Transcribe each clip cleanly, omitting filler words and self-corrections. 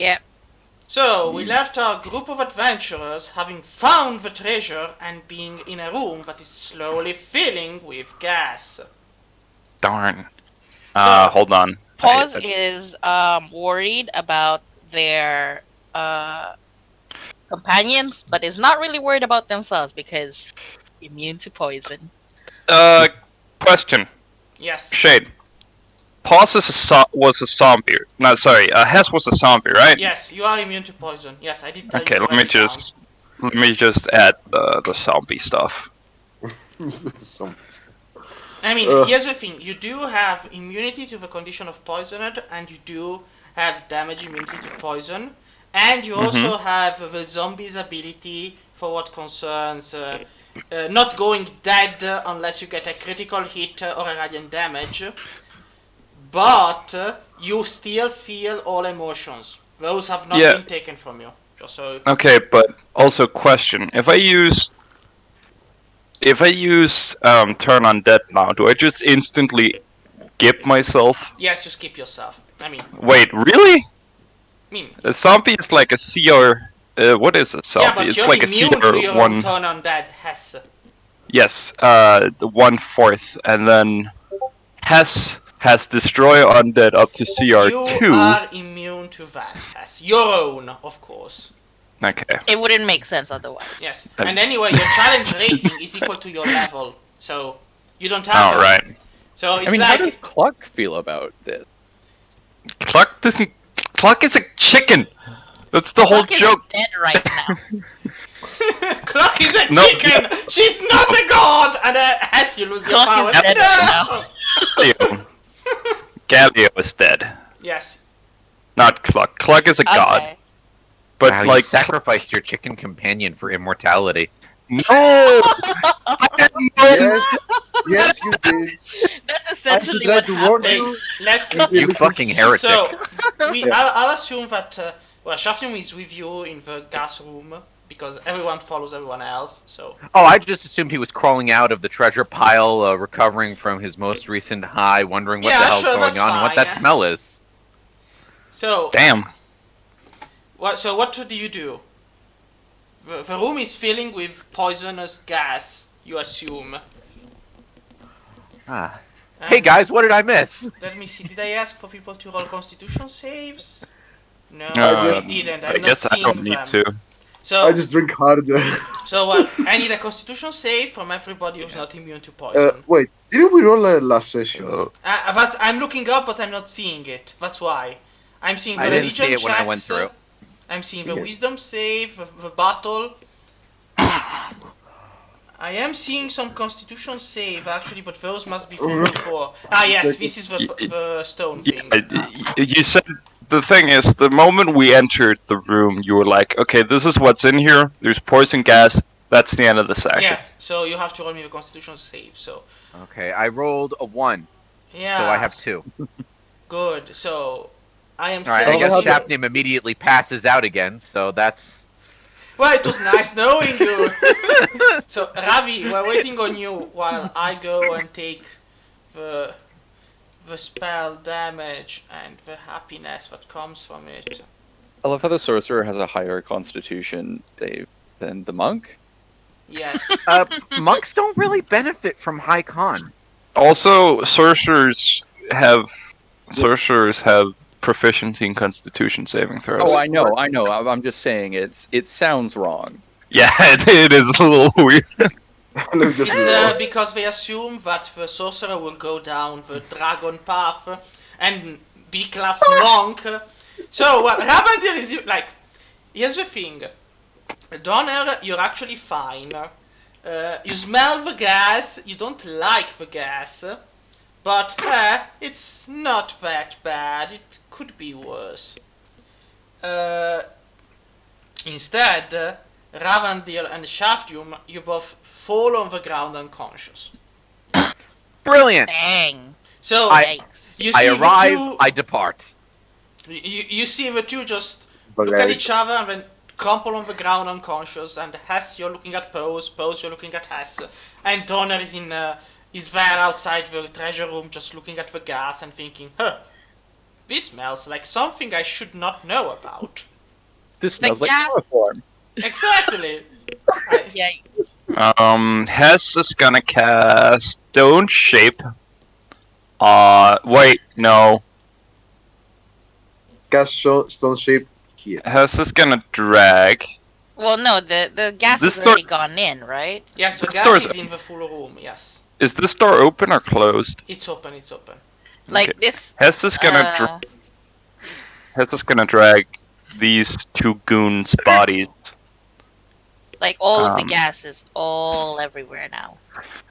Yeah. So, we left our group of adventurers having found the treasure and being in a room that is slowly filling with gas. Darn. So, Hold on. Pause is worried about their companions, but is not really worried about themselves because immune to poison. Question. yes. Shade. Pause was a zombie. No, sorry. Hess was a zombie, right? Yes, you are immune to poison. Yes, I did tell Okay, you to let write me just add the zombie stuff. I mean, here's the thing. You do have immunity to the condition of poisoned, and you do have damage immunity to poison. And you also have the zombie's ability for what concerns not going dead unless you get a critical hit or a radiant damage. But you still feel all emotions. Those have not been taken from you. Just so. Okay, but also question: if I use turn on dead now, do I just instantly skip myself? Yes, you skip yourself. I mean. Wait, really? I mean. A zombie is like a CR. What is a zombie? Yeah, but it's you're like immune a CR to your one. own turn on dead, Hess. Yes, the 1/4, and then has destroy undead up to CR2. You are immune to that, Hess. Your own, of course. Okay. It wouldn't make sense otherwise. Yes, and anyway, your challenge rating is equal to your level, so you don't have. Oh, right. So it's I mean, like. how does Cluck feel about this? Cluck doesn't. Cluck is a chicken. That's the whole Cluck joke. is dead right now. Cluck is a chicken. She's not a god, and Hess, you lose your Cluck powers. is dead right Gallio. Gallio is dead. Yes. Not Cluck. Cluck is a god. Okay. But wow, like you sacrificed your chicken companion for immortality. no. Yes, yes, you did. That's essentially I what did that to warn happened. you. Let's. You fucking heretic. So, I'll assume that. Well, Shafnum is with you in the gas room because everyone follows everyone else. So. Oh, I just assumed he was crawling out of the treasure pile, recovering from his most recent high, wondering what the hell's going on and what that smell is. So. Damn. So what do you do? The room is filling with poisonous gas, you assume. Hey guys, what did I miss? Let me see, did I ask for people to roll constitution saves? No, I I didn't. I'm I not guess I seeing don't need them. to. So, I just drink harder. so I need a constitution save from everybody who's not immune to poison. Wait, didn't we roll last session? I'm looking up, but I'm not seeing it. That's why. I'm seeing the I didn't religion see it when I checks, went through. I'm seeing the wisdom save, the battle. I am seeing some constitution save actually, but those must be from before. Ah yes, this is the stone thing. You said the thing is, the moment we entered the room, you were like, okay, this is what's in here. There's poison gas. That's the end of the section. Yes, so you have to roll me the constitution save. So. Okay, I rolled a 1, Yeah. so I have 2. Good. So I am. Alright, I guess Shapnim immediately passes out again, so that's... Well, it was nice knowing you. So, Ravi, we're waiting on you while I go and take the spell damage and the happiness that comes from it. I love how the sorcerer has a higher constitution save than the monk. Yes. Monks don't really benefit from high con. Also, sorcerers have proficiency in Constitution saving throws. Oh, I know. I'm just saying it sounds wrong. Yeah, it is a little weird. It's because they assume that the sorcerer will go down the dragon path and be class monk. So what happened here is like, here's the thing. Donner, you're actually fine. You smell the gas. You don't like the gas. But it's not that bad. It could be worse. Instead, Ravandil and Shaftium, you both fall on the ground unconscious. Brilliant! Dang. So Yikes. you see I arrive, the two, I depart. you see the two just look at each other and then crumple on the ground unconscious. And Hess, you're looking at Pose, you're looking at Hess, and Donner is there outside the treasure room just looking at the gas and thinking, huh, This smells like something I should not know about. This smells like gas- chloroform. Exactly. Yikes. Hess is gonna cast Stone Shape. Wait, no. Cast stone shape here. Hess is gonna drag. Well, no, the gas This has already door- gone in, right? Yes, the This gas door's is in the full room, yes. Is this door open or closed? It's open, it's open. Like Okay. this. Hess is gonna Hess is gonna drag these two goons' bodies. Like all of the Um, gas is all everywhere now.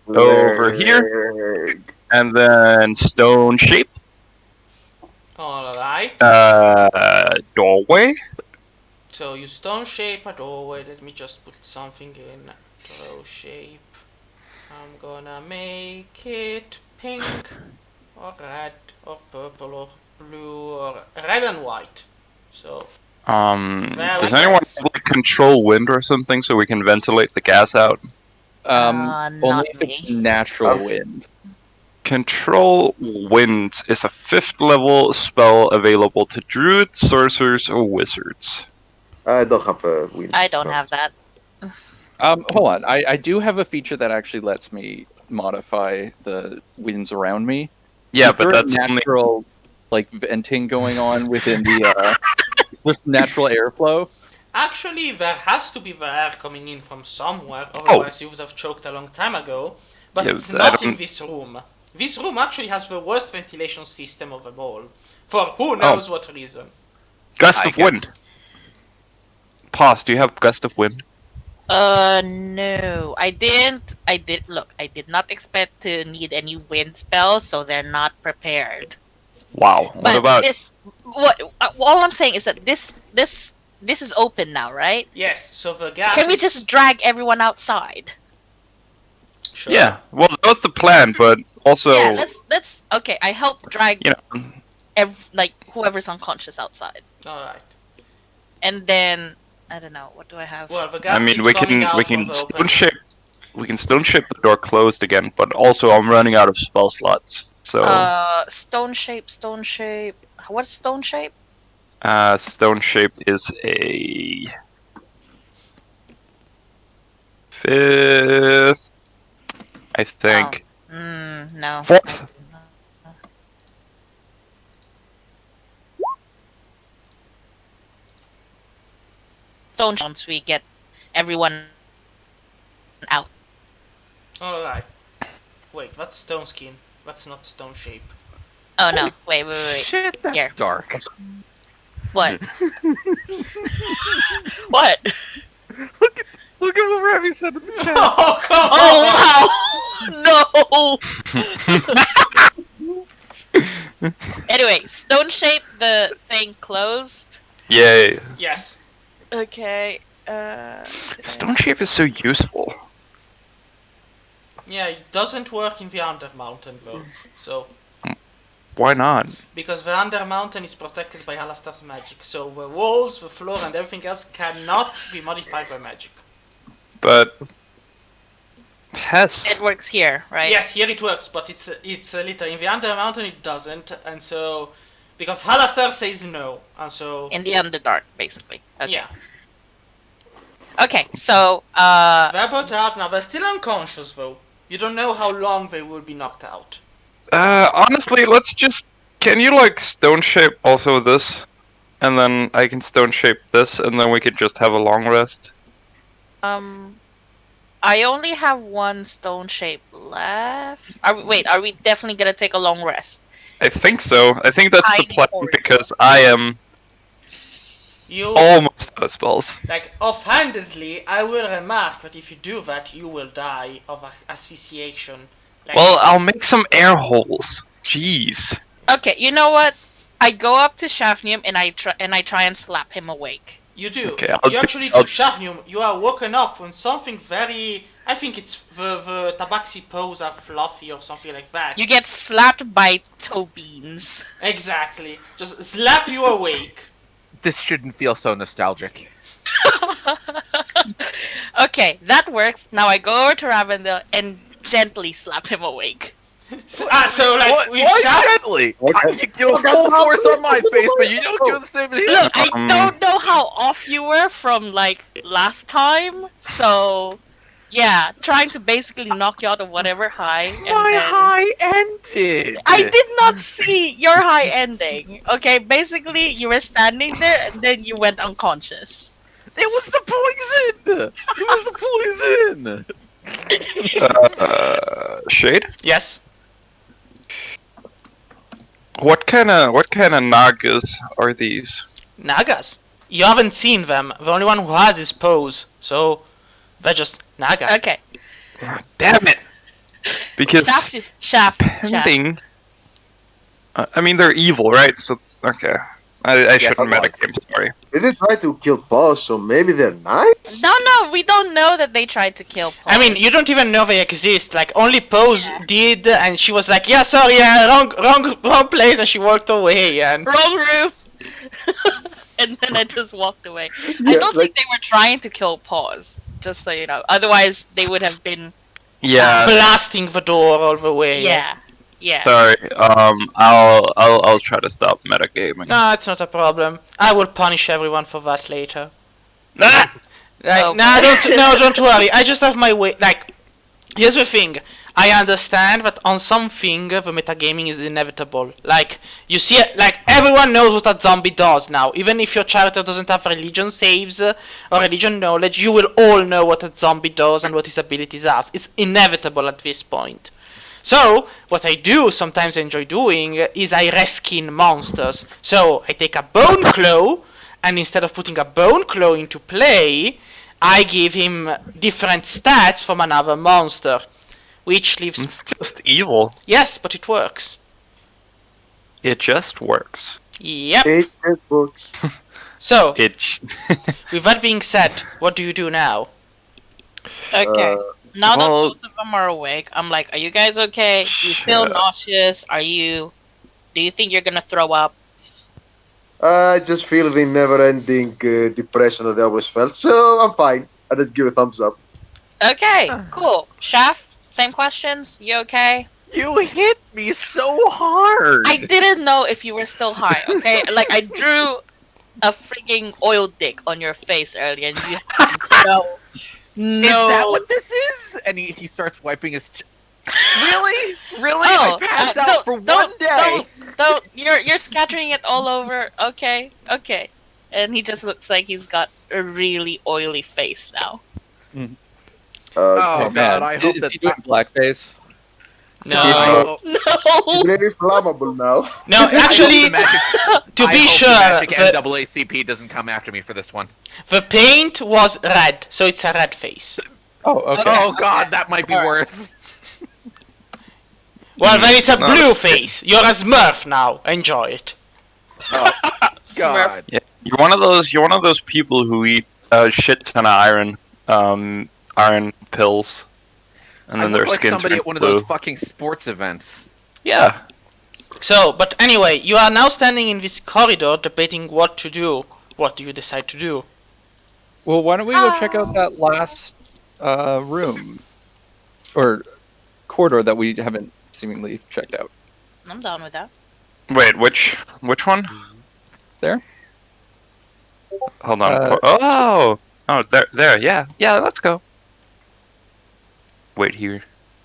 Over here. Leg. And then Stone Shape. Alright. Doorway. So you stone shape a doorway. Let me just put something in. Throw shape. I'm gonna make it pink or red or purple or blue or red and white. So Does anyone have, like, control wind or something so we can ventilate the gas out? Not Only if it's me. natural wind. Control wind is a 5th level spell available to druids, sorcerers, or wizards. I don't have a wind. I don't spell. have that. Hold on. I do have a feature that actually lets me modify the winds around me. Yeah, Is but there that's a only. natural like venting going on within the just natural airflow. actually, there has to be the air coming in from somewhere. Otherwise, you would have choked a long time ago. But Yeah, it's I not in don't- this room. This room actually has the worst ventilation system of them all. For who knows what reason. Gust I of guess. wind. Pause, do you have gust of wind? No, I didn't. I did not expect to need any wind spells, so they're not prepared. Wow. What But about. this? What? All I'm saying is that this is open now, right? Yes, so the gas Can we is- just drag everyone outside? Sure. Yeah, well, that was the plan, but also. Yeah, let's. Okay, I help drag You know. like whoever's unconscious outside, Alright. and then I don't know. What do I have? Well, the gas I mean, keeps we coming can out we from can the open stone door. shape. We can stone shape the door closed again, but also I'm running out of spell slots. So Stone shape, stone shape. What's stone shape? stone shape is a 5th, I think. No. 4th. Stone shape once we get everyone out. Alright. Wait, what's stone skin? That's not stone shape. Oh no! Wait. Shit, that's Here. dark. What? What? Look at what Remy said in the chat. Oh, come Oh wow! No. Anyway, stone shape. The thing closed. Yay! Yes. Okay. Stone shape is so useful. Yeah, it doesn't work in the Under Mountain though. So, Why not? because the Under Mountain is protected by Alastair's magic, so the walls, the floor, and everything else cannot be modified by magic. But Hess. It works here, right? Yes, here it works, but it's a little in the Under Mountain it doesn't, and so because Alastair says no, and so In the Underdark, basically. Okay. yeah, Okay. So, they're both out now. They're still unconscious though. You don't know how long they will be knocked out. Honestly, let's just. Can you, like, stone shape also this? And then I can stone shape this, and then we could just have a long rest. I only have one stone shape left. Are we definitely gonna take a long rest? I think so. I think that's the Tiny plan corridor. because I am You almost out of spells. like offhandedly, I will remark that if you do that, you will die of asphyxiation. Like, Well, I'll make some air holes. Jeez. Okay. You know what? I go up to Shafnium and I try and slap him awake. you do. Okay, I'll you do- actually do. I'll- Shafnium, you are woken up when something very. I think it's the tabaxi paws are fluffy or something like that. You get slapped by toe beans. Exactly. Just slap you awake. This shouldn't feel so nostalgic. Okay, that works. Now I go over to Ravendell and gently slap him awake. So like What? we've Why shot. gently? Okay. You full force on my face, but you don't do the same to him. Look, I don't know how off you were from like last time, so yeah, trying to basically knock you out of whatever high. And My then... high ended. I did not see your high ending. Okay, basically you were standing there and then you went unconscious. It was the poison. It was the poison. Shade. Yes. What kind of nagas are these? Nagas. You haven't seen them. The only one who has is Pose. So they're just Naga. Okay. Damn it! Because Shaft. pending. I mean, they're evil, right? So okay. I shouldn't metagame. Sorry. They did try to kill Paul, so maybe they're nice? No, we don't know that they tried to kill Paul. I mean, you don't even know they exist. Like only Pose did, and she was like, "Yeah, sorry, wrong place," and she walked away. And wrong room. And then I just walked away. I Yeah, don't think they were trying to kill Pause. Just so you know. Otherwise, they would have been. Yeah. blasting the door all the way. Yeah. Sorry. I'll try to stop metagaming. No, it's not a problem. I will punish everyone for that later. Ah! Like, Okay. don't worry. I just have my way. Like, here's the thing. I understand that on something the metagaming is inevitable. Like, you see, like everyone knows what a zombie does now. Even if your character doesn't have religion saves or religion knowledge, you will all know what a zombie does and what his abilities are. It's inevitable at this point. So, what I do, sometimes enjoy doing, is I reskin monsters. So, I take a bone claw, and instead of putting a bone claw into play, I give him different stats from another monster. Which leaves... It's just evil. Yes, but it works. It just works. Yep. It works. So, It. with that being said, what do you do now? Okay. Now that well- both of them are awake, I'm like, are you guys okay? Do you feel Shit. nauseous? Do you think you're gonna throw up? I just feel the never-ending depression that I always felt, so I'm fine. I just give a thumbs up. Okay, cool. Shaft, same questions? You okay? You hit me so hard. I didn't know if you were still high, okay? Like, I drew a freaking oil dick on your face earlier, and you no. Is that what this is? And he starts wiping his. Really? Really? Oh, I passed out don't- for one don't- day. Don't. You're scattering it all over. Okay. And he just looks like he's got a really oily face now. Oh, God, I hope is that. he doing blackface? No. Oh, It's No. very flammable now. No, actually, I hope the magic, to I be hope sure, the magic the, NAACP doesn't come after me for this one. the paint was red, so it's a red face. Oh, okay. Oh God, that might be Alright. worse. Well, then it's a No. blue face. You're a Smurf now. Enjoy it. Oh God. Yeah, you're one of those people who eat a shit ton of iron pills, and I then look their like skin somebody turns at one of blue. those fucking sports events. Yeah. So, but anyway, you are now standing in this corridor debating what to do. What do you decide to do? Well, why don't we go check out that last room or corridor that we haven't seemingly checked out? I'm down with that. Wait, which one? There. Hold on. Uh, Oh, there. Yeah, let's go. Wait here.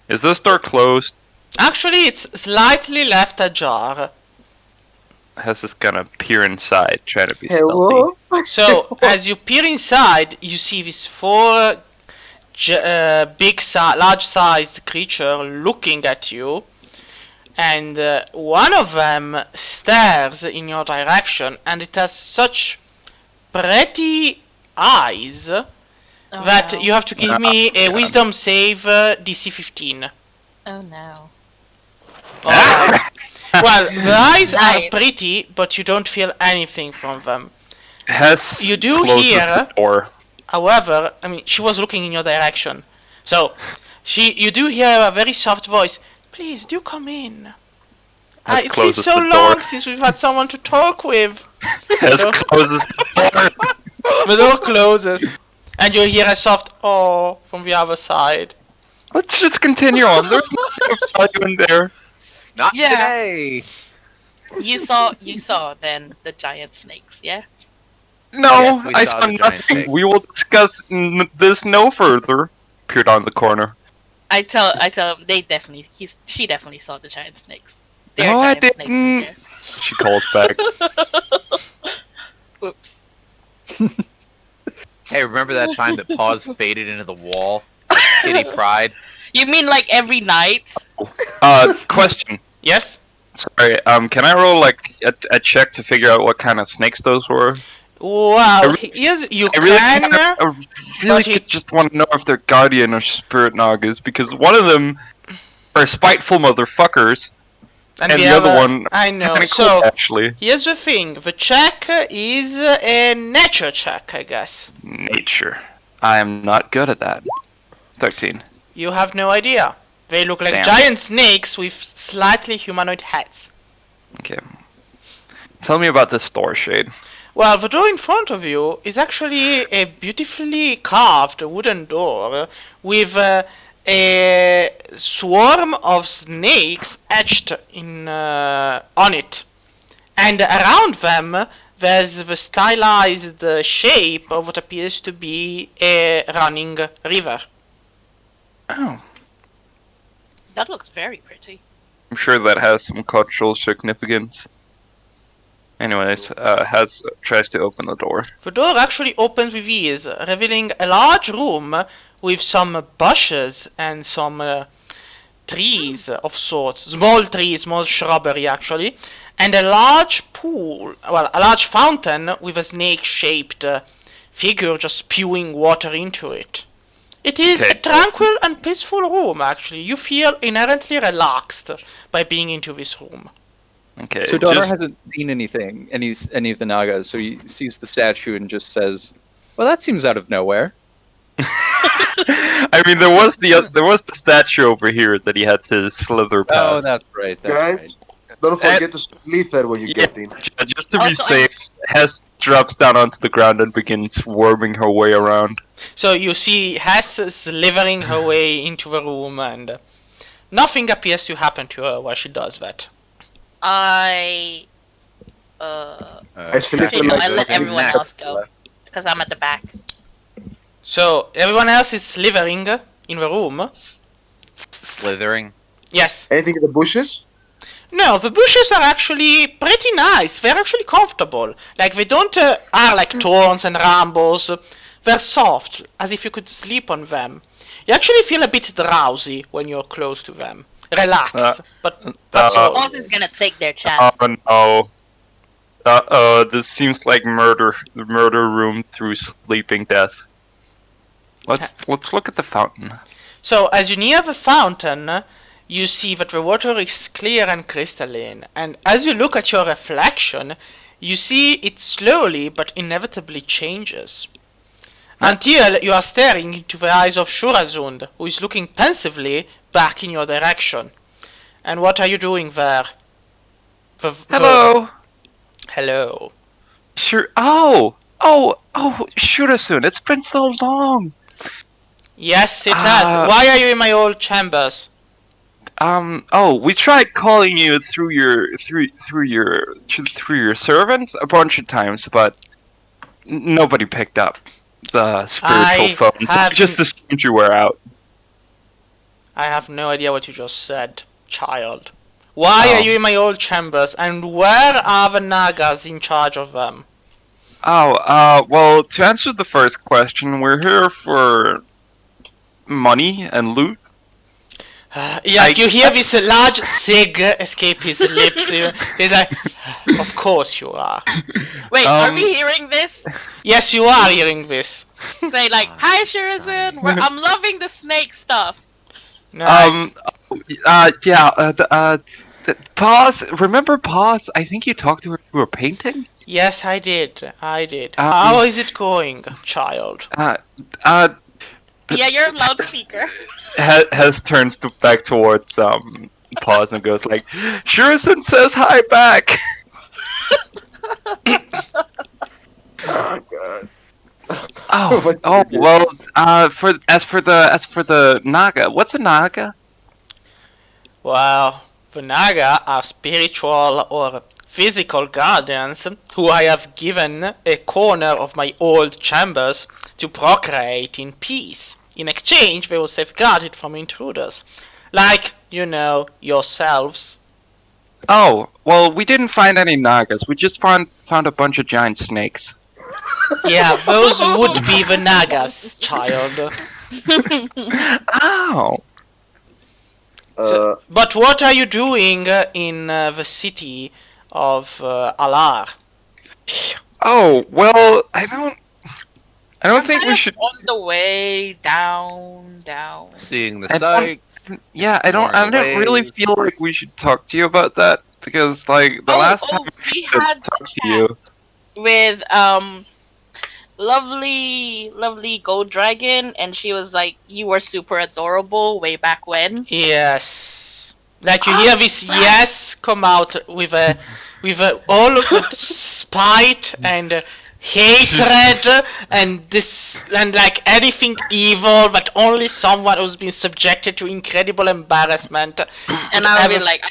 Is this door closed? Actually, it's slightly left ajar. Has this gonna peer inside, trying to be Hello? So, as you peer inside, you see these four large-sized creature looking at you, and one of them stares in your direction, and it has such pretty eyes that no. you have to give me a wisdom save DC 15. Oh no. Alright. Well, the eyes Nice. are pretty, but you don't feel anything from them. Hess You do closes hear- the door. However, I mean, she was looking in your direction. So, you do hear a very soft voice. Please, do come in. Hess It's been closes so the long door. since we've had someone to talk with. Hess closes the door. The door closes. And you hear a soft "oh" from the other side. Let's just continue on. There's nothing of value in there. Not Yeah. today. You saw then the giant snakes, yeah? No, Yes, we I saw saw the giant nothing. snake. We will discuss this no further. Peered on the corner. I tell him she definitely saw the giant snakes. There No, are I giant snakes in didn't. there. She calls back. Whoops. Hey, remember that time that Paws faded into the wall? Like Kitty Pride? You mean like every night? Question. Yes? Sorry, can I roll like a check to figure out what kind of snakes those were? Well, yes, you I really, can. I really but he- just want to know if they're guardian or spirit nagas, because one of them are spiteful motherfuckers, and the other one I know. kinda So, cool, actually. here's the thing. The check is a nature check, I guess. Nature. I am not good at that. 13. You have no idea. They look like Damn. giant snakes with slightly humanoid heads. Okay. Tell me about this door, Shade. Well, the door in front of you is actually a beautifully carved wooden door with a swarm of snakes etched in on it. And around them, there's the stylized shape of what appears to be a running river. Oh. That looks very pretty. I'm sure that has some cultural significance. Anyways, tries to open the door. The door actually opens with ease, revealing a large room with some bushes and some trees of sorts. Small trees, small shrubbery actually. And a large pool, well, a large fountain with a snake-shaped figure just spewing water into it. It is Okay. a tranquil and peaceful room, actually. You feel inherently relaxed by being into this room. Okay. So Daughter just- hasn't seen anything, any of the Nagas, so he sees the statue and just says, "Well, that seems out of nowhere." I mean, there was the statue over here that he had to slither past. Oh, that's right. That's Guys, right. don't forget to slither when you Yeah. get in. Just to be Also, safe, Hess drops down onto the ground and begins worming her way around. So you see Hess slithering her way into the room, and nothing appears to happen to her while she does that. I slither okay, no, like I let a everyone neck. else go. Because I'm at the back. So everyone else is slithering in the room. Slithering. Yes. Anything in the bushes? No, the bushes are actually pretty nice. They're actually comfortable. Like they don't are like thorns and rambles. They're soft, as if you could sleep on them. You actually feel a bit drowsy when you're close to them. Relaxed, but that's all. Boss is gonna take their chance. Oh no. This seems like murder. The murder room through sleeping death. Let's look at the fountain. So as you near the fountain, you see that the water is clear and crystalline, and as you look at your reflection, you see it slowly but inevitably changes. Until you are staring into the eyes of Shurazund, who is looking pensively back in your direction. And what are you doing there? Hello. Hello. Sure. Oh, Shurazund. It's been so long. Yes, it has. Why are you in my old chambers? We tried calling you through your servants a bunch of times, but nobody picked up the spiritual phone. have- We just assumed you were out. I have no idea what you just said, child. Why Oh. are you in my old chambers, and where are the Nagas in charge of them? Well, to answer the first question, we're here for money and loot. Yeah, you hear this large cig escape his lips. He's like, of course you are. Wait, are Um, we hearing this? Yes, you are hearing this. Say like, "Hi, Shurazund. I'm loving the snake stuff." Nice. Pause. Remember Pause? I think you talked to her through a painting? Yes, I did. Um, How is it going, child? Yeah, you're a loudspeaker. Hes turns back towards Pause and goes like, Shurazund says hi back. Oh god. Oh, What oh did you do? well, As for the Naga, what's a Naga? Well, the Naga are spiritual or physical guardians who I have given a corner of my old chambers to procreate in peace. In exchange, they will safeguard it from intruders. Like, yourselves. Oh, well, we didn't find any Nagas. We just found a bunch of giant snakes. Yeah, those would be the Nagas, child. Oh. But what are you doing in the city of Alar? Oh, well, I don't think we should. On the way down. Seeing the I don't- sights. Yeah, I don't really ways. feel like we should talk to you about that because, like, the last time we I had talked a to you. with lovely gold dragon, and she was like, you were super adorable way back when. Yes. Like you hear this yes come out with all of the spite and hatred and this and like anything evil, but only someone who's been subjected to incredible embarrassment. And I'll be like,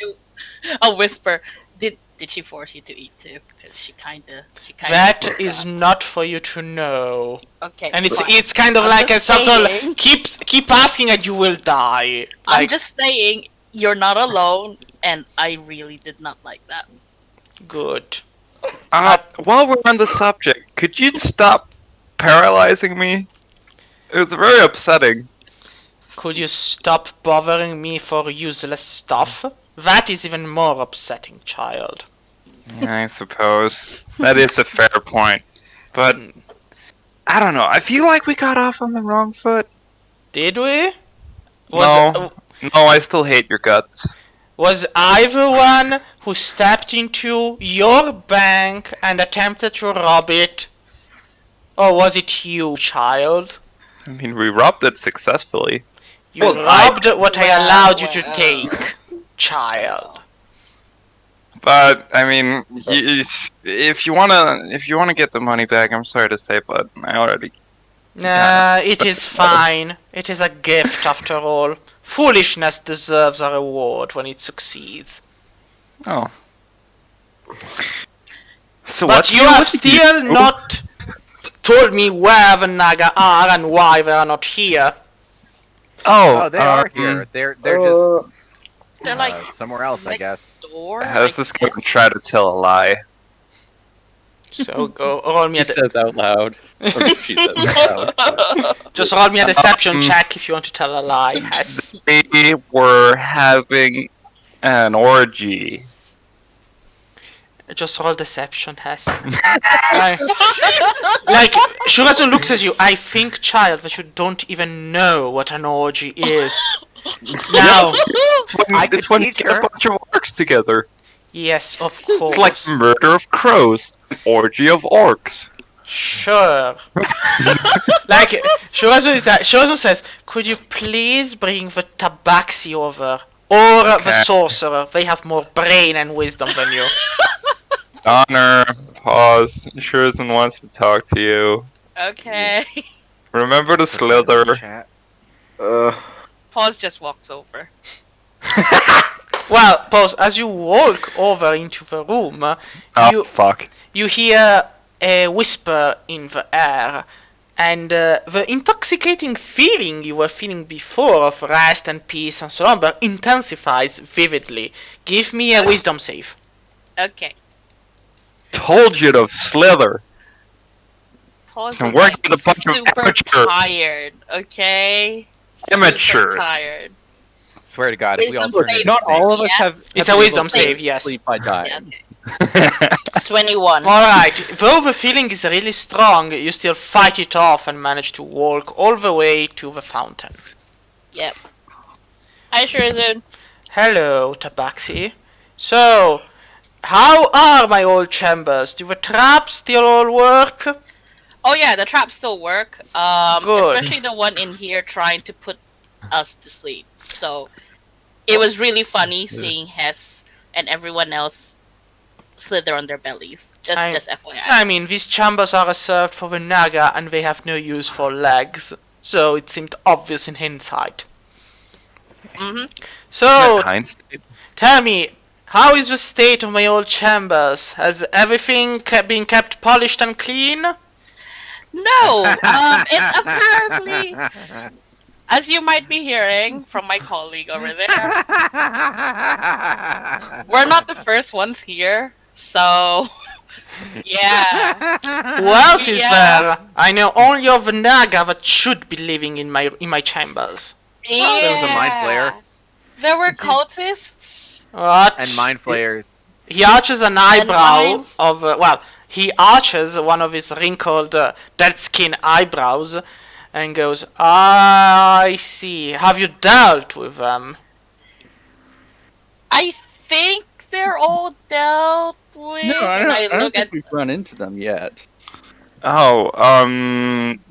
I'll whisper, did she force you to eat too? Because she kinda That is not for you to know. okay. And fine. it's kind of I'm like a just subtle saying. keep asking and you will die. I'm Like, just saying you're not alone, and I really did not like that. good. While we're on the subject, could you stop paralyzing me? It was very upsetting. Could you stop bothering me for useless stuff? That is even more upsetting, child. I suppose that is a fair point, but I don't know. I feel like we got off on the wrong foot. Did we? No, I still hate your guts. Was I the one who stepped into your bank and attempted to rob it? Or was it you, child? I mean, we robbed it successfully. You Well, robbed what I allowed you to well. take, child. But I mean, if you wanna get the money back, I'm sorry to say, but I already. Nah, it is fine. It is a gift after all. Foolishness deserves a reward when it succeeds. Oh. So what? But you have still not told me where the Naga are and why they are not here. Oh, they are here. They're just They're like somewhere else, I next guess. door. How's like- this guy try to tell a lie? So go roll me He a says out loud. Or she says out loud. just roll me a deception check if you want to tell a lie. Yes. They were having an orgy. Just roll deception, Hess. Like, Shurazund looks at you. I think, child, that you don't even know what an orgy is. Now, It's when you get a bunch of orcs together. yes, of It's course. like murder of crows, an orgy of orcs. Sure. Like, Shurazund says, could you please bring the tabaxi over? Or the Okay. sorcerer. They have more brain and wisdom than you. Honor, pause. Shurazund wants to talk to you. Okay. Remember the slither. Chat. Pause just walks over. Well, pause. As you walk over into the room, Oh, fuck. you hear a whisper in the air, and the intoxicating feeling you were feeling before of rest and peace and slumber intensifies vividly. Give me a wisdom save. Okay. Told you to slither. Pause I'm is working like with a bunch of super amateurs. tired. Okay. Amateurs. Super tired. Swear to God, if we all Wisdom turned save. into Not all of us Yeah. have. It's have a been wisdom able to save, yes. Sleep by Yeah, dying. okay. 21. Alright, though the feeling is really strong, you still fight it off and manage to walk all the way to the fountain. Yep. Hi, Shurazund. Hello, Tabaxi. So, how are my old chambers? Do the traps still all work? Oh yeah, the traps still work. Good. Especially the one in here trying to put us to sleep. So it was really funny seeing Hess and everyone else slither on their bellies. Just FYI. I mean, these chambers are reserved for the Naga and they have no use for legs. so it seemed obvious in hindsight. Mm-hmm. So, Hindsight. tell me, how is the state of my old chambers? Has everything been kept polished and clean? No, it apparently, as you might be hearing from my colleague over there, we're not the first ones here, so yeah. Who else is Yeah. there? I know only of the Naga that should be living in my chambers. Yeah. There was a mind flayer. There were cultists. What? And mind flayers. He arches an eyebrow mine- of he arches one of his wrinkled dead skin eyebrows and goes, I see. Have you dealt with them? I think they're all dealt with. No, I and don't think we've run into them yet. Oh,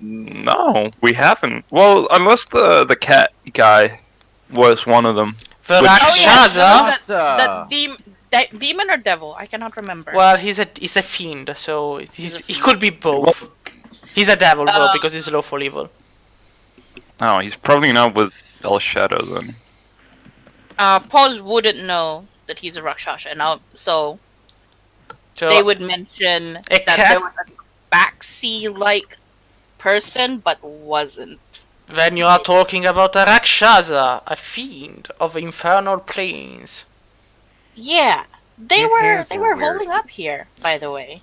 no, we haven't. Well, unless the cat guy was one of them. The Which- Rakshaza, the demon or devil? I cannot remember. well, he's a fiend, so he could be both. He's a devil though because he's lawful evil. Oh, he's probably not with El Shadow then. Pause wouldn't know that he's a Rakshasa, and so So they would mention A that cat? there was a Baxi-like person, but wasn't. then you are talking about a Rakshaza, a fiend of infernal planes. Yeah, they His were hands they were were weird. holding up here, by the way.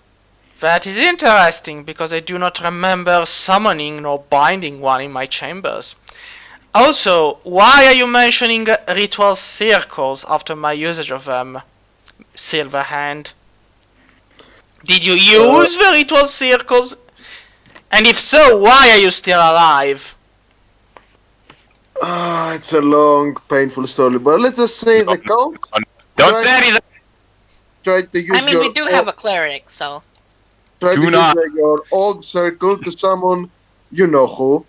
That is interesting because I do not remember summoning nor binding one in my chambers. Also, why are you mentioning ritual circles after my usage of them, Silverhand? Did you use the ritual circles? And if so, why are you still alive? It's a long, painful story, but let's just say the count Don't Right. say anything! tried to use I mean, we do have a cleric, so tried Do to not- use your old circle to summon you know who.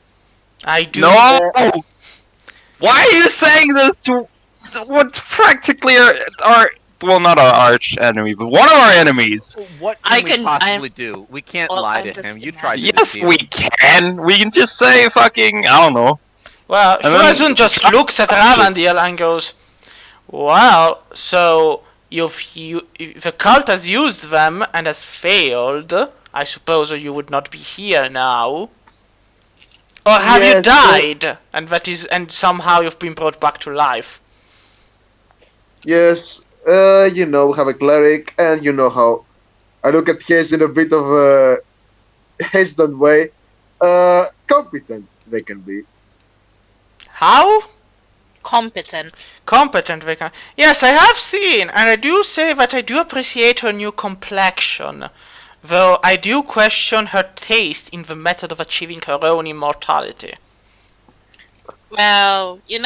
I do. No! Why are you saying this to what's practically our well, not our arch enemy, but one of our enemies? What I can we can- possibly do? We can't Well, lie I'm to him. just You tried to Yes, deceive we him. can. We can just say fucking I don't know. Well, And then- Shurazund just looks at Ravandil and goes, well, so the cult has used them and has failed. I suppose you would not be here now. Or have you Yes, died? And somehow you've been brought back to life. Yes, we have a cleric, and you know how I look at his in a bit of a hesitant way. Competent they can be. How? competent. Competent they can. Yes, I have seen, and I do say that I do appreciate her new complexion. Though I do question her taste in the method of achieving her own immortality. Well, You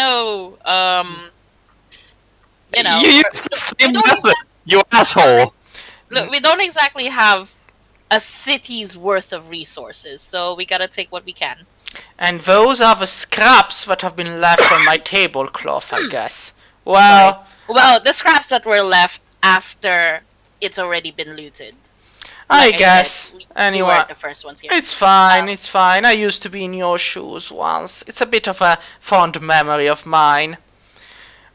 used the same don't method, you asshole. look, we don't exactly have a city's worth of resources, so we gotta take what we can. And those are the scraps that have been left on my tablecloth, I guess. Well, Well, the scraps that were left after it's already been looted. I Like guess. said, we Anyway, weren't the first ones here. it's fine, it's fine. I used to be in your shoes once. It's a bit of a fond memory of mine.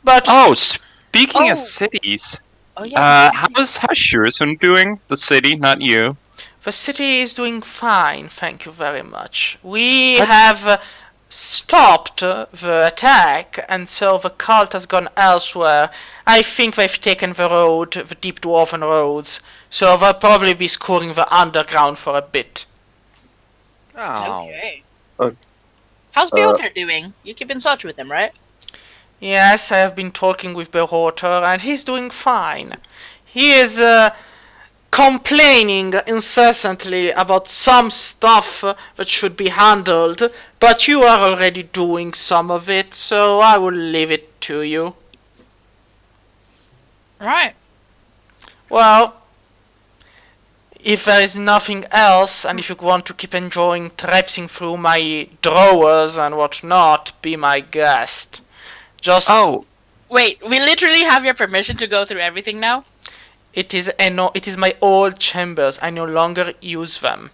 But Oh, speaking of Oh. cities, Oh yeah. how's Shurazund doing? The city, not you. the city is doing fine, thank you very much. We have stopped the attack, and so the cult has gone elsewhere. I think they've taken the deep dwarven roads, so they'll probably be scouring the underground for a bit. Oh. Okay. Uh, How's Piotr doing? You keep in touch with him, right? Yes, I have been talking with Berhoter, and he's doing fine. He is complaining incessantly about some stuff that should be handled, but you are already doing some of it, so I will leave it to you. Right. Well, if there is nothing else, and if you want to keep enjoying traipsing through my drawers and whatnot, be my guest. Just Oh, Wait, we literally have your permission to go through everything now? it is my old chambers. I no longer use them.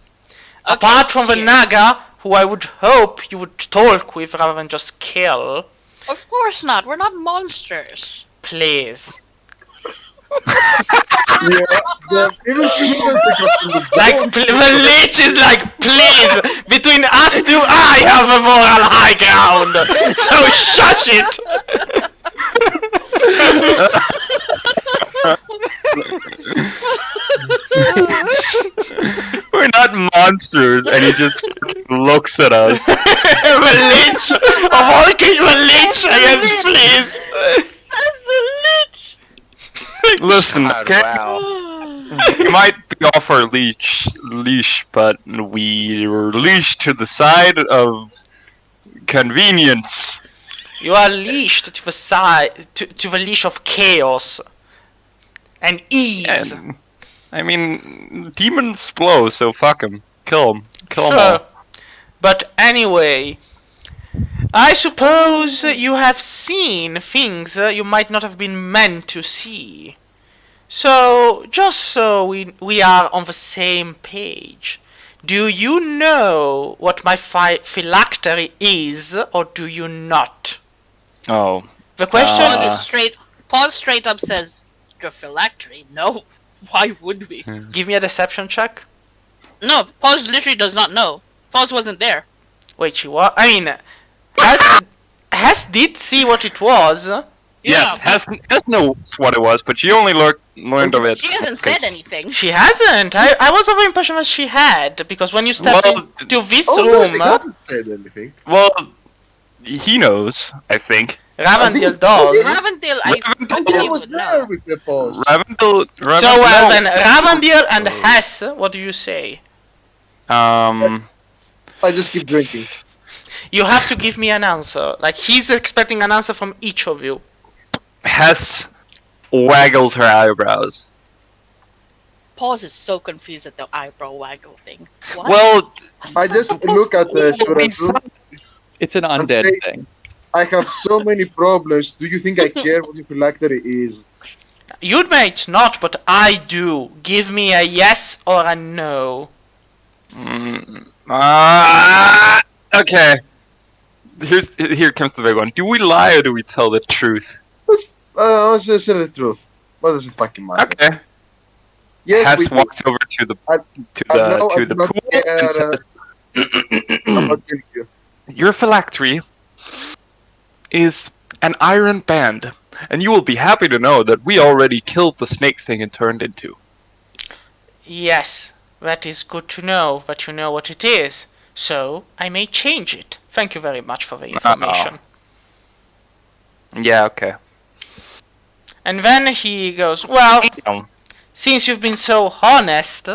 Okay, Apart from the cheers. Naga, who I would hope you would talk with rather than just kill. Of course not. We're not monsters. Please. Yeah, even humans are just in the Like, the leech is like, please, between us two, I have a moral high ground, so shush it! We're not monsters, and he just looks at us. The leech, of all the leech, yes, please! That's a lich. Listen, God, okay? wow. We might be off our leash, but we were leashed to the side of convenience. You are leashed to the side, to the leash of chaos and ease. And, I mean, demons blow, so fuck them. Kill them. Kill them Sure. all. But anyway, I suppose you have seen things you might not have been meant to see. So, just so we are on the same page, do you know what my phylactery is, or do you not? Oh. The question Paul straight up says, your phylactery? No. Why would we? give me a deception check. No, Paul literally does not know. Paul wasn't there. Wait, she was? I mean, Hess did see what it was. Yes, Hess knows what it was, but she only learned of it. She hasn't said anything. She hasn't. I was of the impression that she had, because when you step Well, into this Oh, no, she room, hasn't said anything. Well, he knows, I think. Ravendil does. Ravendil, I Ravendil think I he was would there know. with the pause. Ravendil, So then Ravendil and Hess, what do you say? I just keep drinking. You have to give me an answer. Like, he's expecting an answer from each of you. Hess waggles her eyebrows. Paul is so confused at the eyebrow waggle thing. What? Well, I just look at the Shurazund. It's an undead Okay. thing. I have so many problems. Do you think I care what your phylactery is? You might not, but I do. Give me a yes or a no. okay. Here comes the big one. Do we lie or do we tell the truth? Let's just say the truth. What does it fucking matter? Okay. Yes, Hess we do. walks over to the I- know to I'm the not pool there, and I'm not killing you. says, "Your phylactery is an iron band, and you will be happy to know that we already killed the snake thing it turned into." Yes, that is good to know that you know what it is. So, I may change it. Thank you very much for the information. Yeah. Okay. And then he goes, well, since you've been so honest,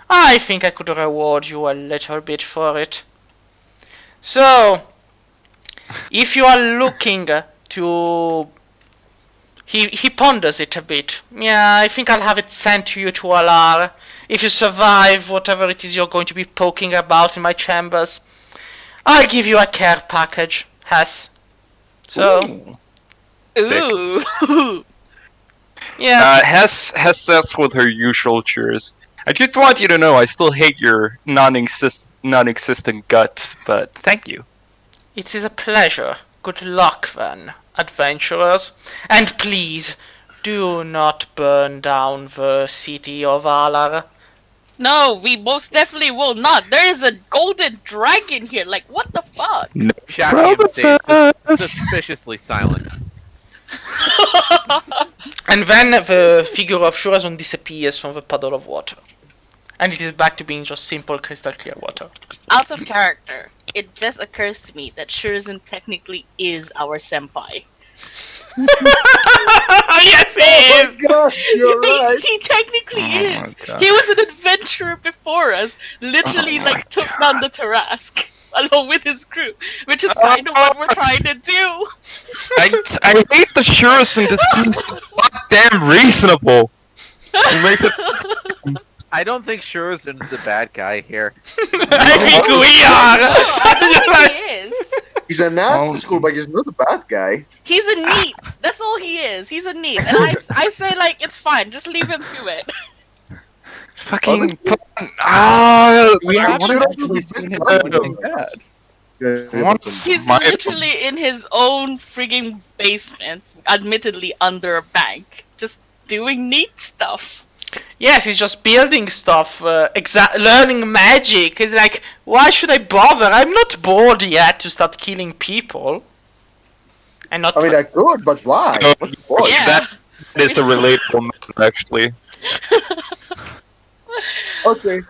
I think I could reward you a little bit for it. So, if you are looking to... He ponders it a bit. Yeah, I think I'll have it sent to you to Alar. If you survive whatever it is you're going to be poking about in my chambers, I'll give you a care package, Hess. So, Ooh. yes. Hess says with her usual cheers. I just want you to know I still hate your non-existent guts, but thank you. It is a pleasure. Good luck then, adventurers. And please, do not burn down the city of Alar. No, we most definitely will not. There is a golden dragon here. Like, what the fuck? Shakium stays suspiciously silent. And then the figure of Shurazund disappears from the puddle of water. And it is back to being just simple, crystal clear water. Out of character, it just occurs to me that Shurazund technically is our senpai. Yes, he is! Oh my god, you're right. He technically Oh is. my God. He was an adventurer before us. Literally, Oh my like, took down the Tarask along with his crew, which is kind of what we're trying to do. I hate the Shurazund is being so goddamn reasonable. It makes it. I don't think Shurazund's the bad guy here. I think we are! I think he is. He's an asshole, but he's not a bad guy. He's a neat. That's all he is. He's a neat. And I say, like, it's fine. Just leave him to it. Fucking. We I haven't wanna- actually seen him do anything bad. Yeah, Once that's He's my- literally in his own frigging basement, admittedly under a bank, just doing neat stuff. Yes, he's just building stuff, learning magic. He's like, why should I bother? I'm not bored yet to start killing people. And not. I mean, I could, but why? What's the point? Yeah. That is a relatable matter, actually. Okay.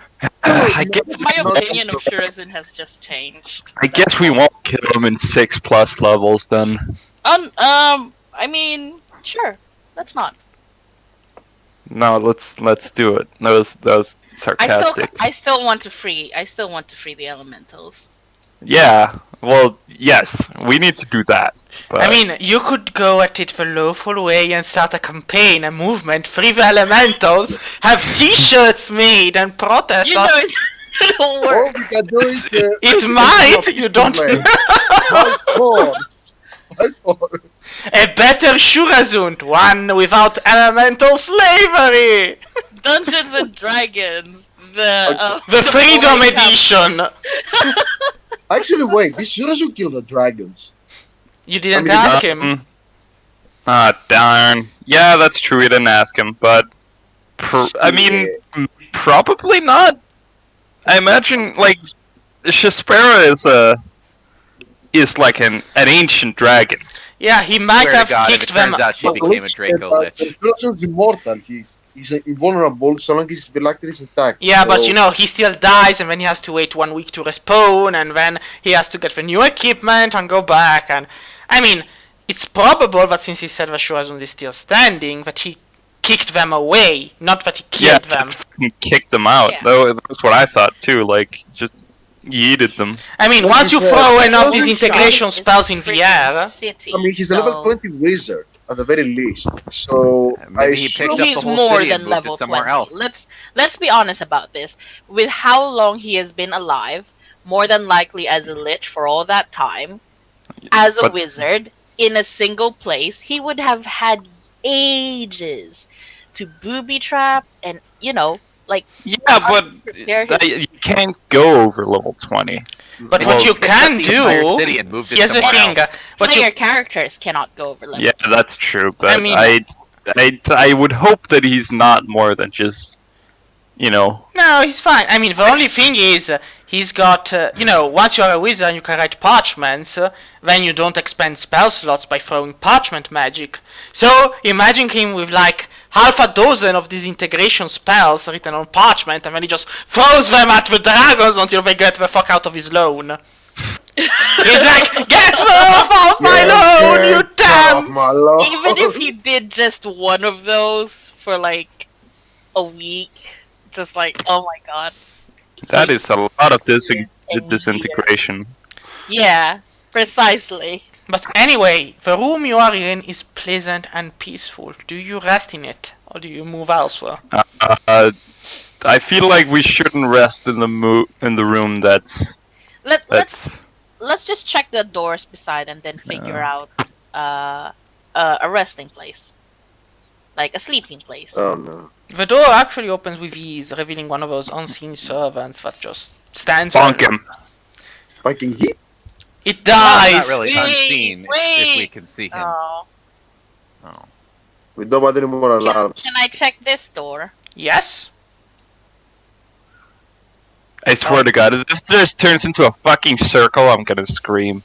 I guess, My Not- opinion of Shurazund has just changed. I guess we won't kill him in 6+ levels then. I mean, sure. Let's not. No, let's do it. That was sarcastic. I still want to free the elementals. Yeah. Well, yes, we need to do that. But I mean, you could go at it the lawful way and start a campaign, a movement, free the elementals, have T-shirts made and protest. You know it don't All work. we can do is... It might, you don't. By force. By force. A better Shurazund, one without elemental slavery. Dungeons and Dragons. The Freedom Boy Camp. Edition. Actually, wait. This Shurazund kill the dragons. You didn't I mean, ask him. Ah, darn. Yeah, that's true. We didn't ask him, but I mean, probably not. I imagine like Shaspera is like an ancient dragon. Yeah, he might Swear to have God, if it kicked them. turns out she became a Draco Lich. Shurazund's immortal. He's invulnerable so long as his phylactery is intact. Yeah, but so- you know, he still dies, and then he has to wait 1 week to respawn, and then he has to get the new equipment and go back. And I mean, it's probable that since he said the Shurazund is still standing, that he kicked them away, not that he killed them. Just fucking kicked them out. Yeah. That's what I thought too. Like just yeeted them. I mean, Well, once you he's, throw uh, enough he's disintegration It's spells in the friggin' air, city, I mean, he's a so level 20 wizard at the very least. So Maybe I he picked assume- up the he's whole more city and than moved it level somewhere 20. else. Let's be honest about this. With how long he has been alive, more than likely as a lich for all that time, as a But- wizard in a single place, he would have had ages to booby trap and like Yeah, but There his- you can't go over level 20. but Well, what you Picked up can the entire do, city and moved it here's the somewhere thing, else. what player you characters cannot go over level. Yeah, that's true. But I mean- I would hope that he's not more than just, No, he's fine. I mean, the only thing is, he's got, once you're a wizard and you can write parchments, then you don't expend spell slots by throwing parchment magic. So, imagine him with like half a dozen of these integration spells written on parchment, and then he just throws them at the dragons until they get the fuck out of his loan. He's like, get off my loan, you Get damn! off my lawn. Even if he did just one of those for like a week, just like, oh my god. that is a lot of And disintegration. Yeah, precisely. But anyway, the room you are in is pleasant and peaceful. Do you rest in it, or do you move elsewhere? I feel like we shouldn't rest in the room that's Let's just check the doors beside and then figure out a resting place, like a sleeping place. Oh no. The door actually opens with ease, revealing one of those unseen servants that just stands bonk there. him. Fucking hit. It Not dies! really Wait, unseen if we wait. can see him. Oh. Oh. We don't want any more Can, alarms. can I check this door? Yes? I swear to God, if this just turns into a fucking circle, I'm gonna scream.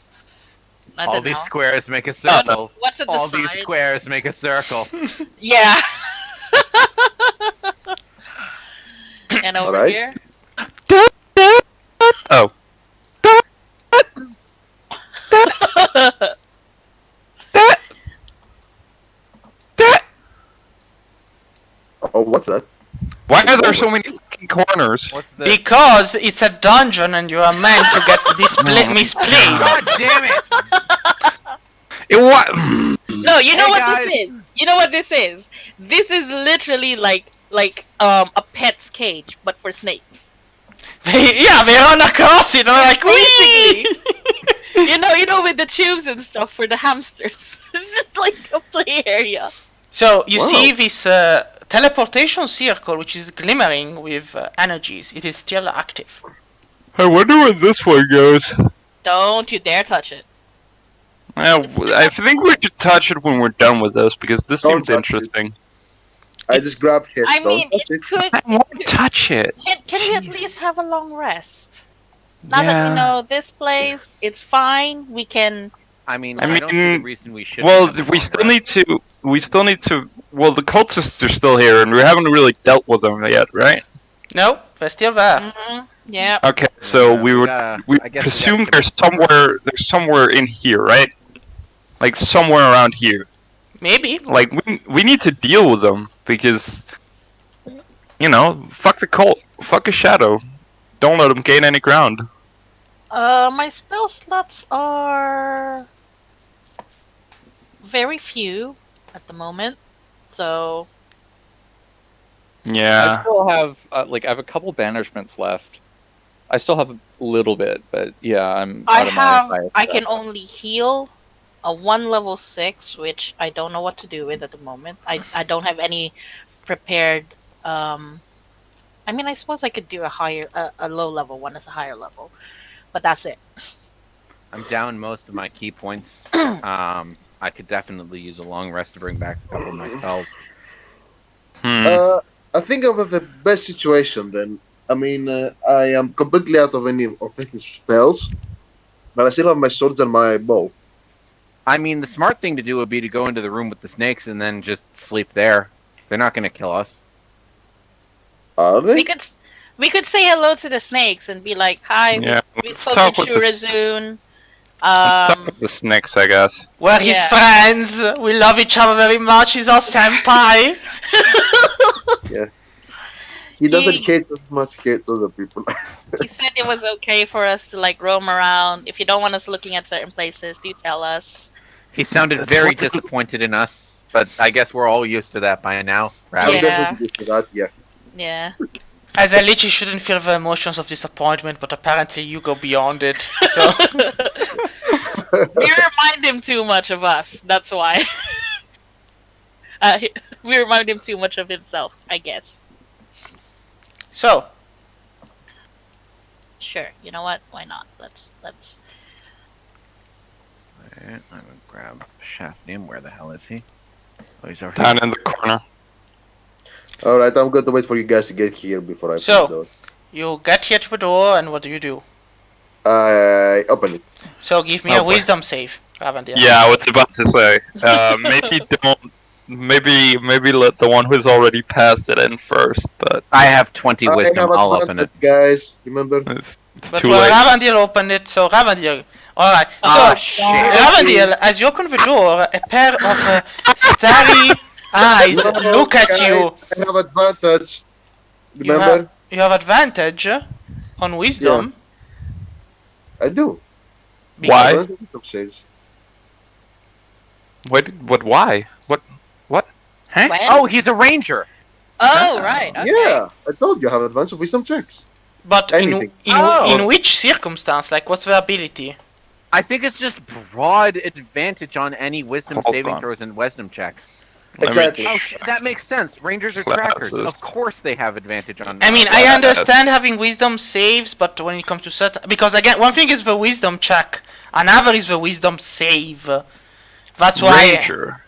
I All don't these know. squares make a circle. What's at the All side? these squares make a circle. Yeah. And over Alright. here. Oh. Oh, what's that? Why are there so many fucking corners? What's this? Because it's a dungeon and you are meant to get misplaced. God damn it! It what? No, you know Hey, what guys. this is. You know what this is. This is literally like a pet's cage, but for snakes. They run across it and they're like, wee! Basically. you know, with the tubes and stuff for the hamsters. This is like a play area. So, you Wow. see this teleportation circle, which is glimmering with energies, it is still active. I wonder where this one goes. Don't you dare touch it. Well, I think we should touch it when we're done with this because this Don't seems touch interesting. I just grabbed his. I Don't mean, touch it could. I won't touch it. Can we at Jeez. least have a long rest? Now that we know this place, it's fine. We can. I mean, I I don't see the mean, reason we should. Well, we still need to. We still need to. Well, the cultists are still here, and we haven't really dealt with them yet, right? No, they're still there. Mm-hmm. Yeah. Okay, so Yeah, we would. We I guess we presume gotta there's commit somewhere. There's somewhere in here, right? Like somewhere around here. Maybe. Like we need to deal with them because, you know, fuck the cult, fuck a shadow. Don't let them gain any ground. My spell slots are very few at the moment, so I Yeah. still have I have a couple banishments left. I still have a little bit, but yeah, I'm out of my highest I step. can only heal a 1 level 6, which I don't know what to do with at the moment. I don't have any prepared. I mean, I suppose I could do a low level one as a higher level, but that's it. I'm down most of my key points. I could definitely use a long rest to bring back a couple of my spells. I think I have the best situation then. I mean, I am completely out of any offensive spells, but I still have my swords and my bow. I mean, the smart thing to do would be to go into the room with the snakes and then just sleep there. They're not going to kill us. Are they? We could say hello to the snakes and be like, "Hi, Yeah, we let's spoke talk with with the Shurazund." Let's talk with the snakes, I guess. We're his Yeah. friends. We love each other very much. He's our senpai. He doesn't He- hate as much hate other people. He said it was okay for us to like roam around. If you don't want us looking at certain places, do tell us. He sounded That's very what- disappointed in us, but I guess we're all used to that by now. I'm Yeah. definitely used to that, yeah. Yeah. As a lich, you shouldn't feel the emotions of disappointment, but apparently you go beyond it. So We remind him too much of us. That's why. We remind him too much of himself, I guess. So, Sure. You know what? Why not? Let's. Alright, I'm gonna grab Shafnim. Where the hell is he? Oh, he's over Down here. in the corner. Alright, I'm going to wait for you guys to get here before I So- open you get here to the door, and what do you do? the door. I open it. So give me Oh, a boy. wisdom save, Ravandir. Yeah, I was about to say. Maybe don't. Maybe let the one who's already passed it in first, but I have 20 I wisdom. have I'll open it. advantage, guys. Remember? it's But too when late. Ravandir opened it, so Ravandir. Alright, Ah, so shit. Ravandir, as you open the door, a pair of starry eyes No, look at guys, you. I have advantage. You Remember? You have advantage on wisdom. I do. Why? Advantage of saves. What? Why? What? Huh? When? Oh, he's a ranger. Oh, right. Okay. Yeah, I told you I have advantage of wisdom checks. But Anything. Oh. in which circumstance? Like, what's the ability? I think it's just broad advantage on any wisdom Hold saving on. throws and wisdom checks. Let me- Exactly. Oh shit, that makes sense. Rangers are Classes. trackers. Of course they have advantage on. I mean, uh, I understand having wisdom saves, but when it comes to certain, because again, one thing is the wisdom check, another is the wisdom save. That's why. Ranger.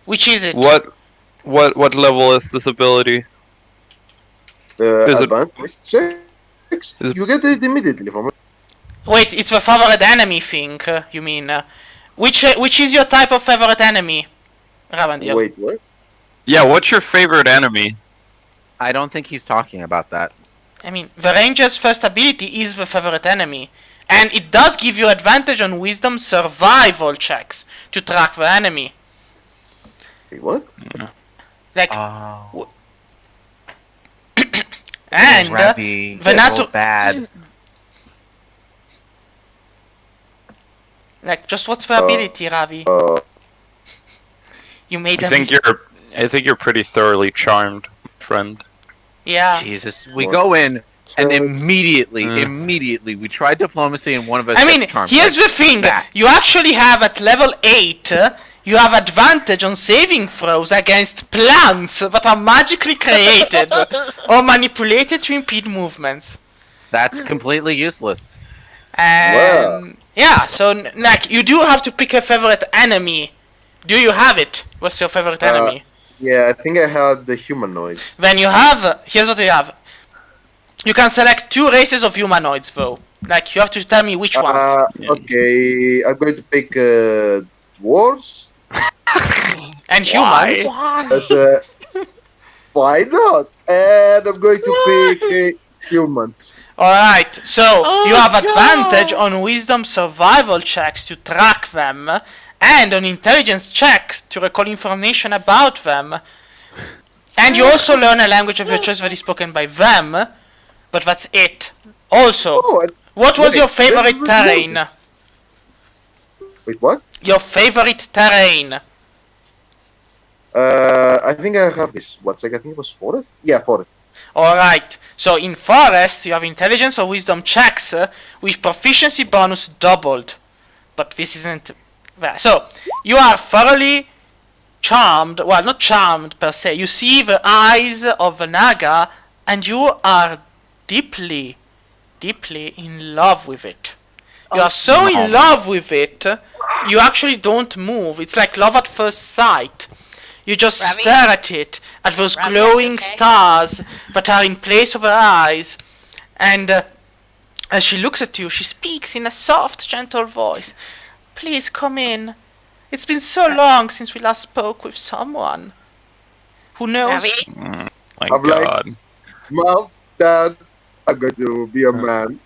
Which is it? What level is this ability? Is it- Advantage checks. Is it- You get it immediately from it. Wait, it's the favorite enemy thing. You mean? Which is your type of favorite enemy, Ravandir? Wait, what? Yeah, what's your favorite enemy? I don't think he's talking about that. I mean, the ranger's first ability is the favorite enemy, and it does give you advantage on wisdom survival checks to track the enemy. Wait, what? Like, Oh, and Ravi, the natu- bad. like, just what's the ability, Ravi? You made I a think you're pretty thoroughly charmed, friend. yeah. Jesus, we What? go in and So- immediately we tried diplomacy and one of us. I gets mean, charmed. here's the thing. that. You actually have at level 8, you have advantage on saving throws against plants that are magically created or manipulated to impede movements. That's completely useless. And yeah, so like you do have to pick a favorite enemy. Do you have it? What's your favorite enemy? Yeah, I think I had the humanoids. Then you have, here's what you have. You can select 2 races of humanoids though. Like you have to tell me which ones. Okay, I'm going to pick dwarves. And humans. As, why not? And I'm going to pick humans. Alright, so you have advantage on wisdom survival checks to track them, and on intelligence checks to recall information about them. And you also learn a language of your choice that is spoken by them, but that's it. Also, what was your favorite terrain? Wait, what? Your favorite terrain? I think I have this. What's like? I think it was forest. Yeah, forest. Alright, so in forest you have intelligence or wisdom checks with proficiency bonus doubled. But this isn't... So, you are thoroughly charmed, well not charmed per se, you see the eyes of the Naga and you are deeply, deeply in love with it. You are so in love with it, you actually don't move. It's like love at first sight. You just stare at it, at those glowing stars that are in place of her eyes. And as she looks at you, she speaks in a soft, gentle voice. Please come in. It's been so long since we last spoke with someone. Who knows? My I'm God. like, Mom, Dad, I'm going to be a man.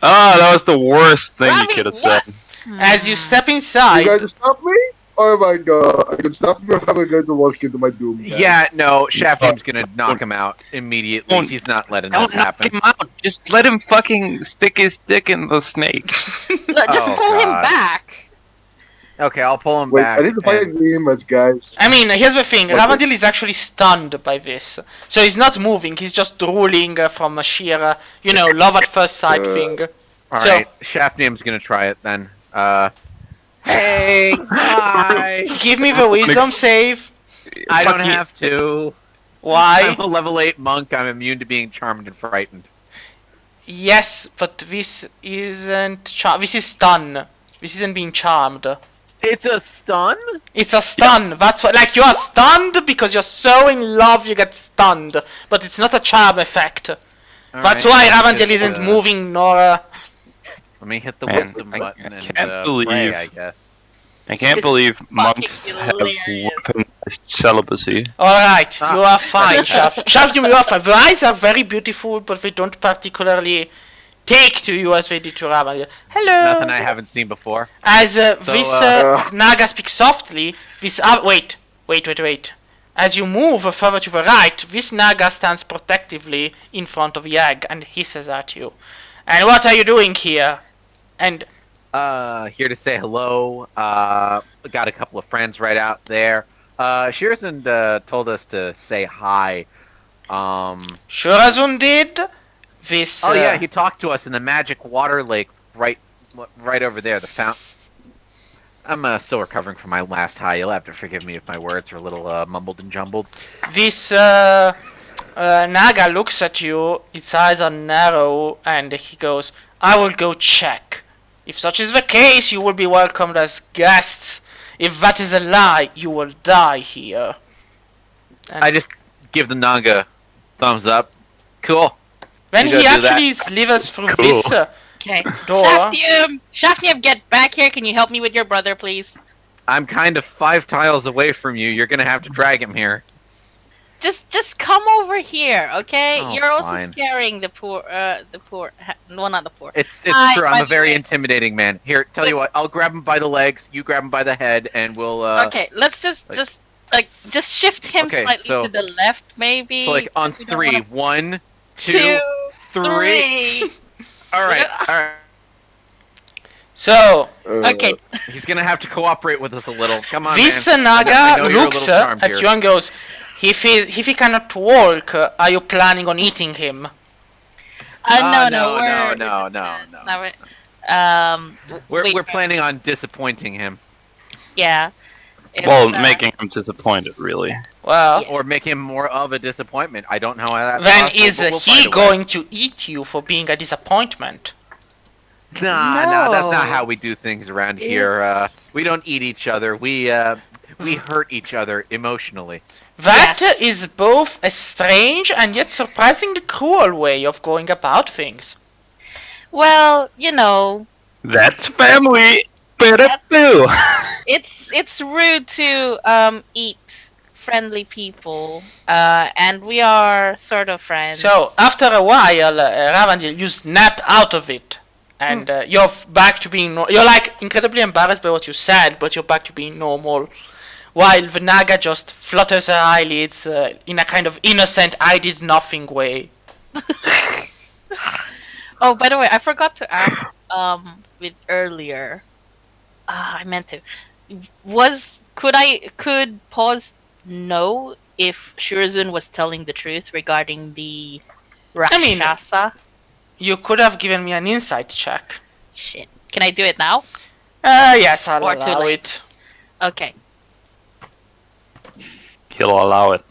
That was the worst thing you could have said. As you step inside... You going to stop me? Oh my god. Are you going to stop me or am I going to walk into my doom? Yeah, no, Shaftim's gonna knock him out immediately. He's not letting this happen. Knock him out. Just let him fucking stick his dick in the snake. Just pull him back. Okay, I'll pull him Wait, back. I need to find the image, guys. I mean, here's the thing. Ravandil is actually stunned by this. So he's not moving. He's just drooling from a sheer, love at first sight thing. Alright, Shaftim's gonna try it then. Hey, hi. Give me the wisdom save. I don't have to. Why? I'm a level 8 monk. I'm immune to being charmed and frightened. Yes, but this isn't this is stun. This isn't being charmed. It's a stun? It's a stun. That's what, like, you are stunned because you're so in love you get stunned. But it's not a charm effect. That's why Ravandil isn't moving nor... Let me hit the wisdom button and pray, I guess. I can't believe monks have weaponized celibacy. Alright, you are fine, Shaft. Shaft, you are fine. The eyes are very beautiful, but they don't particularly take to you as they did to Ravandil. Hello! Nothing I haven't seen before. As this Naga speaks softly, this... wait. As you move further to the right, this Naga stands protectively in front of Yag and hisses at you. And what are you doing here? And... here to say hello. Got a couple of friends right out there. Shurazund told us to say hi. Shurazund did? This... Oh yeah, he talked to us in the magic water lake right over there, the fountain. I'm still recovering from my last high. You'll have to forgive me if my words are a little mumbled and jumbled. This Naga looks at you, its eyes are narrow, and he goes, I will go check. If such is the case, you will be welcomed as guests. If that is a lie, you will die here. And I just give the Naga thumbs up. Cool. Then he actually slithers through this door. Shaftium, get back here. Can you help me with your brother, please? I'm kind of 5 tiles away from you. You're gonna have to drag him here. Just come over here, okay? Oh, You're also fine. scaring the poor, well, not the poor. It's true. I'm a very intimidating man. Here, tell you what. I'll grab him by the legs. You grab him by the head, and we'll. Okay, let's just shift him slightly to the left, maybe. So like on 3, 1, 2, 3. All right. So, okay. He's gonna have to cooperate with us a little. Come on, this man. Naga looks at you and goes, if he cannot walk, are you planning on eating him? No. Wait, We're planning on disappointing him, yeah. Well, It's making him disappointed, really. Well, yeah. or make him more of a disappointment. I don't know how that's then possible, is but we'll he find a way. going to eat you for being a disappointment? Nah, that's not how No. we do things around here. It's We don't eat each other. We hurt each other emotionally. That Yes. is both a strange and yet surprisingly cruel way of going about things. well, you know, That's family. Better That's- do. it's rude to eat friendly people, and we are sort of friends. So, after a while, Ravandil, you snap out of it. And you're back to being you're like incredibly embarrassed by what you said, but you're back to being normal. While Vanaga just flutters her eyelids in a kind of innocent, I did nothing way. Oh, by the way, I forgot to ask with earlier. I meant to. Could pause know if Shurazund was telling the truth regarding the I mean- Rakshasa? You could have given me an insight check. Shit. Can I do it now? Yes, I'll Or too allow late. it. Okay. He'll allow it.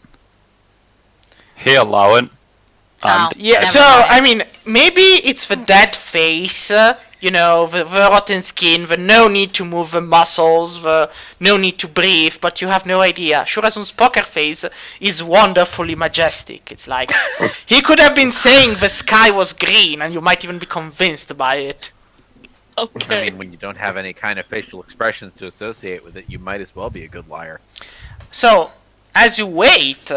He'll allow it. Oh, Yeah, never so, mind. I mean, maybe it's the dead face, you know, the rotten skin, the no need to move the muscles, the no need to breathe, but you have no idea. Shurazun's poker face is wonderfully majestic. It's like, he could have been saying the sky was green, and you might even be convinced by it. Okay. I mean, when you don't have any kind of facial expressions to associate with it, you might as well be a good liar. So, as you wait,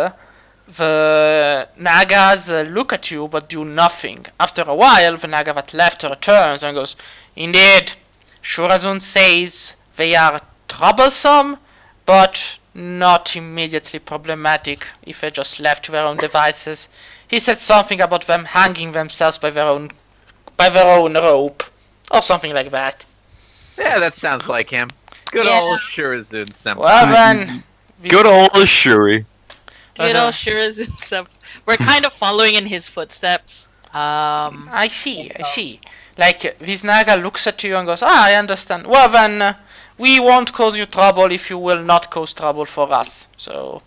the Nagas look at you but do nothing. After a while, the Naga that left returns and goes, Indeed, Shurazund says they are troublesome, but not immediately problematic if they just left to their own devices. He said something about them hanging themselves by their own rope, or something like that. Yeah, that sounds like him. Good Yeah. old Shurazun senpai. Well then, Good old Shuri. Good old Shurazund stuff. We're kind of following in his footsteps. I see. Like, this Naga looks at you and goes, I understand. Well then, we won't cause you trouble if you will not cause trouble for us. So,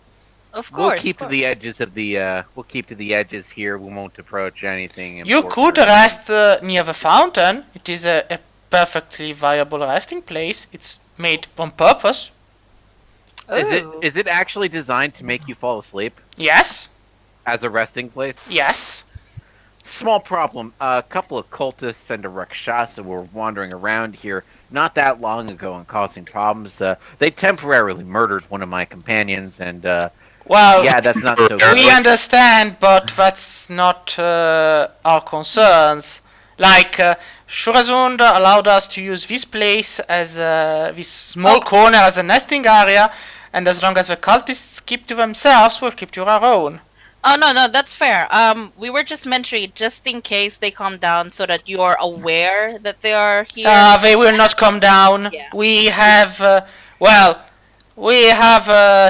Of We'll course. keep of to the course. edges of the. We'll keep to the edges here. We won't approach anything. you important. could rest near the fountain. It is a perfectly viable resting place. It's made on purpose. Ooh. Is it actually designed to make you fall asleep Yes, as a resting place? yes. Small problem. A couple of cultists and a Rakshasa were wandering around here not that long ago and causing problems. They temporarily murdered one of my companions, and Well, yeah, that's not so we good. understand, but that's not our concerns. Like, Shurazund allowed us to use this place as this small corner as a nesting area, and as long as the cultists keep to themselves, we'll keep to our own. Oh no, that's fair. We were just mentioning just in case they calm down, so that you are aware that they are here. They will not come down. Yeah. We have,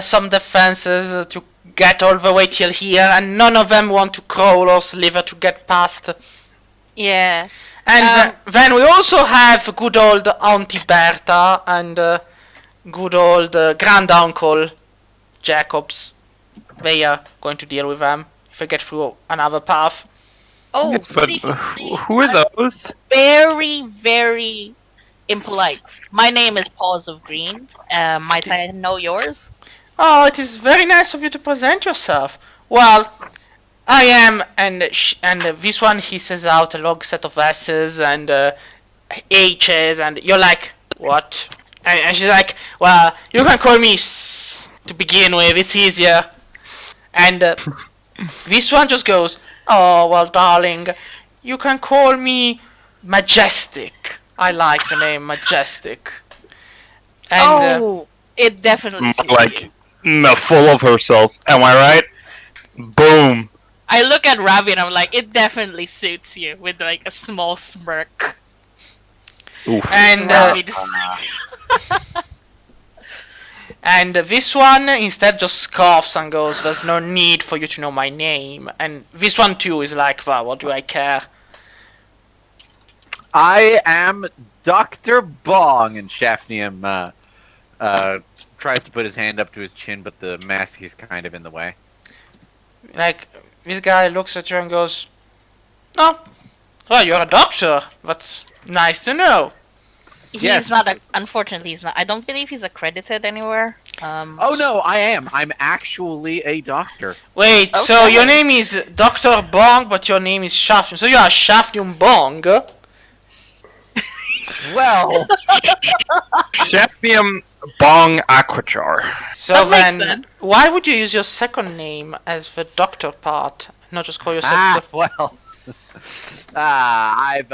some defenses to get all the way till here, and none of them want to crawl or sliver to get past. Yeah. And then we also have good old Auntie Berta and good old granduncle Jacobs. They are going to deal with them if they get through another path. Oh, But speaking who are those? very, very impolite. My name is Paws of Green. Might I know yours? Oh, it is very nice of you to present yourself. Well, I am, and this one hisses out a long set of S's and H's, and you're like, what? And she's like, well, you can call me S to begin with, it's easier. And this one just goes, oh, well, darling, you can call me Majestic. I like the name Majestic. And it definitely suits you. Like, full of herself. Am I right? Boom. I look at Ravi and I'm like, it definitely suits you, with like a small smirk. Oof. and Ravi just and this one instead just scoffs and goes, there's no need for you to know my name. And this one too is like, well, what do I care? I am Dr. Bong, and Shafnium tries to put his hand up to his chin, but the mask is kind of in the way. Like, this guy looks at you and goes, "Oh, well, you're a doctor. That's nice to know." He's Yes. not. Unfortunately, he's not. I don't believe he's accredited anywhere. Oh no, I am. I'm actually a doctor. Wait, so Okay. your name is Dr. Bong, but your name is Shafnium. So you are Shafnium Bong. Well, Chefnium Bong Aquajar. So That makes then, sense. why would you use your second name as the doctor part, not just call yourself well. I've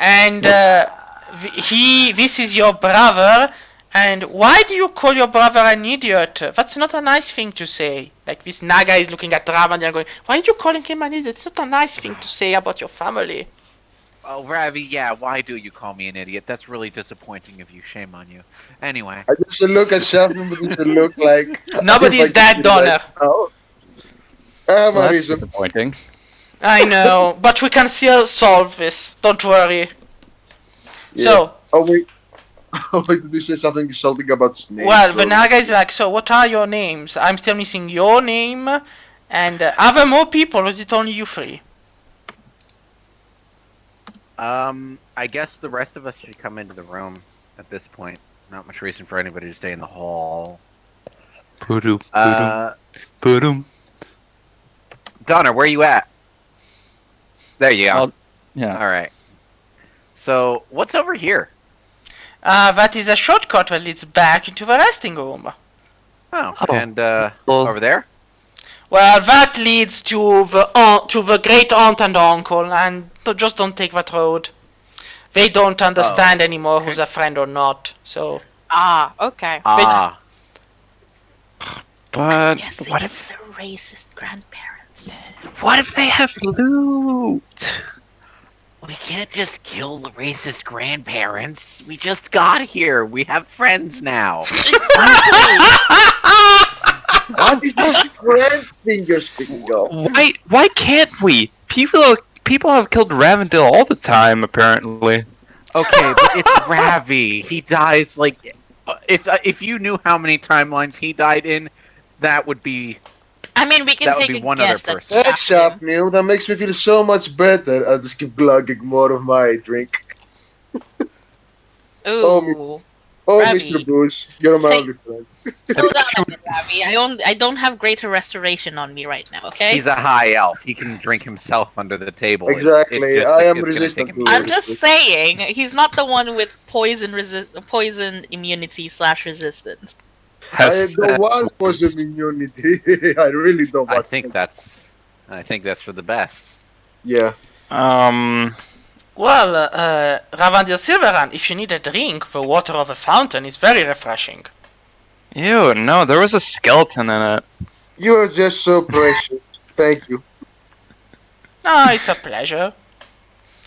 And this is your brother. And why do you call your brother an idiot? That's not a nice thing to say. Like, this Naga is looking at Ravan and going, "Why are you calling him an idiot? It's not a nice thing to say about your family." Oh, Ravi, yeah, why do you call me an idiot? That's really disappointing of you. Shame on you. Anyway. I just look at Shafman, but it look like Nobody's that donor. Oh, I have Well, my that's reason. disappointing. I know, but we can still solve this. Don't worry. Yeah. So, Oh wait, oh wait, did you say something about snakes? well, the or- Naga is like, "So, what are your names?" I'm still missing your name. And are there more people, or is it only you three? I guess the rest of us should come into the room at this point. Not much reason for anybody to stay in the hall. Poodoo, Uh, poodoo. Donner, where you at? There you are. I'll- Yeah. Alright. So, what's over here? That is a shortcut that leads back into the resting room. Oh, Oh. and, Well- over there? Well, that leads to the great aunt and uncle, and just don't take that road. They don't understand anymore who's a friend or not. So, Ah, okay. Ah. But Yes, what it's if the racist grandparents. they have loot? We can't just kill the racist grandparents. We just got here. We have friends now. What is this grand thing you're speaking of? Why can't we? People have killed Ravendale all the time, apparently. Okay, but it's Ravi. He dies like if you knew how many timelines he died in, that would be I mean, we can That would take be a one other guess at person. Thanks, Shafnium. Shafnil. That makes me feel so much better. I'll just keep glugging more of my drink. Ooh. Oh, Ravi. Mr. Bruce, you're my Say- only friend. Slow down a bit, Ravi. I don't have greater restoration on me right now, okay? he's a high elf. He can drink himself under the table. Exactly, It's just I that am it's gonna take resistant him to years. I'm just saying, he's not the one with poison immunity / resistance. I don't want poison immunity. I really don't I want think that's for the best. Yeah. well, Ravandir Silverhand, if you need a drink, the water of a fountain is very refreshing. Ew, no, there was a skeleton in it. You are just so precious. Thank you. Ah, it's a pleasure.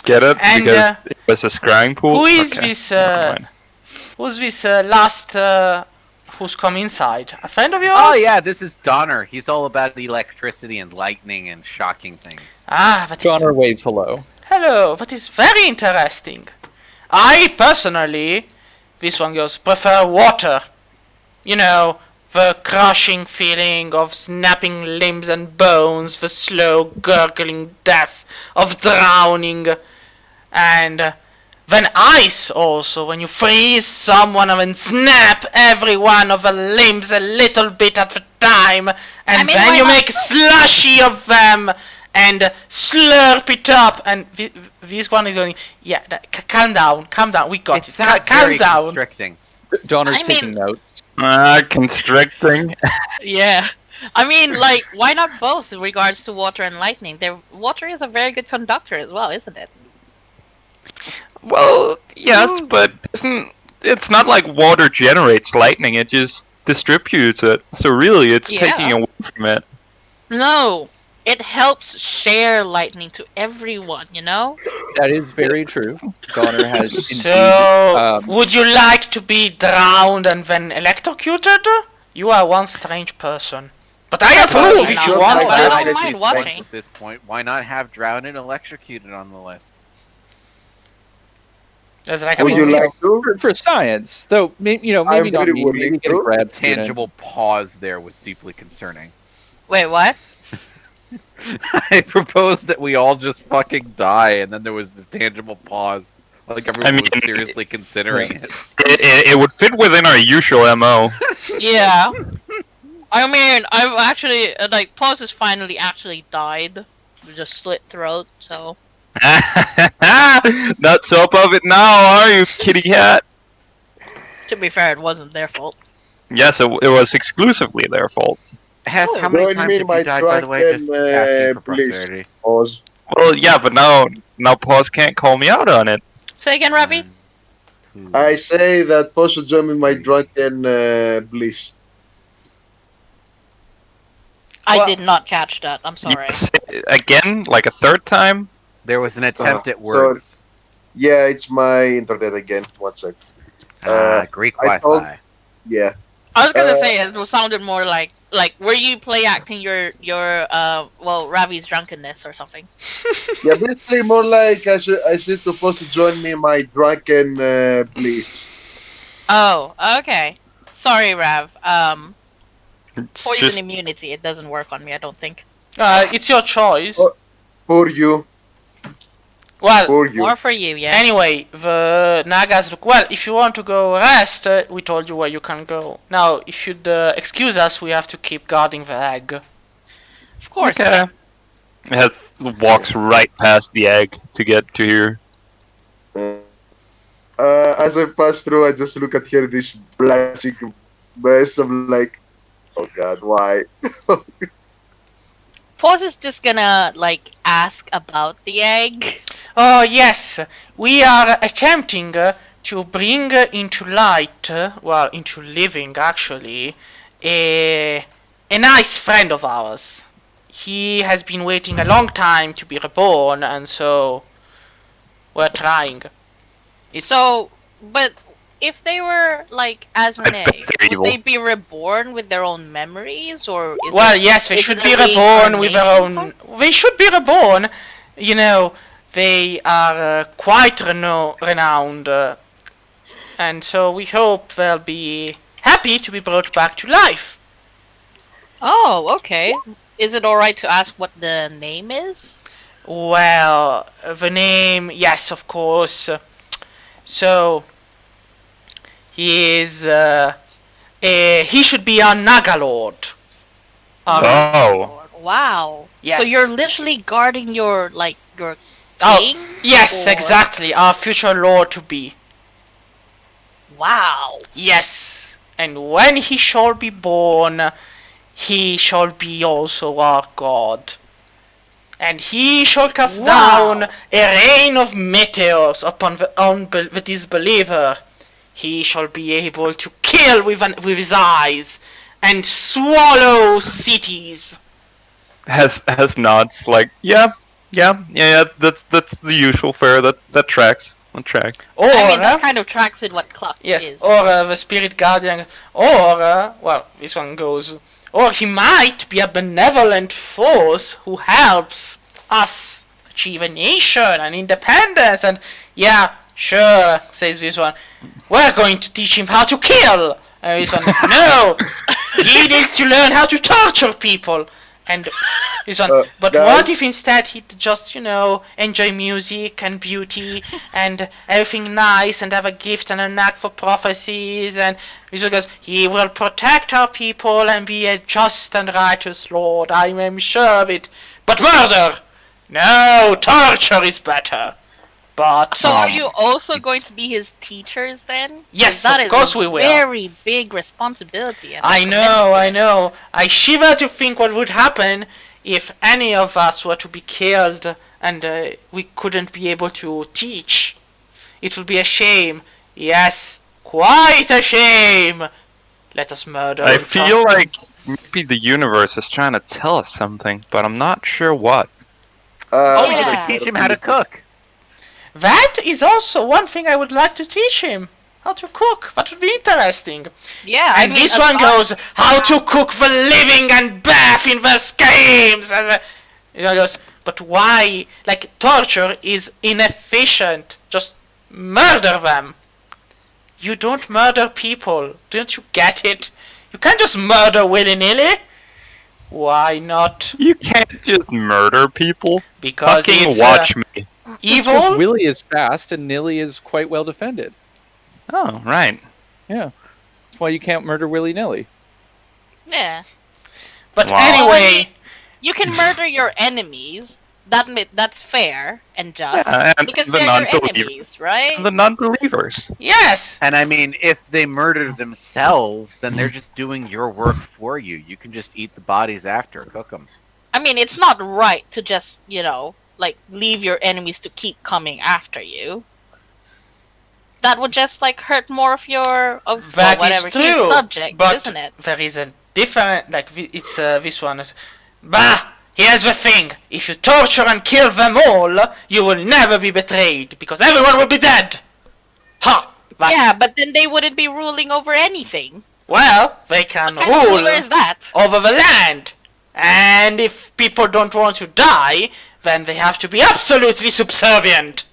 Get it? And, Because it was a scrying pool? Who is Okay, this, never mind. who's this last, who's come inside? A friend of yours? Oh yeah, this is Donner. He's all about electricity and lightning and shocking things. Ah, that is... Donner waves hello. Hello, that is very interesting. I personally, this one goes, prefer water. You know, the crushing feeling of snapping limbs and bones, the slow gurgling death of drowning, and then ice also, when you freeze someone and then snap every one of the limbs a little bit at a time, and I mean, then why you not make slushy of them and slurp it up. And this one is going, yeah, calm down, we got It it. sounds Calm very down. constricting. Donner's I taking mean- notes. Constricting. Yeah. I mean, like, why not both in regards to water and lightning? Water is a very good conductor as well, isn't it? Well, yes, but it's not like water generates lightning, it just distributes it. So really, it's Yeah. taking away from it. No. It helps share lightning to everyone, you know? That is very true. Donner has indeed. So, would you like to be drowned and then electrocuted? You are one strange person. But I approve if you no, want no, that. I don't mind watching. At this point, why not have drowned and electrocuted on the list? There's like I a Would mean, you book. like to? for science, though, maybe I'm not very me. willing Maybe get a to. The grad student. tangible pause there was deeply concerning. Wait, what? I proposed that we all just fucking die, and then there was this tangible pause. Like I everyone mean, was seriously considering it. it would fit within our usual MO. Yeah. I mean, I've actually like Paws has finally actually died, with a slit throat. So Not so up of it now, are you, kitty cat? to be fair, it wasn't their fault. Yes, it was exclusively their fault. Hess, how many Join times me in have my you died, by the way? Just drunken asking for bliss. posterity. Pause. Well, yeah, but now Paws can't call me out on it. Say again, Ravi. I say that Pause should join me in my drunken bliss. I Well- did not catch that. I'm sorry. Yes, again, like a third time. There was an attempt at sorry. words. Yeah, it's my internet again. One sec. Greek I Wi-Fi. told- Yeah. I was gonna Uh, say it sounded more like were you play acting your Ravi's drunkenness or something? Yeah, basically more like I should supposed to join me in my drunken bliss. Oh, okay. Sorry, Rav. It's Poison just immunity. It doesn't work on me. I don't think. It's your choice. Oh. For you. Well, For you. More for you, yeah. anyway, the Nagas look well. If you want to go rest, we told you where you can go. Now, if you'd excuse us, we have to keep guarding the egg. Of course. okay. It walks right past the egg to get to here. As I pass through, I just look at here this blushing mess. I'm like, oh god, why? Pause is just gonna ask about the egg. Oh, yes, we are attempting to bring into light, well, into living actually, a nice friend of ours. He has been waiting a long time to be reborn, and so we're trying. But if they were as an I bet egg, they're would evil. they be reborn with their own memories, or is Well, it, yes, they is should it be a reborn with their reincarnation own. They should be reborn. You know, they are quite renowned, and so we hope they'll be happy to be brought back to life. Oh, okay. Is it alright to ask what the name is? Well, the name, yes, of course. So, he is, he should be our Naga Lord. Oh, Wow. Yes. So you're literally guarding your your Oh, king? yes, or- exactly, our future Lord to be. Wow. Yes, and when he shall be born, he shall be also our God. And he shall cast Wow. down a rain of meteors upon the disbeliever. He shall be able to kill with his eyes and swallow cities. has nods like yeah. That's the usual fare. That tracks. On track. Or, I mean, that kind of tracks with what Cluck yes, is. or the spirit guardian, or, well, this one goes, or he might be a benevolent force who helps us achieve a nation and independence, and, yeah, sure, says this one, we're going to teach him how to kill, and this one, no, he needs to learn how to torture people, and this one, but guys. what if instead he'd just, enjoy music and beauty and everything nice and have a gift and a knack for prophecies, and this one goes, he will protect our people and be a just and righteous lord, I am sure of it. But murder! No, torture is better. But So are you also going to be his teachers then? 'Cause Yes, that of is course a we will. Very big responsibility. and I commitment. know, I know. I shiver to think what would happen if any of us were to be killed and we couldn't be able to teach. It would be a shame. Yes, quite a shame. Let us murder. I feel like maybe the universe is trying to tell us something, but I'm not sure what. Oh, you yeah. could teach him how to cook. That is also one thing I would like to teach him. How to cook. That would be interesting. Yeah, And this one goes, how to cook the living and bath in the schemes. Goes, but why? Like, torture is inefficient. Just murder them. You don't murder people. Don't you get it? You can't just murder willy-nilly. Why not? You can't just murder people. Because Fucking it's watch me. Because evil. Willy is fast and Nilly is quite well defended. Oh, right. Yeah. That's why you can't murder willy-nilly. Yeah. But Wow. anyway, You can murder your enemies. That's fair and just Yeah, and because the they're your non-believer- enemies, right? The non-believers. yes. And I mean, if they murder themselves, then they're just doing your work for you. You can just eat the bodies after, cook them. I mean, it's not right to just, like leave your enemies to keep coming after you. That would just like hurt more of your That whatever is his true. subject, But isn't it? there is a different, it's this one. Bah! Here's the thing. If you torture and kill them all, you will never be betrayed, because everyone will be dead. Ha! That's, Yeah, but then they wouldn't be ruling over anything. well, they can What kind of ruler is rule that? over the land. And if people don't want to die, then they have to be absolutely subservient.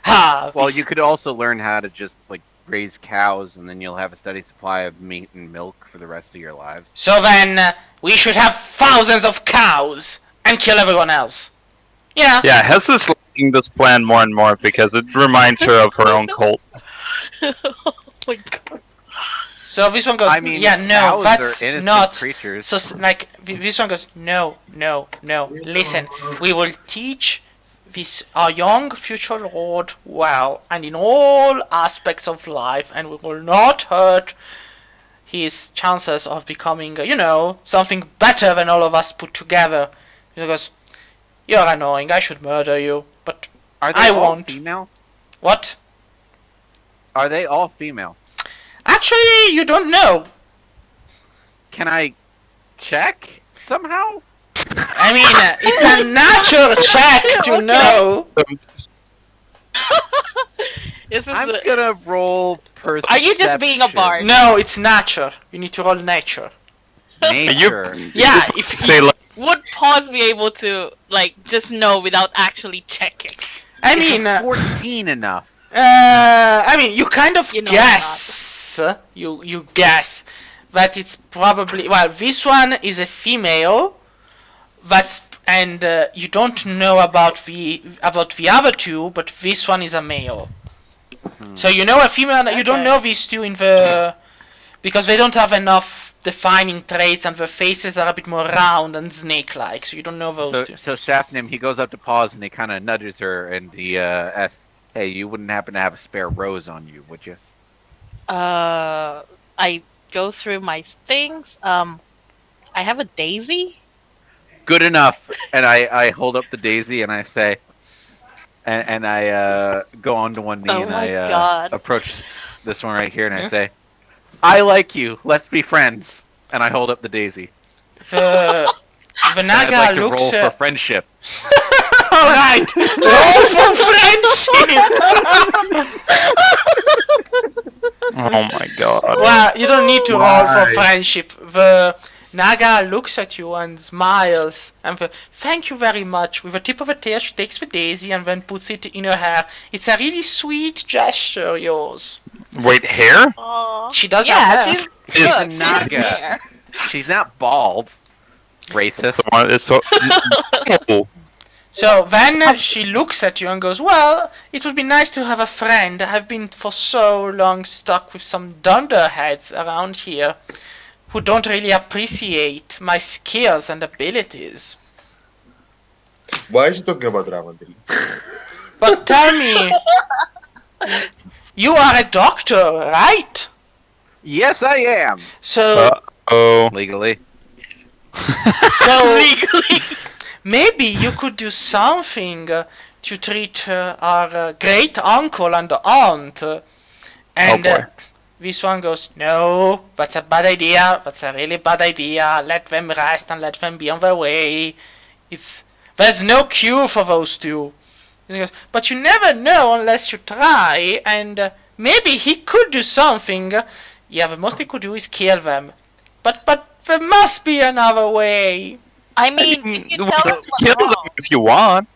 Ha! Well, this- you could also learn how to just like raise cows, and then you'll have a steady supply of meat and milk for the rest of your lives. So then, we should have thousands of cows and kill everyone else. Yeah. Yeah, Hess is liking this plan more and more because it reminds her of her own cult. Oh my god. So this one goes, I mean, yeah, no, cows that's are innocent not. creatures. So, this one goes, no. Listen, we will teach this our young future lord well, and in all aspects of life, and we will not hurt his chances of becoming, something better than all of us put together. He goes, you're annoying. I should murder you, but Are they I all won't. female? what? Are they all female? Actually, you don't know. Can I check somehow? I mean, it's a natural check to know. This is I'm the... gonna roll perception. Are you just being a bard? No, it's nature. You need to roll nature. Nature. Yeah, if Say like, Would Pause be able to, like, just know without actually checking? I Is mean, 14 enough. you kind of You know guess. You guess that it's probably this one is a female. And you don't know about the other two, but this one is a male. So you know a female. You don't Okay. know these two because they don't have enough defining traits, and their faces are a bit more round and snake-like. So you don't know those two. So Shafnim, he goes up to pause and he kind of nudges her and he asks, "Hey, you wouldn't happen to have a spare rose on you, would you?" I go through my things. I have a daisy. Good enough. And I hold up the daisy and I say, and I go onto one knee Oh and my I God. approach this one right here and I say, "I like you. Let's be friends." And I hold up the daisy. The I'd Naga like to looks. roll for friendship. All right, roll for friendship. oh my god. Well, you don't need to roll for Why? friendship. The Naga looks at you and smiles, and thank you very much. With a tip of her tail, she takes the daisy and then puts it in her hair. It's a really sweet gesture, yours. Wait, hair? Aww. She does Yeah, have hair. she's Is- look, she has Naga. hair. She's not bald. Racist. It's so. Oh. So then she looks at you and goes, well, it would be nice to have a friend. I've been for so long stuck with some dunderheads around here who don't really appreciate my skills and abilities. Why is he talking about Ramandel? But tell me, you are a doctor, right? Yes, I am. So, Oh. Legally. so Legally. maybe you could do something to treat our great uncle and aunt. And boy. this one goes, no, that's a bad idea. That's a really bad idea. Let them rest and let them be on their way. There's no cure for those two. He goes, but you never know unless you try, and maybe he could do something. Yeah, the most he could do is kill them. But there must be another way. I mean, if you tell us Kill what's them wrong, if you want.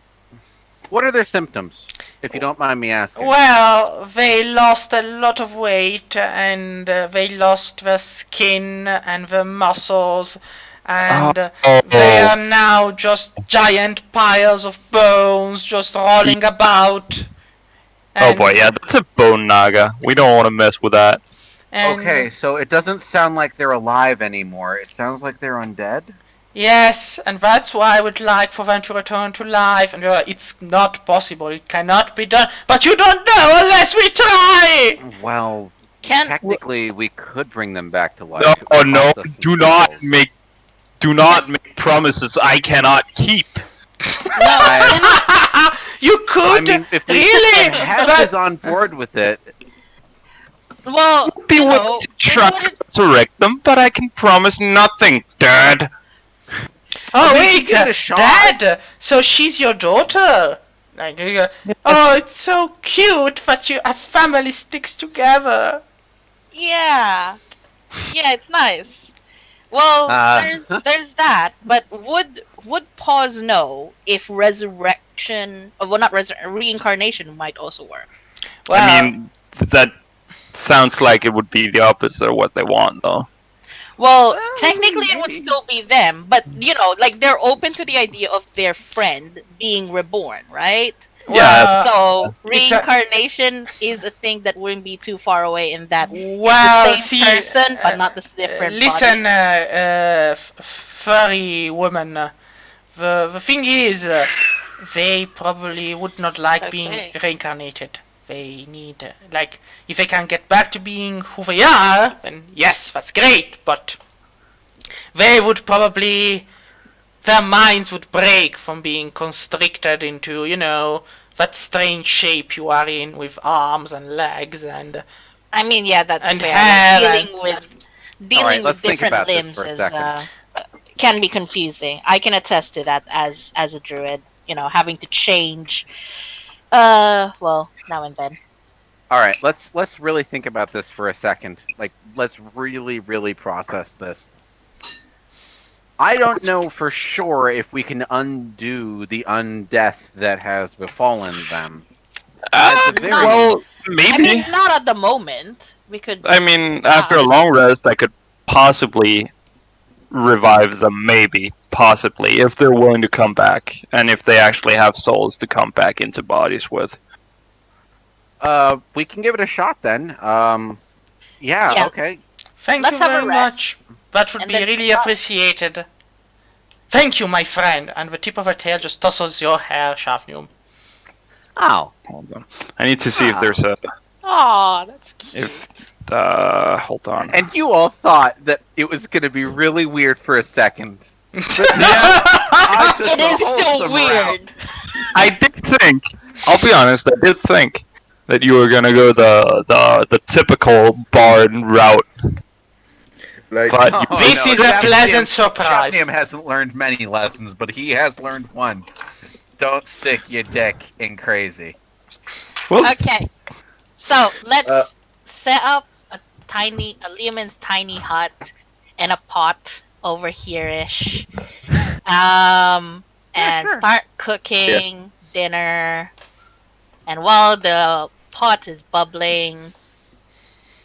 What are their symptoms? if you don't mind me asking? Well, they lost a lot of weight and they lost their skin and their muscles, and they Oh, are now just giant piles of bones just rolling about. oh boy, And yeah, that's a bone naga. We don't want to mess with that. Okay, and so it doesn't sound like they're alive anymore. It sounds like they're undead. yes, and that's why I would like for them to return to life. And it's not possible; it cannot be done. But you don't know unless we try. Well, Can technically, we could bring them back to No, life. It would no, cost us some do not souls. make, can promises I cannot keep. no I, You I could mean, if we really. if Hess That- is on board with it, well, Be you willing know, to it try to wouldn't. resurrect them, but I can promise nothing, Dad. Oh we wait, can give it a shot. Dad. So she's your daughter. Like, oh, it's so cute that a family sticks together. Yeah, yeah, it's nice. Well, Uh, there's that, but would Pause know if resurrection, well, not reincarnation might also work? Well, I mean, that sounds like it would be the opposite of what they want, though. Well, Well, technically it would maybe. still be them, but you know, like they're open to the idea of their friend being reborn, right? Yeah, So it's a- reincarnation is a thing that wouldn't be too far away in that well, it's the same see, person but not the different listen, body. furry woman. The thing is, they probably would not like being Okay. reincarnated. They need, like, if they can get back to being who they are, then yes, that's great. But they would probably, their minds would break from being constricted into, that strange shape you are in with arms and legs and I mean, yeah, that's and fair. hair Like, and- dealing let's with think different about this limbs for a is second. can be confusing. I can attest to that as a druid. You know, having to change. Well, now and then. All right, let's really think about this for a second. Like, let's really process this. I don't know for sure if we can undo the undeath that has befallen them. At the very well, I maybe. mean, not at the moment. We could. I mean, after a ask. long rest, I could possibly revive them, maybe, possibly, if they're willing to come back, and if they actually have souls to come back into bodies with. we can give it a shot then. Yeah. Okay. Thank Let's you have a very rest. much. That would And be then really try. appreciated. Thank you, my friend. And the tip of her tail just tussles your hair, Shafnum. Oh, Hold on. I need to see if there's a. Aw, that's cute. Hold on. and you all thought that it was going to be really weird for a second. I took It the is still wholesome route. weird. I did think. I'll be honest. I did think that you were gonna go the typical bard route, Like, but Oh, This is a Shafnium- pleasant surprise. Shafnium hasn't learned many lessons, but he has learned one. Don't stick your dick in crazy. well, Okay, so let's Uh, set up a Leoman's tiny hut and a pot over here-ish. And sure. start cooking dinner. And while the pot is bubbling,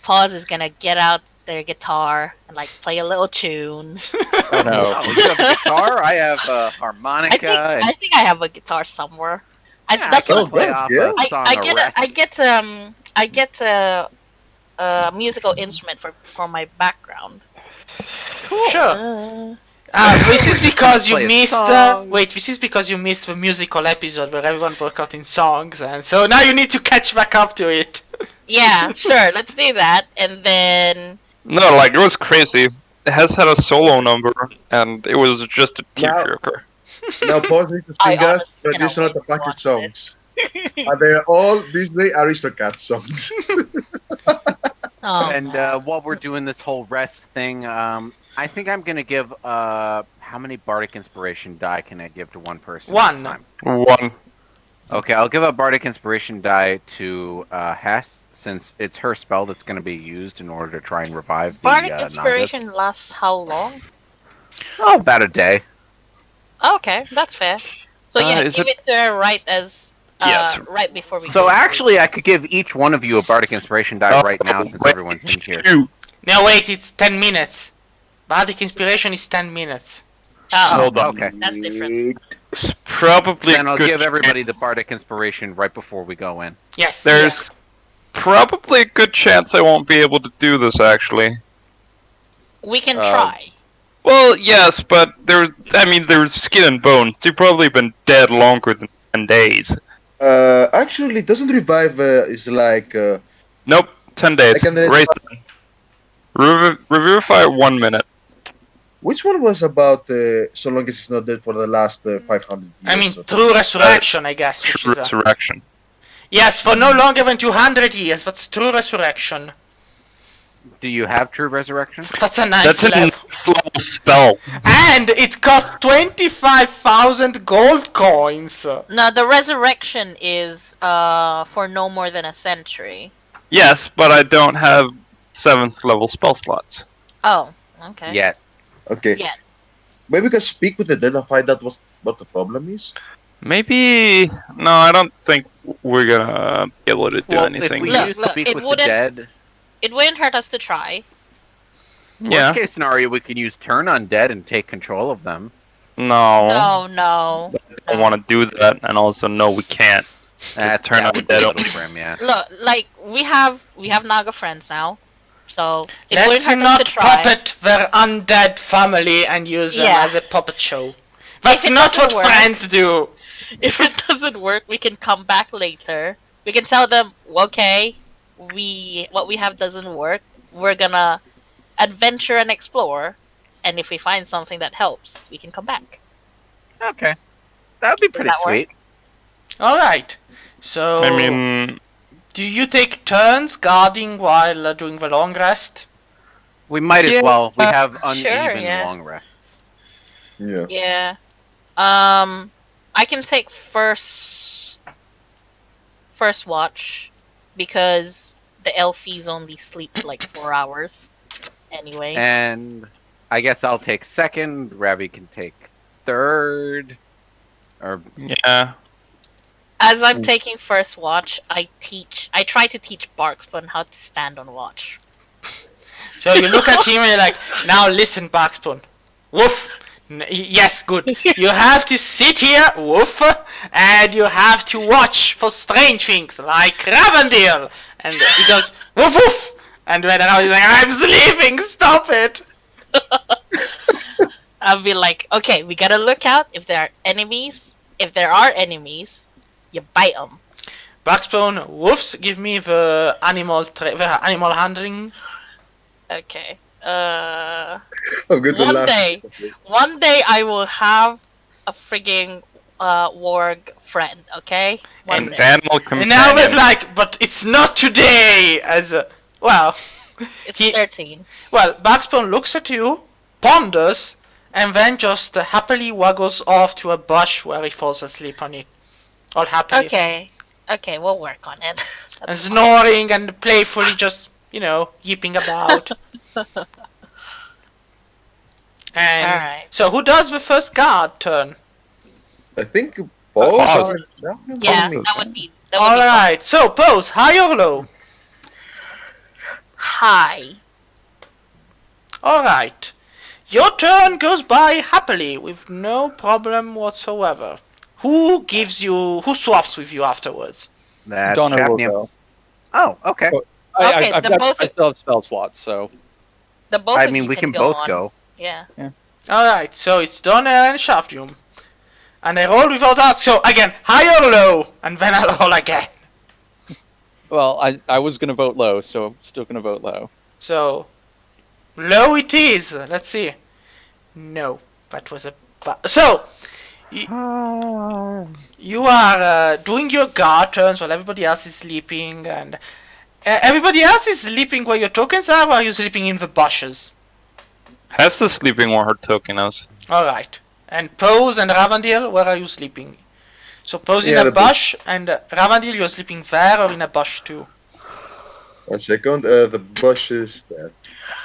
Paws is gonna get out their guitar and like play a little tune. Oh no. Oh, you have a guitar. I have a harmonica. I think I have a guitar somewhere. yeah, That's I can what play good, off yeah. a song I of get. rest. I get a musical instrument for my background. Sure. Uh, This is because you Play a missed song. this is because you missed the musical episode where everyone broke out in songs, and so now you need to catch back up to it. yeah, sure. Let's do that, and then no, like it was crazy. It has had a solo number, and it was just a tearjerker. now pause needs to I sing us, honestly but cannot these are not wait to Apache watch songs. And they're all Disney Aristocats songs. oh, And while we're doing this whole rest thing, I think I'm gonna give how many bardic inspiration die can I give to one person? at a One. time? One. Okay, I'll give a bardic inspiration die to Hess, since it's her spell that's gonna be used in order to try and revive the bardic Nagas. inspiration lasts how long? Oh, about a day. Okay, that's fair. So yeah, is give it to her right as Yes. Right before we go So to actually, I could give each one of you a bardic inspiration die right now since wait, everyone's in here. shoot. No, wait, it's 10 minutes. Bardic Inspiration is 10 minutes. Oh, Hold on. Okay. that's different. It's probably Then I'll good give everybody the bardic inspiration right before we go in. Yes. There's probably a good chance I won't be able to do this, actually. We can try. Well, yes, but there's skin and bones. You've probably been dead longer than 10 days. Actually, doesn't revive is like Nope, 10 days. I can Raise Revivify 1 minute. which one was about so long as it's not dead for the last 500 years? I mean, or True Resurrection, I guess. Which True is Resurrection. yes, for no longer than 200 years. That's True Resurrection. Do you have true resurrection? That's a 9th That's a level. level spell. And it costs 25,000 gold coins. No, the resurrection is for no more than a century. Yes, but I don't have 7th level spell slots. Oh, okay. Yet. Okay. Yeah. Maybe we can speak with the dead and find out what the problem is. Maybe... No, I don't think we're gonna be able to do Well, anything. if we Look, use look, speak it with the wouldn't- dead, It wouldn't hurt us to try. Yeah. worst case scenario, we can use turn undead and take control of them. No. No. I don't want to do that, and also no, we can't. That's turn that would be undead a on. little grim, yeah. Look, like we have Naga friends now, so it Let's wouldn't hurt us not to try. puppet their undead family and use them Yeah. as a puppet show. That's it not what doesn't work- friends do. If it doesn't work, we can come back later. We can tell them, okay, what we have doesn't work. We're gonna adventure and explore, and if we find something that helps, we can come back. Okay. That would be pretty that work? sweet. Alright. So, I mean, do you take turns guarding while doing the long rest? We might as Yeah. well. We have Sure, uneven yeah. long rests. Yeah. Yeah. I can take first watch because the elfies only sleep for like 4 hours. Anyway. And I guess I'll take second. Ravi can take third. Or yeah. As I'm taking first watch, I try to teach Barkspan how to stand on watch. So you look at him and you're like, now listen, Barkspoon. Woof. Yes, good. You have to sit here, woof, and you have to watch for strange things like Ravendale. And he goes, woof woof. And then he's like, I'm sleeping, stop it. I'll be like, okay, we gotta look out if there are enemies. If there are enemies, you bite them. Barkspoon, woofs, give me the the animal handling. Okay. I'm going to One laugh. day I will have a frigging warg friend. Okay. One And day. Animal And I was companion. like, but it's not today. Well, It's he- 13. well, Barkspoon looks at you, ponders, and then just happily waggles off to a bush where he falls asleep on it. All happily. Okay, we'll work on it. And That's fine. snoring and playfully just, yipping about. And Alright. so who does the first guard turn? I think Paul. Pause. Yeah, Pause. that would be fun. Alright, so pose, high or low? High. Alright. Your turn goes by happily with no problem whatsoever. Who swaps with you afterwards? that's Donner will Shapnam. go. Oh, okay. Okay, I've the got, both I of- still have spell slots, so The both I of mean, you we can go both on. go. Yeah. Alright, so it's Donner and Shaftium. And I roll without ask, so again, high or low? And then I'll roll again. well, I was gonna vote low, so I'm still gonna vote low. So, low it is. Let's see. No, that was a... So, you are doing your guard turns while everybody else is sleeping, and everybody else is sleeping where your tokens are, or are you sleeping in the bushes? Has the sleeping where her token is. Alright. And Pose and Ravandil, where are you sleeping? So Pose Yeah, in a the bush, and Ravandil, you're sleeping there or in a bush too? 1 second. The bush is there.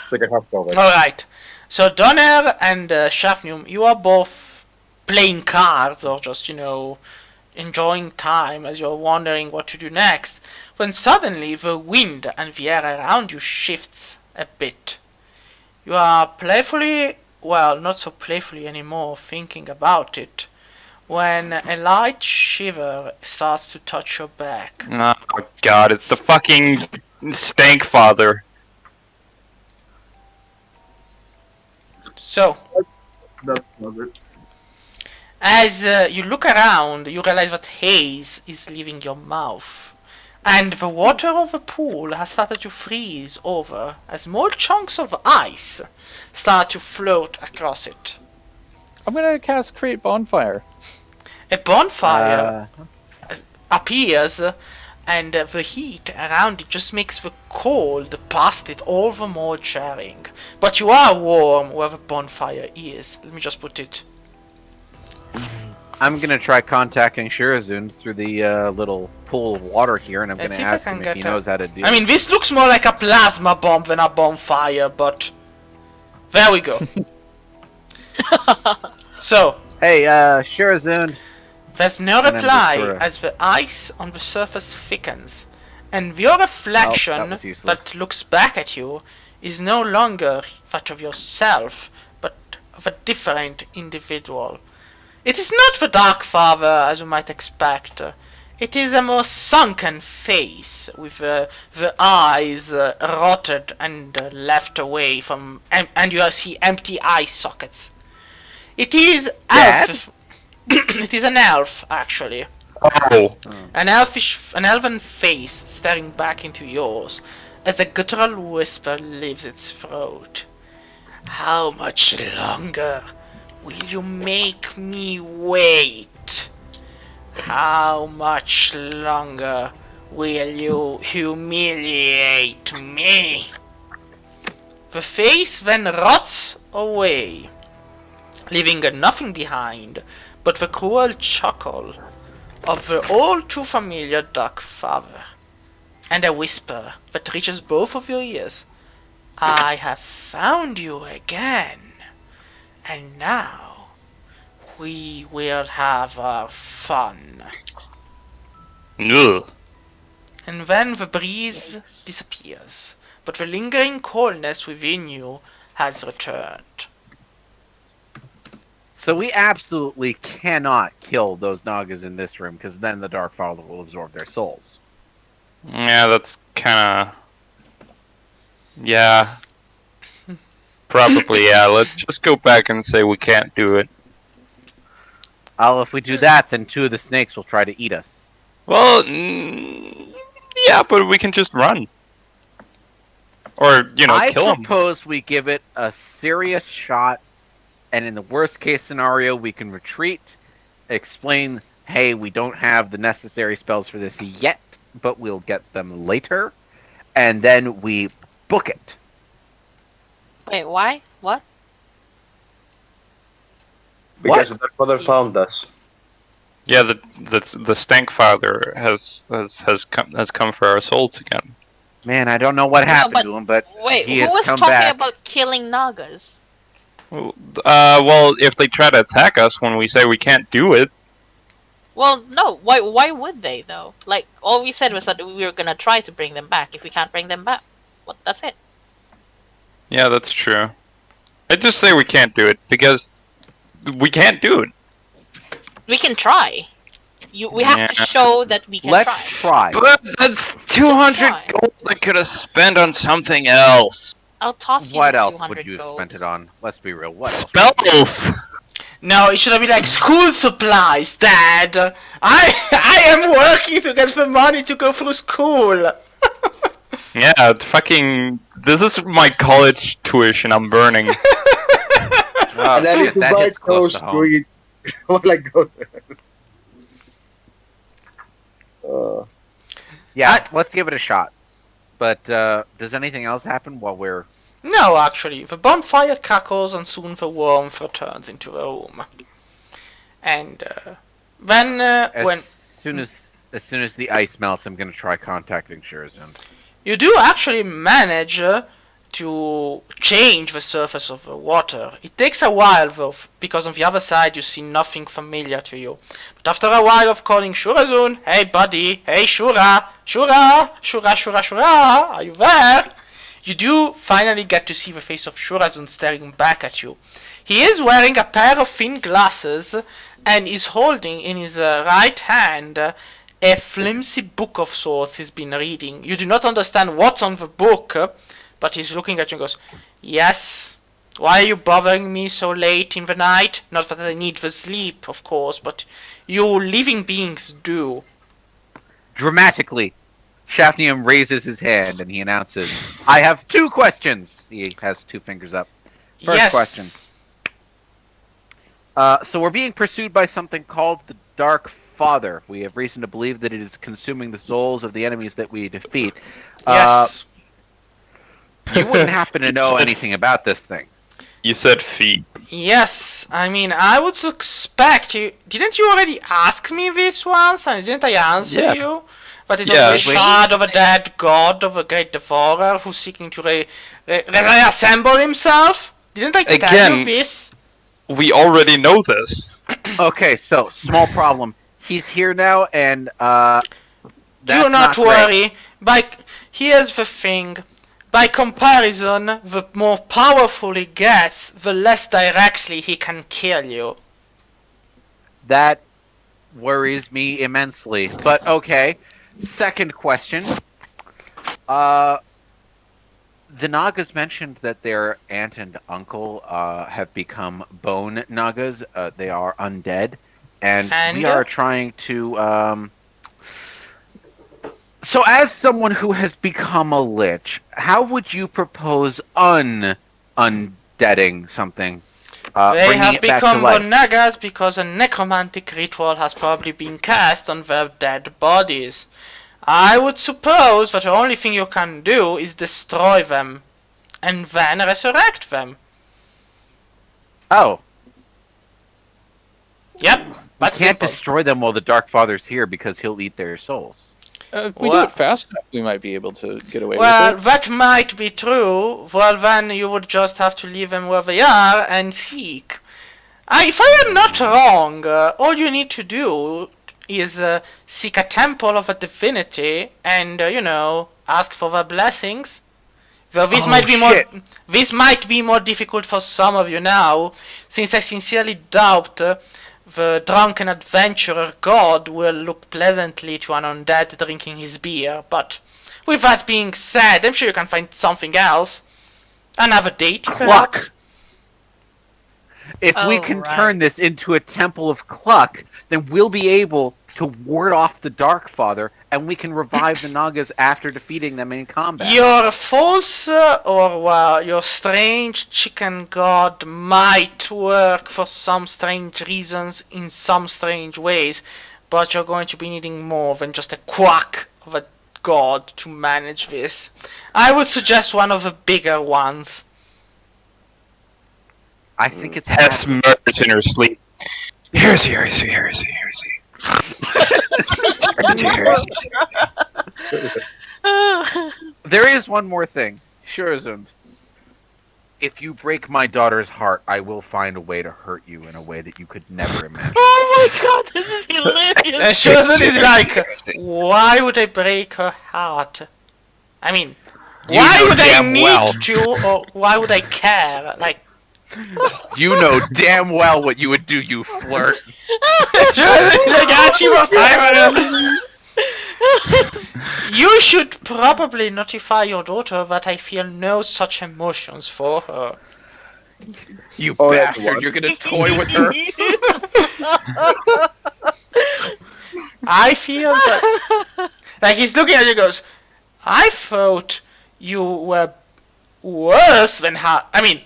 It's like a half cover. Alright. So Donner and Shafnium, you are both playing cards or just, enjoying time as you're wondering what to do next, when suddenly the wind and the air around you shifts a bit. You are playfully, well, not so playfully anymore, thinking about it, when a light shiver starts to touch your back. Oh god, it's the fucking stank father. So, That's not it. as you look around, you realize that haze is leaving your mouth, and the water of the pool has started to freeze over as small chunks of ice start to float across it. I'm gonna cast Create Bonfire. A bonfire appears, and the heat around it just makes the cold past it all the more jarring. But you are warm where the bonfire is. Let me just put it. I'm gonna try contacting Shurazund through the little pool of water here, and I'm Let's gonna see if I ask can him if get he a- knows how to do. I mean, this looks more like a plasma bomb than a bonfire, but there we go. So, Hey, Shurazund. there's no And I'm reply just sorta- as the ice on the surface thickens, and your reflection was useless. that looks back at you is no longer that of yourself, but of a different individual. It is not the Dark Father as you might expect. It is a more sunken face, with the eyes rotted and left away from, and you see empty eye sockets. It is Dad? elf. It is an elf, actually. Oh. An elven face staring back into yours as a guttural whisper leaves its throat. How much longer will you make me wait? How much longer will you humiliate me? The face then rots away, leaving nothing behind but the cruel chuckle of the all too familiar Dark Father, and a whisper that reaches both of your ears. I have found you again, and now we will have our fun. Ugh. And then the breeze disappears, but the lingering coldness within you has returned. So we absolutely cannot kill those Nagas in this room, because then the Dark Father will absorb their souls. Yeah, that's kinda... Yeah. Probably, yeah. Let's just go back and say we can't do it. Well, if we do that, then 2 of the snakes will try to eat us. Well, yeah, but we can just run. Or, you know, I kill them. propose we give it a serious shot, and in the worst case scenario, we can retreat, explain, hey, we don't have the necessary spells for this yet, but we'll get them later, and then we book it. Wait, why? What? Because the father found us. Yeah, the stank father has come for our souls again. Man, I don't know what happened but- to him, but Wait, he who has was come talking back. about killing Nagas? Well, if they try to attack us when we say we can't do it, Well, no. Why would they though? Like all we said was that we were gonna try to bring them back. If we can't bring them back, what? That's it. yeah, that's true. I just say we can't do it because we can't do it. We can try. We have to Yeah. show that we can Let's try. try. But that's 200 try. gold I could have spent on something else. I'll toss you What the else 200 would you have gold. spent it on? Let's be real. What else? Spells. No, it should have been like school supplies, Dad. I am working to get the money to go through school. Yeah, fucking. This is my college tuition. I'm burning. Oh, And I need shit, to that buy hits close toast to to home. eat while I go there. Yeah, let's give it a shot. But does anything else happen while we're... No, actually, the bonfire crackles and soon the warmth returns into the room. And then when As soon as the ice melts, I'm gonna try contacting Shurazund. you do actually manage to change the surface of the water. It takes a while though, because on the other side you see nothing familiar to you. But after a while of calling Shurazund, hey buddy, hey Shura, are you there? You do finally get to see the face of Shurazund staring back at you. He is wearing a pair of thin glasses and is holding in his right hand a flimsy book of sorts he's been reading. You do not understand what's on the book, but he's looking at you and goes, yes, why are you bothering me so late in the night? Not that I need the sleep, of course, but you living beings do. Dramatically, Shafnium raises his hand and he announces, I have 2 questions. He has 2 fingers up. First question. So we're being pursued by something called the Dark Father. We have reason to believe that it is consuming the souls of the enemies that we defeat. Yes. You wouldn't happen to know anything about this thing. You said feet. Yes, I mean, I would suspect you. Didn't you already ask me this once? And didn't I answer you? But it was the shard of a dead god of a great devourer who's seeking to reassemble himself? Didn't I tell you this? We already know this. Okay, so, small problem. He's here now, and, do not worry. Here's the thing. By comparison, the more powerful he gets, the less directly he can kill you. That worries me immensely. But okay. Second question. The Nagas mentioned that their aunt and uncle have become bone Nagas. They are undead. And we are trying to... So as someone who has become a lich, how would you propose undeading something? They have become bone Nagas because a necromantic ritual has probably been cast on their dead bodies. I would suppose that the only thing you can do is destroy them, and then resurrect them. Oh. Yep. You can't destroy them while the Dark Father's here because he'll eat their souls. If we do it fast enough, we might be able to get away with it. Well, that might be true. Well, then you would just have to leave them where they are and seek. If I am not wrong, all you need to do is seek a temple of a divinity and, ask for their blessings. Well, this might be more difficult for some of you now, since I sincerely doubt the drunken adventurer god will look pleasantly to an undead drinking his beer. But with that being said, I'm sure you can find something else. Another date, perhaps? If we can turn this into a temple of Cluck, then we'll be able to ward off the Dark Father, and we can revive the Nagas after defeating them in combat. Your false your strange chicken god might work for some strange reasons in some strange ways, but you're going to be needing more than just a quack of a god to manage this. I would suggest one of the bigger ones. I think it's Hess murders in her sleep. Heresy. There is one more thing. Shurazund. If you break my daughter's heart, I will find a way to hurt you in a way that you could never imagine. Oh my god, this is hilarious! Shurazund is like, why would I break her heart? I mean, why would I need to, or why would I care? Like, you know damn well what you would do, you flirt. You should probably notify your daughter that I feel no such emotions for her. You bastard, you're gonna toy with her? I feel that... Like, he's looking at you and goes, I thought you were worse than her. I mean,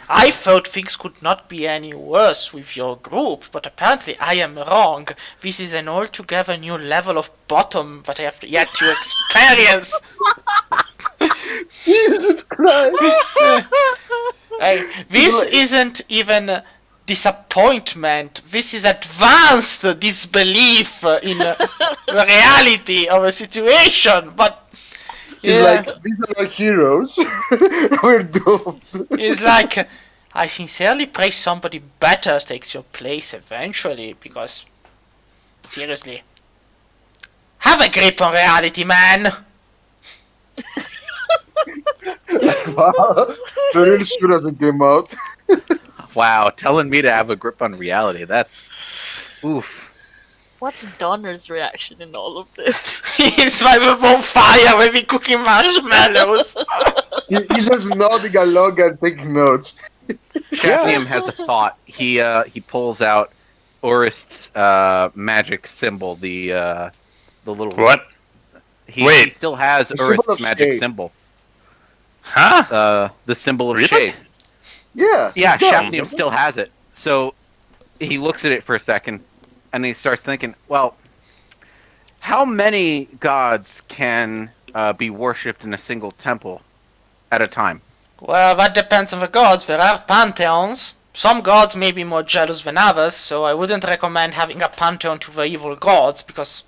I thought things could not be any worse with your group, but apparently I am wrong. This is an altogether new level of bottom that I have yet to experience. Jesus Christ! This isn't even disappointment. This is advanced disbelief in the reality of a situation. But He's Yeah. like, these are our heroes. We're doomed. It's like, I sincerely pray somebody better takes your place eventually, because, seriously, have a grip on reality, man! Wow. The real Shurazund came out. Wow, telling me to have a grip on reality. That's oof. What's Donner's reaction in all of this? He's on fire when we cooking marshmallows! He's just nodding along and taking notes. Shafnium has a thought. He pulls out Orist's magic symbol, the little What? He Wait. still has The symbol Orist's of magic shade. symbol. Huh? The symbol of Really? shade. Yeah. Yeah, he's done. Shafnium still has it. So he looks at it for a second, and he starts thinking, well, how many gods can be worshipped in a single temple at a time? Well, that depends on the gods. There are pantheons. Some gods may be more jealous than others, so I wouldn't recommend having a pantheon to the evil gods, because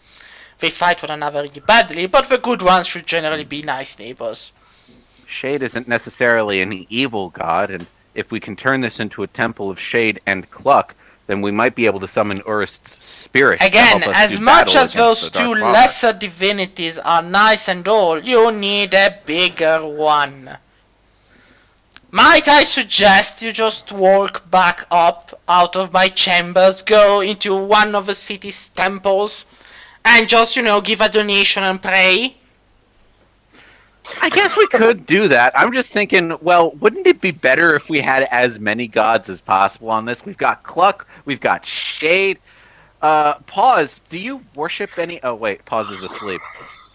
they fight one another really badly, but the good ones should generally be nice neighbors. Shade isn't necessarily an evil god, and if we can turn this into a temple of shade and cluck, then we might be able to summon Urist's spirit. Again, to help us as do much battle as against those the Dark two Father. lesser divinities are nice and all, you need a bigger one. Might I suggest you just walk back up out of my chambers, go into one of the city's temples, and just, give a donation and pray? I guess we could do that. I'm just thinking, well, wouldn't it be better if we had as many gods as possible on this? We've got Cluck, we've got Shade. Pause, do you worship any... Oh, wait, Pause is asleep.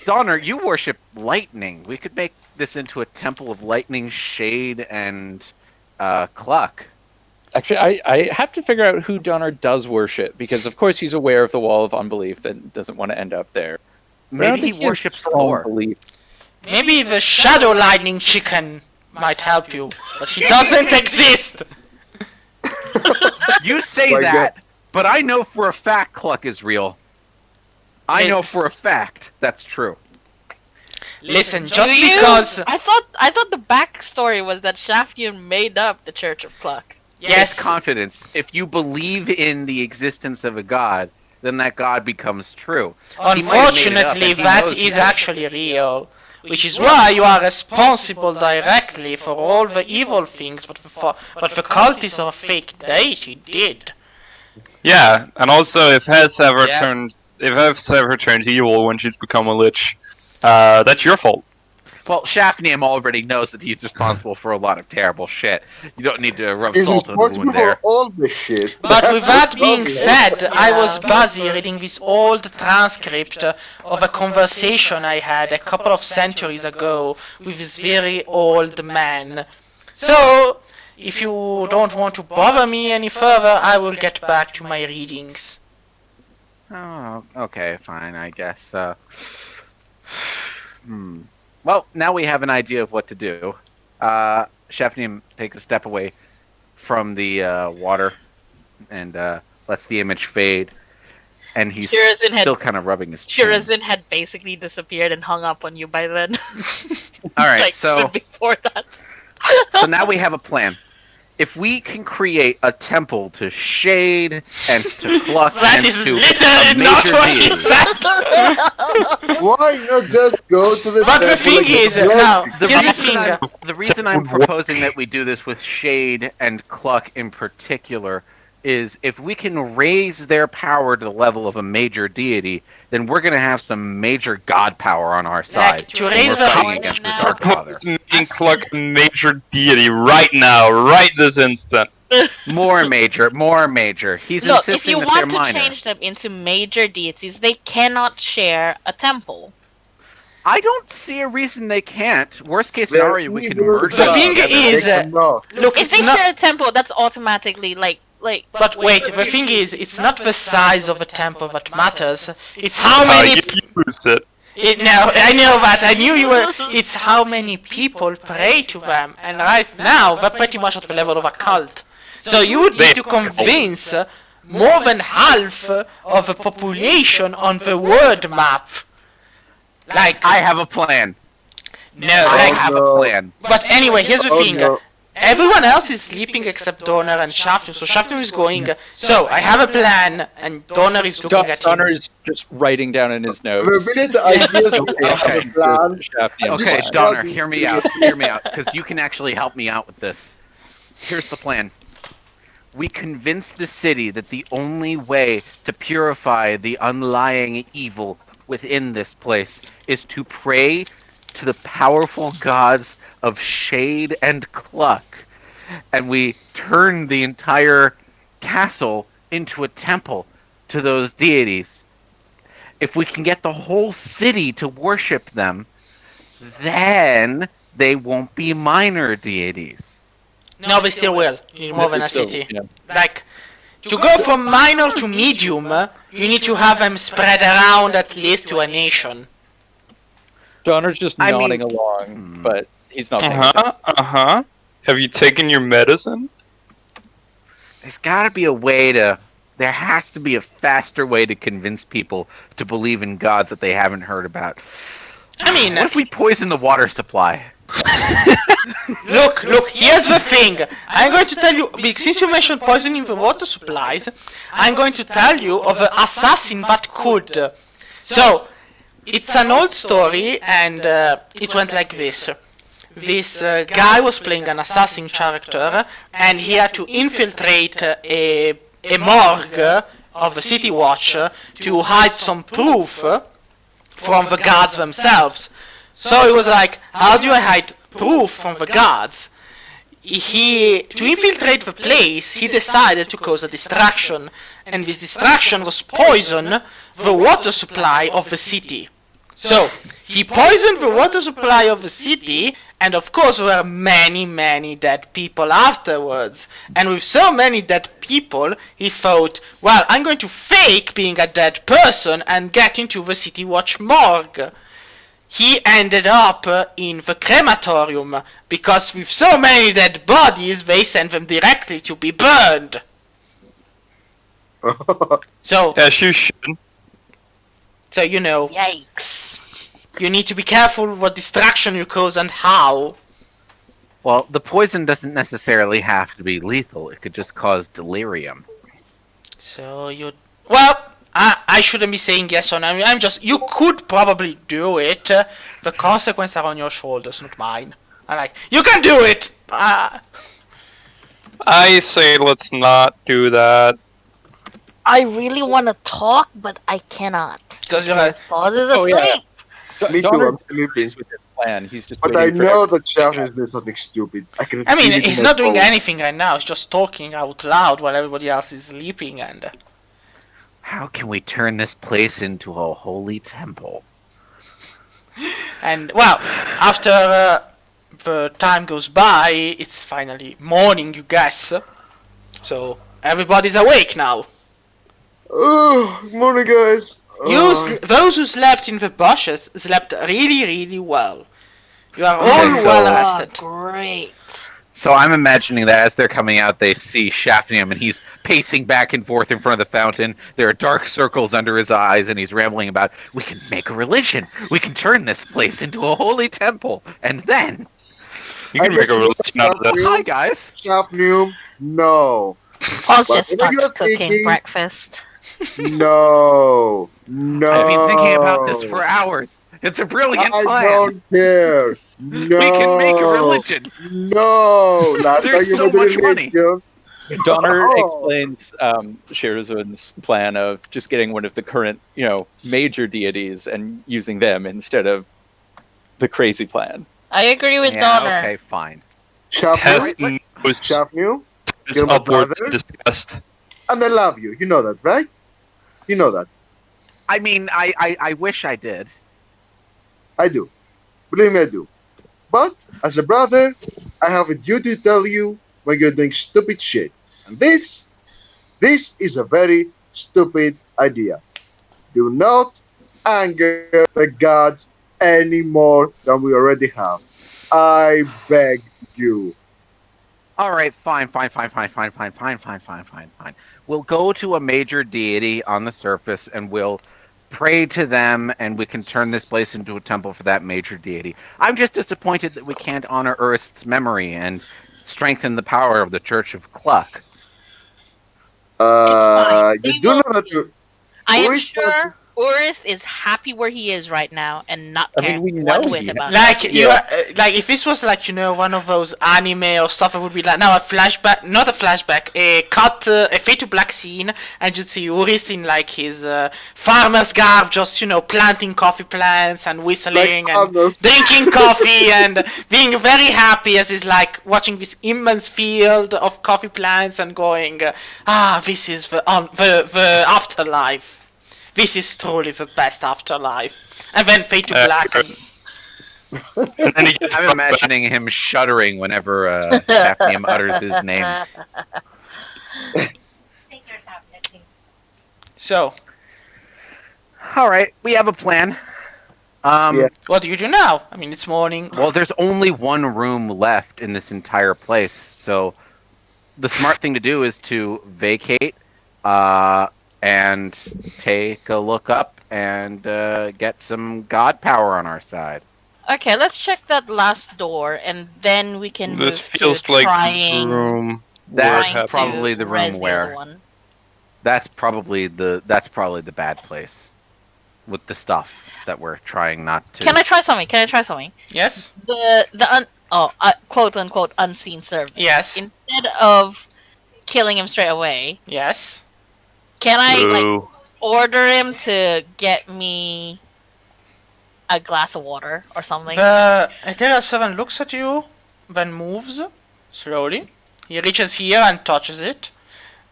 Donner, you worship lightning. We could make this into a temple of lightning, Shade, and Cluck. Actually, I have to figure out who Donner does worship, because of course he's aware of the wall of unbelief that doesn't want to end up there. But I don't Maybe he think has worships strong Thor. beliefs. Maybe the Shadow Lightning Chicken might help you, but he doesn't exist! You say My that, but I know for a fact Cluck is real. I know for a fact that's true. Listen, Do just you? because... I thought the backstory was that Shafnium made up the Church of Cluck. Yes, It's confidence. If you believe in the existence of a god, then that god becomes true. unfortunately that is actually real. Which is why you are responsible directly for all the evil things but the cultists of a fake deity did. Yeah, and also if Hes ever Yeah. turns evil when she's become a lich, that's your fault. Well, Shafnium already knows that he's responsible for a lot of terrible shit. You don't need to rub He's salt in the responsible wound for there. all this shit. But with that That's being lovely. said, I was busy reading this old transcript of a conversation I had a couple of centuries ago with this very old man. So, if you don't want to bother me any further, I will get back to my readings. Oh, okay, fine, I guess. Well, now we have an idea of what to do. Shafnium takes a step away from the water and lets the image fade. And he's Shurazund had- still kind of rubbing his chin. Shurazund had basically disappeared and hung up on you by then. All right, like, so before that. so now we have a plan. If we can create a temple to Shade and to Cluck That and is to literally a not major what he deity, said! Why not just go to the But the temple thing and get is, blood? now, The here's the reason, thing. the reason I'm proposing that we do this with Shade and Cluck in particular is if we can raise their power to the level of a major deity, then we're going to have some major god power on our side. to when raise we're the fighting power against the now. Dark Father. Making Cluck a major deity right now, right this instant. More major, more major. He's Look, if insisting you that want they're to minor. change them into major deities, they cannot share a temple. I don't see a reason they can't. Worst case They're scenario, we can evil merge The them thing together. is, They cannot. Look, If it's they not... share a temple, that's automatically like. But wait, the thing is, it's not the size of a temple that matters. It's how How many... you use it. No, I know that. I knew you were... It's how many people pray to them. And right now, they're pretty much at the level of a cult. So you would need to convince more than half of the population on the world map. Like, I have a plan. No, I like, Oh have a no. plan. but anyway, here's the Oh thing. no. Everyone else is sleeping except Donner and Shafnu. So Shafnu is going. So I have a plan, and Donner is looking at him. Donner is just writing down in his notes. Verbally, the Yes. idea that I have a Okay. plan. Shafnium's Okay, Just plan. Donner, struggling hear me to- out. Hear me out, because you can actually help me out with this. Here's the plan. We convince the city that the only way to purify the unlying evil within this place is to pray to the powerful gods of shade and cluck. And we turn the entire castle into a temple to those deities. If we can get the whole city to worship them, then they won't be minor deities. No, they still will. In more than a So, city. you know, Like, to go from minor to medium, you need to have them spread around at least to a nation. Donner's just I nodding mean- along, but he's not Uh paying attention. huh. Have you taken your medicine? There's got to be a way to. There has to be a faster way to convince people to believe in gods that they haven't heard about. I mean, What if we poison the water supply? look, here's the thing. I'm going to tell you, since you mentioned poisoning the water supplies, I'm going to tell you of an assassin that could. So, it's an old story, and it went like this. This guy was playing an assassin character, and he had to infiltrate a morgue of the City Watch to hide some proof from the guards themselves. So it was like, how do I hide proof from the guards? To infiltrate the place, he decided to cause a distraction, and this distraction was poison the water supply of the city. So, he poisoned the water supply of the city, and of course there were many, many dead people afterwards. And with so many dead people, he thought, well, I'm going to fake being a dead person and get into the City Watch morgue. He ended up in the crematorium, because with so many dead bodies, they sent them directly to be burned. So, As you should. you know, Yikes. you need to be careful what distraction you cause and how. Well, the poison doesn't necessarily have to be lethal. It could just cause delirium. So you, well, I shouldn't be saying yes or no. I'm just, you could probably do it. The consequences are on your shoulders, not mine. I'm like, you can do it. I say let's not do that. I really want to talk, but I cannot. Because you're like, Paws is Oh, asleep. yeah. Me too, Donner I'm sleeping. agrees with his plan. He's just But I waiting for know everyone that to wake Shaft up. is doing something stupid. I can I mean, feel it in he's my not doing bones. anything right now. He's just talking out loud while everybody else is sleeping. And How can we turn this place into a holy temple? well, after the time goes by, it's finally morning, you guess. So everybody's awake now. Oh, morning, guys. Those who slept in the bushes slept really, really well. You are all Okay, so- well Oh, rested. great. So I'm imagining that as they're coming out, they see Shafnium, and he's pacing back and forth in front of the fountain. There are dark circles under his eyes, and he's rambling about, we can make a religion. We can turn this place into a holy temple. And then, You can I make a guess religion out of this. hi guys. Shafnium, no. Paws just What are you starts cooking thinking? breakfast. No. No. I've been thinking about this for hours. It's a brilliant I plan. don't care. No. We can make a religion. No. Last There's time you so made a much money. religion. Donner Oh. explains Shurazund's plan of just getting one of the current, major deities and using them instead of the crazy plan. I agree with Yeah, Donner. okay, fine. Shafnium, Hess knows Shafnium, is you're my upwards brother? disgust. and I love you. You know that, right? You know that. I mean, I wish I did. I do. Believe me, I do. But, as a brother, I have a duty to tell you when you're doing stupid shit. And this is a very stupid idea. Do not anger the gods any more than we already have. I beg you. All right, fine. We'll go to a major deity on the surface and we'll pray to them, and we can turn this place into a temple for that major deity. I'm just disappointed that we can't honor Earth's memory and strengthen the power of the Church of Cluck. It's fine. You They do will. know that I am Urist was- sure Urist is happy where he is right now and not I mean, caring we one know whit he- about Like it. you, like if this was like one of those anime or stuff, it would be like now a flashback, not a flashback, a cut, a fade to black scene, and you'd see Urist in like his farmer's garb, just planting coffee plants and whistling Like and farmers. drinking coffee and being very happy as he's like watching this immense field of coffee plants and going, this is the afterlife. This is truly the best afterlife. And then fade to black. And, And then he gets I'm imagining him shuddering whenever Hafnium utters his name. Take your tablet, please. so, All right, we have a plan. Yeah. what do you do now? I mean, it's morning. Well, there's only one room left in this entire place, so the smart thing to do is to vacate and take a look up and get some god power on our side. Okay, let's check that last door, and then we can This move feels to like trying, the room. That's trying probably to the res room the where other one. that's probably the bad place with the stuff that we're trying not to. Can I try something? Yes? Quote unquote unseen servant. Yes. Instead of killing him straight away, Yes. can I Ooh. order him to get me a glass of water or something? The Ethereal Servant looks at you, then moves slowly. He reaches here and touches it.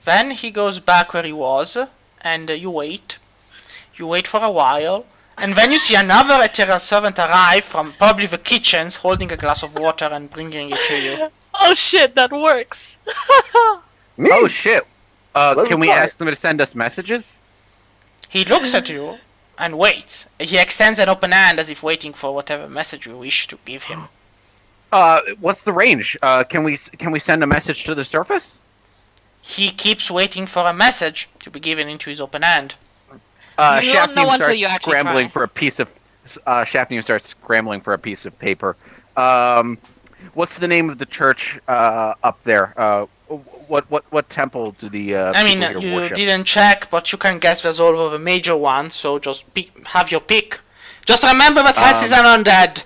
Then he goes back where he was, and you wait. You wait for a while, and then you see another Ethereal Servant arrive from probably the kitchens, holding a glass of water and bringing it to you. Oh shit, that works. Me? Oh shit! Let Can me we try. ask them to send us messages? He looks at you and waits. He extends an open hand as if waiting for whatever message you wish to give him. What's the range? Can we send a message to the surface? He keeps waiting for a message to be given into his open hand. You don't know Shafnium until starts you actually scrambling try. for a piece of. Shafnium starts scrambling for a piece of paper. What's the name of the church up there? What temple do the I mean, people here you worship? didn't check, but you can guess there's all of the major ones, so just have your pick. Just remember that Hess is an undead.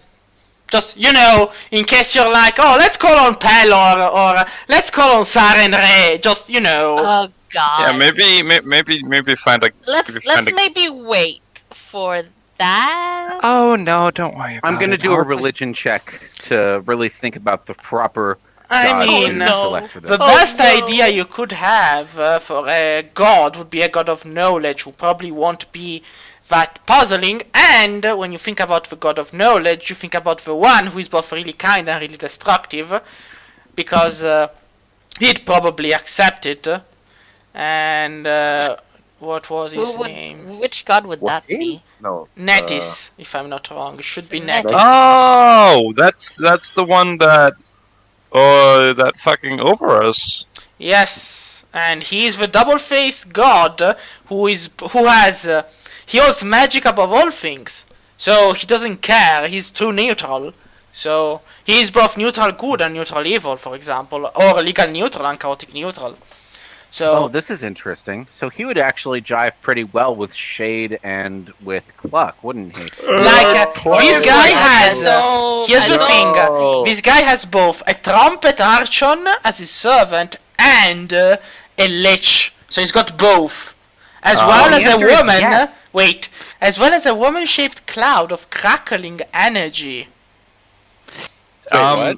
Just, in case you're like, oh, let's call on Pel or let's call on Saren Ray. Just, Oh god. Yeah, maybe find a. Let's maybe wait for that. Oh no, don't worry about I'm gonna it. do a I'll religion check to really think about the proper. I god mean, to no. select for this. the Oh, best no. idea you could have for a god would be a god of knowledge who probably won't be that puzzling. And when you think about the god of knowledge, you think about the one who is both really kind and really destructive, because he'd probably accept it. And what was his name? Which god would What that be? game? No. Netis, if I'm not wrong. It should be Netis. Netis. Oh, that's the one that fucking over us. Yes, and he's the double-faced god who he holds magic above all things. So he doesn't care. He's too neutral. So he is both neutral good and neutral evil, for example, or legal neutral and chaotic neutral. So Oh, this is interesting. So he would actually jive pretty well with Shade and with Cluck, wouldn't he? this guy has. Here's the thing. know. This guy has both a trumpet archon as his servant and a lich. So he's got both. As well as a answer is woman. yes. Wait. As well as a woman-shaped cloud of crackling energy. What?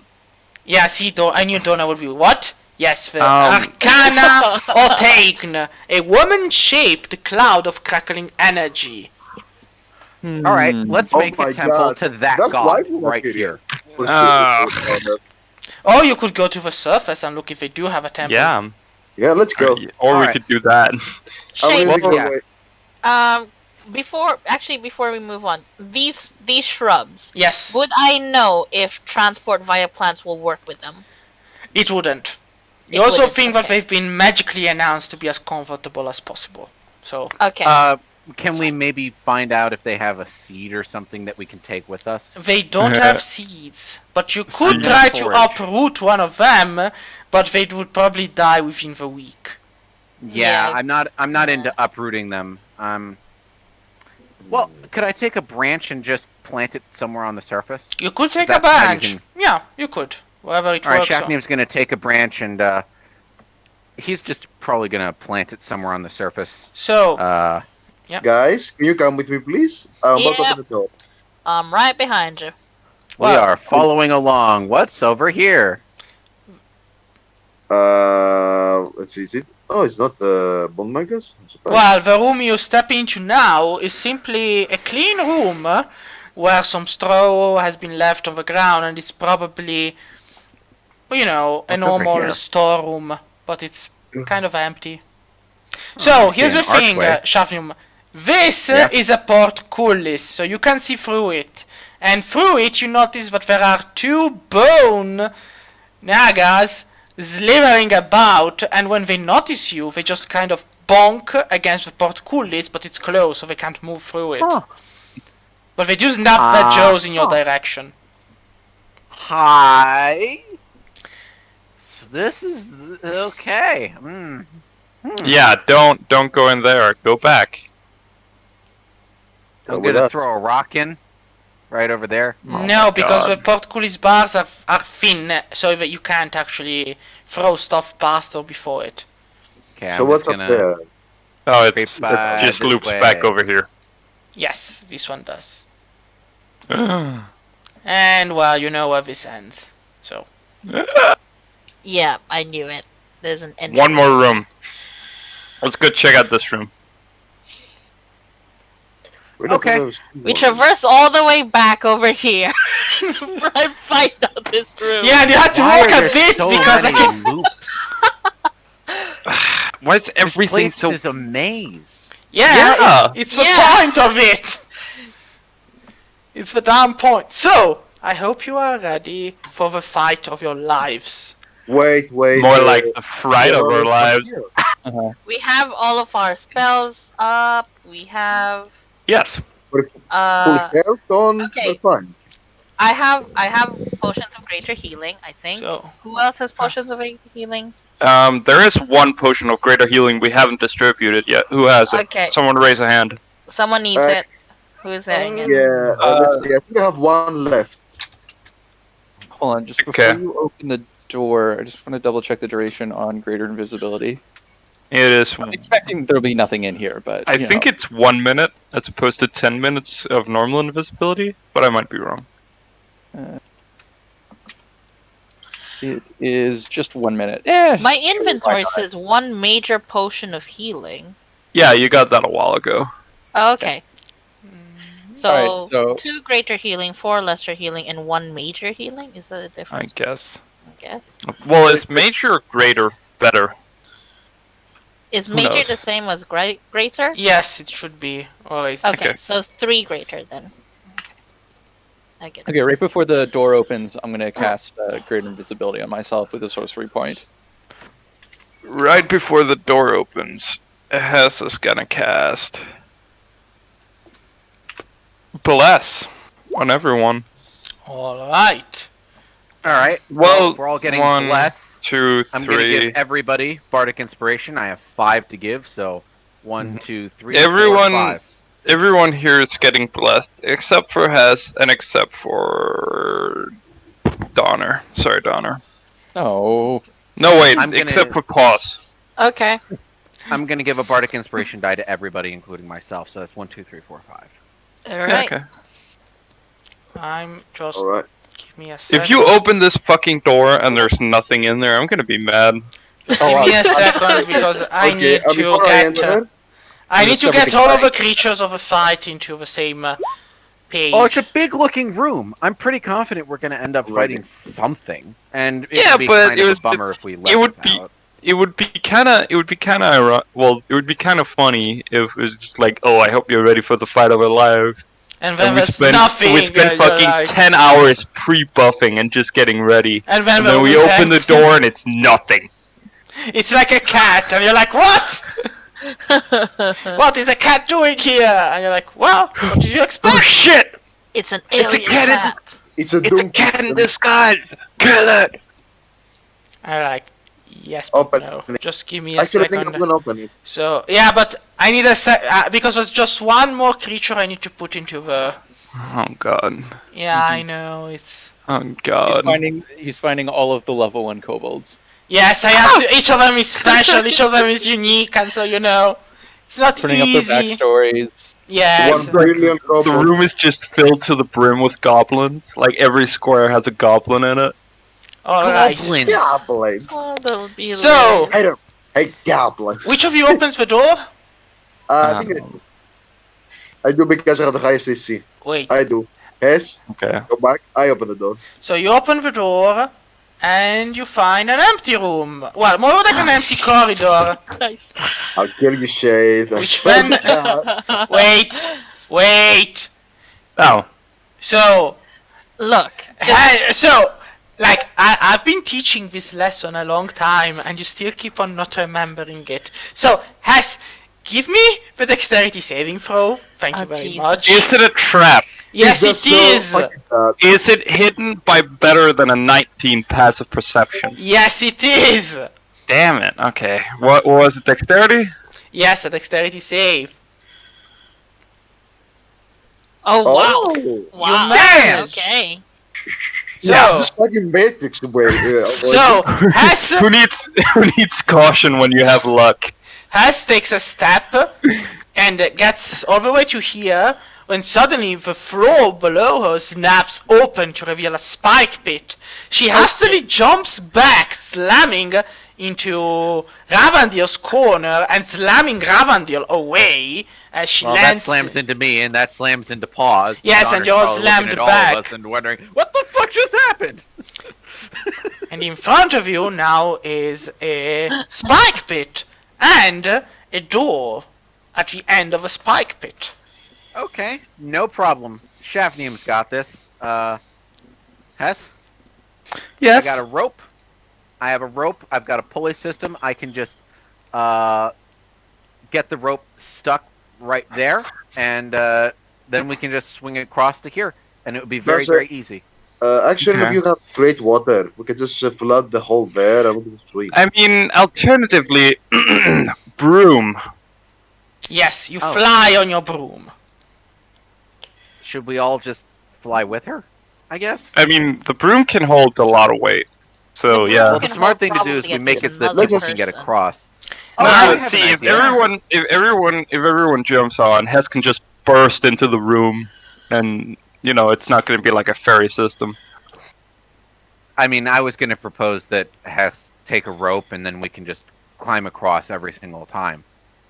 Yeah, see, I knew Donna would be what? Yes, the Um. Arcana Otaign. A woman-shaped cloud of crackling energy. All right, let's Oh make my a temple God. to that That's why god we right look at here. For Ah. sure. Or you could go to the surface and look if they do have a temple. Yeah. Yeah, let's go. Or we Alright. could do that. I'm Shane, gonna go yeah. away. before we move on, these shrubs, Yes, would I know if transport via plants will work with them? it wouldn't. It You also wouldn't, think that okay. they've been magically enhanced to be as comfortable as possible. So, Okay. Can we maybe find out if they have a seed or something that we can take with us? They don't have seeds, but you could Seed try to forage. uproot one of them, but they would probably die within the week. Yeah, Yeah. I'm not into uprooting them. Well, could I take a branch and just plant it somewhere on the surface? You could take a That's how you branch. can- Yeah, you could. Wherever it All right, works. on. Shafnim's gonna take a branch and he's just probably gonna plant it somewhere on the surface. So, Guys, can you come with me, please? I'm about to Yep. open the door. I'm right behind you. We Well- are following along. What's over here? Let's see, is it? Oh, it's not the bone makers? I'm surprised. well, the room you step into now is simply a clean room where some straw has been left on the ground, and it's probably, a What's over normal here? storeroom, but it's kind of empty. So, here's the an thing, archway. Shafnum. This Yeah. is a portcullis, so you can see through it. And through it, you notice that there are two bone nagas slithering about, and when they notice you, they just kind of bonk against the portcullis, but it's closed, so they can't move through it. Huh. But they do snap their jaws in your huh. direction. Hi. So this is okay. Yeah, don't go in there. Go back. I'm with gonna us. throw a rock in, right over there. No, because God. the portcullis bars are thin, so that you can't actually throw stuff past or before it. Okay, So I'm what's just up gonna. there? Oh, it Creep, just this loops way. back over here. Yes, this one does. And, well, you know where this ends. So, Yeah, I knew it. There's an entrance. One more room. Let's go check out this room. Where the Okay. hell is- We traverse all the way back over here to find out this room. yeah, and you had to Why walk are a there bit so because I many can. loops? Why is This everything place so... is a maze. Yeah, Yeah. it's the Yeah. point of it. It's the damn point. So, I hope you are ready for the fight of your lives. Wait. More like the fright of our lives. We have all of our spells up. We have. Yes. Full Uh, health on. okay. We're fine. I have potions of greater healing. I think. So, Who else has potions of healing? There is one potion of greater healing we haven't distributed yet. Who has it? Okay. Someone raise a hand. Someone needs Uh, it. Who is having it? Yeah, let's see. I think I have one left. Hold on, just Okay. before you open the door, I just want to double check the duration on greater invisibility. It is... I'm expecting there'll be nothing in here, but I think it's 1 minute as opposed to 10 minutes of normal invisibility, but I might be wrong. it is just 1 minute. Yeah. My inventory says one major potion of healing. Yeah, you got that a while ago. Oh, okay. So, Alright, so- 2 greater healing, 4 lesser healing, and 1 major healing? Is that a I difference? guess. I guess. Well, is major or greater better? Is Who major knows? the same as greater? yes, it should be. Alright. Okay, Okay. so 3 greater then. Okay. I get it. Okay, right before the door opens, I'm going to cast greater invisibility on myself with a sorcery point. Right before the door opens, Hess is gonna cast Bless on everyone. Alright. All right. Well, we're all getting 1, blessed. 2, I'm gonna 3. give everybody bardic inspiration. I have 5 to give, so 1, 2, 3, 4, Everyone- 5. Everyone here is getting blessed, except for Hess and except for Donner. Sorry, Donner. Oh, No, wait, I'm gonna- except for Paws. Okay. I'm gonna give a bardic inspiration die to everybody, including myself. So that's 1, 2, 3, 4, 5. Alright. Okay. I'm just. Alright. Give me a second. If you open this fucking door and there's nothing in there, I'm gonna be mad. Give me a second because I Okay, need to before I get. enter, I need to Discover get the all of the crack. creatures of the fight into the same page. Oh, it's a big-looking room. I'm pretty confident we're gonna end up Right. fighting something, and it Yeah, would be but kind it of was a bummer if we left would be- without. It would be kind of funny if it was just like, oh, I hope you're ready for the fight of our lives. and then And we there's spent nothing. fucking like- 10 hours pre-buffing and just getting ready. and then, And then we open the door and it's nothing. It's like a cat, and you're like, what? What is a cat doing here? And you're like, well, what did you Oh expect? shit! It's an It's a alien cat. cat. It's a It's a donkey. cat in disguise. Kill it. And you're like, yes, but Open no. it. Just give me a Actually, I think I'm second. gonna open it. So, yeah, but I need a because there's just one more creature I need to put into the... Oh god. Yeah, I know, it's... Oh He's god. finding all of the level 1 kobolds. Yes, I have to... Each of them is special, each of them is unique, and so, you know... It's not Putting up easy. their backstories. Yes. 1 billion The robots. room is just filled to the brim with goblins. Like every square has a goblin in it. Alright. Goblins. Goblins. Oh, that would be So- hilarious. I don't. Hey, goblins. Which of you opens the door? I think I do because I have the highest AC. Wait. I do. Yes. Okay. Go back. I open the door. So you open the door, and you find an empty room. Well, more like an empty corridor. Nice. I'll kill you, Shade. Which then... Wait. Oh. So, Look, I've been teaching this lesson a long time, and you still keep on not remembering it. So, give me the dexterity saving throw. Thank you Oh, very Jesus. much. Is it a trap? Yes, It's it just so is. fucking bad. Is it hidden by better than a 19 passive perception? Yes, it is. Damn it. Okay. What was it? Dexterity? Yes, a dexterity save. oh wow, Oh. wow, managed. okay. So, Yeah. This fucking Matrix way. so Hess who needs caution when you have luck? takes a step and gets all the way to here when suddenly the floor below her snaps open to reveal a spike pit. She hastily jumps back, slamming into Ravandil's corner and slamming Ravandil away as she Well, that lands. slams into me, and that slams into Paws. Yes, Donner's and you're probably looking slammed at all back. of us and wondering, what the fuck just happened? And in front of you now is a spike pit and a door at the end of a spike pit. Okay, no problem. Shafnium's got this. Hess? Yes. I got a rope. I have a rope. I've got a pulley system. I can just get the rope stuck right there, and then we can just swing it across to here, and it would be very, That's it. very easy. Actually, Okay. if you have great water, we can just flood the hole there and we can swim. I mean, alternatively, broom. Yes, you Oh. fly on your broom. Should we all just fly with her? I guess. I mean, the broom can hold a lot of weight. So, The Well, yeah. the can smart hold thing to do is probably we at make least it so that another people can get person. across. No, I have see, an if idea. everyone jumps on, Hess can just burst into the room, and it's not going to be like a ferry system. I mean, I was going to propose that Hess take a rope and then we can just climb across every single time.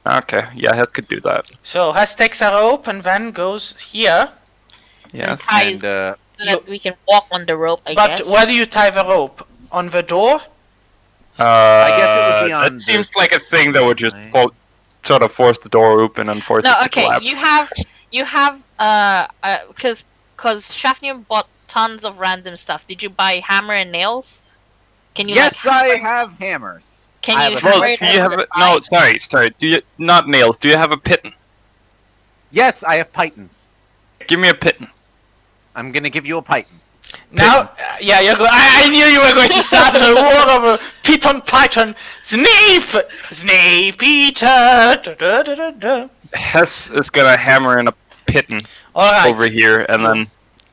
Okay, yeah, Hess could do that. So Hess takes a rope and then goes here. Yes. Ties And so that we can walk on the rope, I But guess. where do you tie the rope? On the door? I guess it would be on That seems this like a thing that would just side. sort of force the door open and force No, it to okay, collapse. you have because Shafnir bought tons of random stuff. Did you buy hammer and nails? Can you yes, like, I hammer- have hammers. Can I you have a Well, hammer it do you onto have the no? side? Sorry. Do you not nails? Do you have a pitten? Yes, I have pythons. Give me a pitten. I'm going to give you a python. Now, yeah, you're going. I knew you were going to start a war over Pit on Python. Snape! Snape Eater! Da, da, da, da, da. Hess is gonna hammer in a pitten Alright, over here, and then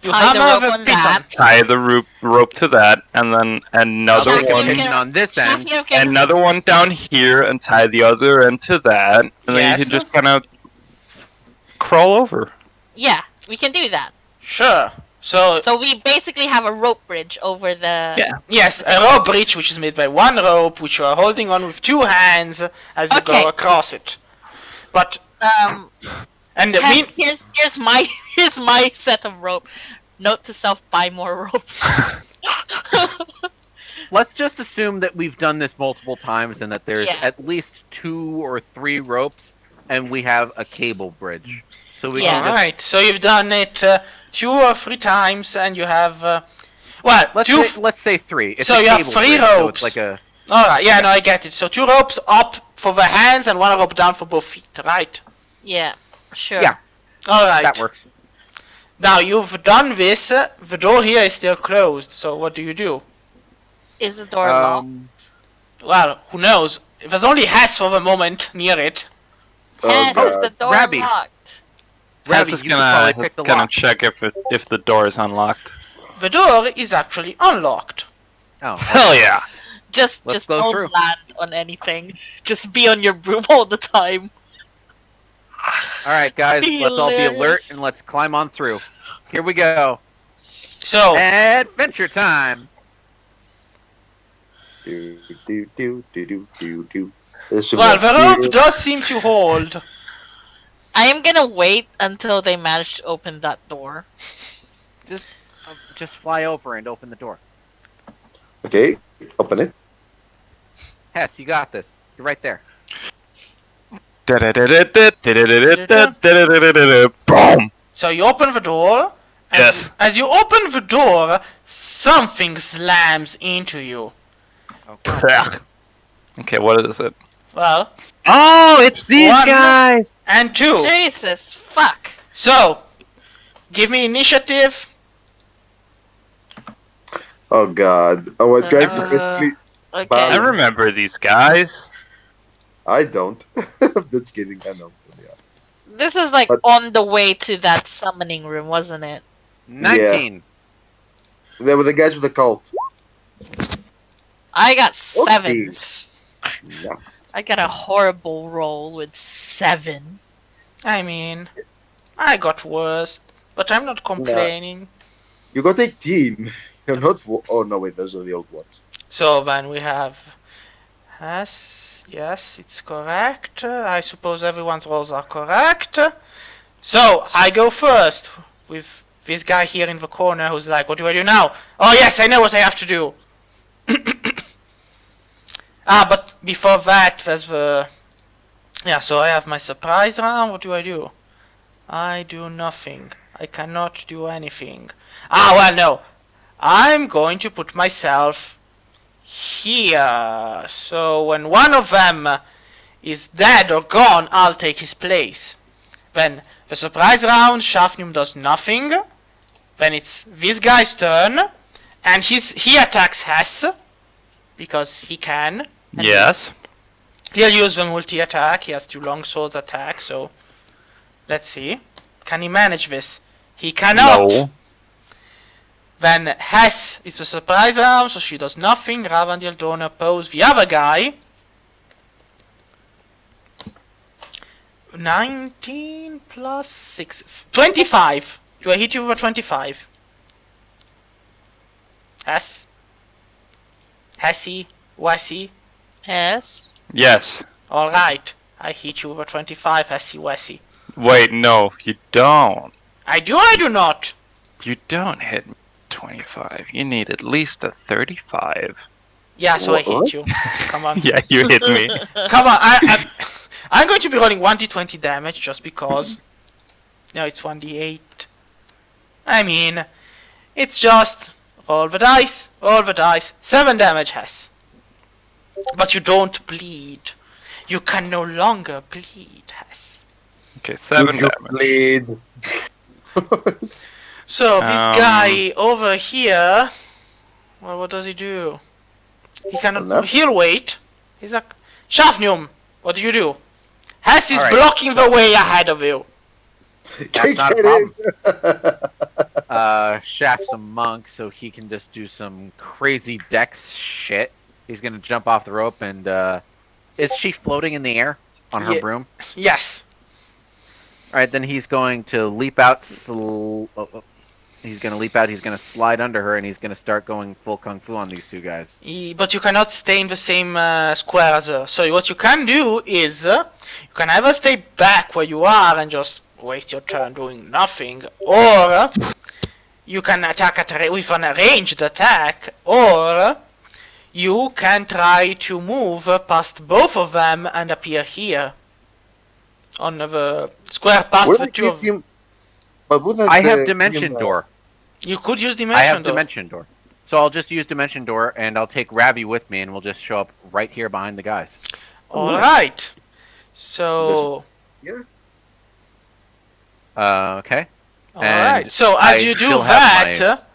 you Tie the hammer rope the on Piton. that. tie the rope to that, and then another Okay, one, okay. Python on this end. Shafnir can another one down here, and tie the other end to that, and then Yes. you can just kind of crawl over. yeah, we can do that. Sure. So, So we basically have a rope bridge over the. Yeah. yes, a rope bridge which is made by one rope, which you are holding on with two hands as you Okay. go across it. But, Um. and Hess, here's my set of rope. Note to self: buy more rope. Let's just assume that we've done this multiple times and that there's Yeah. at least 2 or 3 ropes and we have a cable bridge. So we Yeah. can just... alright, so you've done it 2 or 3 times and you have, well, Let's say 3. It's So a you have cable 3 bridge, so ropes. it's like a... Alright, yeah, no, I get it. So 2 ropes up for the hands and one rope down for both feet, right? Yeah, sure. Yeah. Alright. That works. Now you've done this, the door here is still closed, so what do you do? Is the door locked? Well, who knows? There's only Hess for the moment near it. Hess, is the door Rabbi. locked? Hess Rabbi, is you could probably gonna pick the lock. check if the door is unlocked. The door is actually unlocked. Oh, Hell yeah! Just Let's just go don't through. land on anything. Just be on your broom all the time. all right, guys. Let's all be alert Hilarious. and let's climb on through. Here we go. So, Adventure time. Do, do, do, do, do, do, do. This is well, what the rope you- does seem to hold. I am gonna wait until they manage to open that door. Just fly over and open the door. Okay, open it. Hess, you got this. You're right there. Boom! So you open the door. Yes. As you open the door, something slams into you. Okay. Okay, what is it? Well, Oh, it's these One. guys! and two. Jesus, fuck. So, give me initiative. Oh god. Oh, I'm trying to Uh, please. Okay. I remember these guys. I don't. I'm just kidding. I know. Yeah. This is like But- on the way to that summoning room, wasn't it? 19. They were the guys with the cult. I got 7. Okay. Yeah. I got a horrible roll with 7. I mean, I got worse, but I'm not complaining. You got 18. You're not. Oh no, wait. Those are the old ones. So then we have Hess. Yes, it's correct. I suppose everyone's rolls are correct. So I go first with this guy here in the corner who's like, what do I do now? Oh yes, I know what I have to do. But before that, there's the... Yeah, so I have my surprise round. What do? I do nothing. I cannot do anything. Well, no. I'm going to put myself here. So when one of them is dead or gone, I'll take his place. Then the surprise round, Shafnum does nothing. Then it's this guy's turn. And he attacks Hess. Because he can. And Yes. He'll use the multi-attack. He has 2 long swords attack, so... Let's see. Can he manage this? He cannot! No. Then Hess is the surprise round, so she does nothing. Ravandil don't oppose the other guy. 19 plus 6... 25! Do I hit you with a 25? Hess? Hessy? Wessy? Yes. Yes. Alright. I hit you with a 25, Hessy Wessy. Wait, no, you don't. I do not! You don't hit me 25. You need at least a 35. Yeah, so I What? hit you. Come on. Yeah, you hit me. Come on, I'm going to be rolling 1d20 damage just because. No, it's 1d8. I mean, it's just roll the dice, 7 damage, Hess. But you don't bleed. You can no longer bleed, Hess. Okay, 7 You damage. bleed. So, this guy over here... Well, what does he do? He cannot... Enough. He'll wait. He's like... Shafnium, what do you do? Hess is Alright, blocking the way ahead of you. That's not a Get in. problem. Shaft's a monk, so he can just do some crazy dex shit. He's gonna jump off the rope and, is she floating in the air on her Yeah. broom? Yes. Alright, then he's going to leap out, he's gonna leap out, he's gonna slide under her, and he's gonna start going full kung fu on these 2 guys. But you cannot stay in the same square as her. So what you can do is... you can either stay back where you are and just waste your turn doing nothing, or... you can attack with an ranged attack, or... you can try to move past both of them and appear here. On the square past Would the it 2 give of... him- But wouldn't I the- have Dimension him, Door. You could use I Dimension have Door. Dimension Door. So I'll just use Dimension Door, and I'll take Ravi with me, and we'll just show up right here behind the guys. Alright. So... Yeah. Okay. Alright. And So I as you do still have that...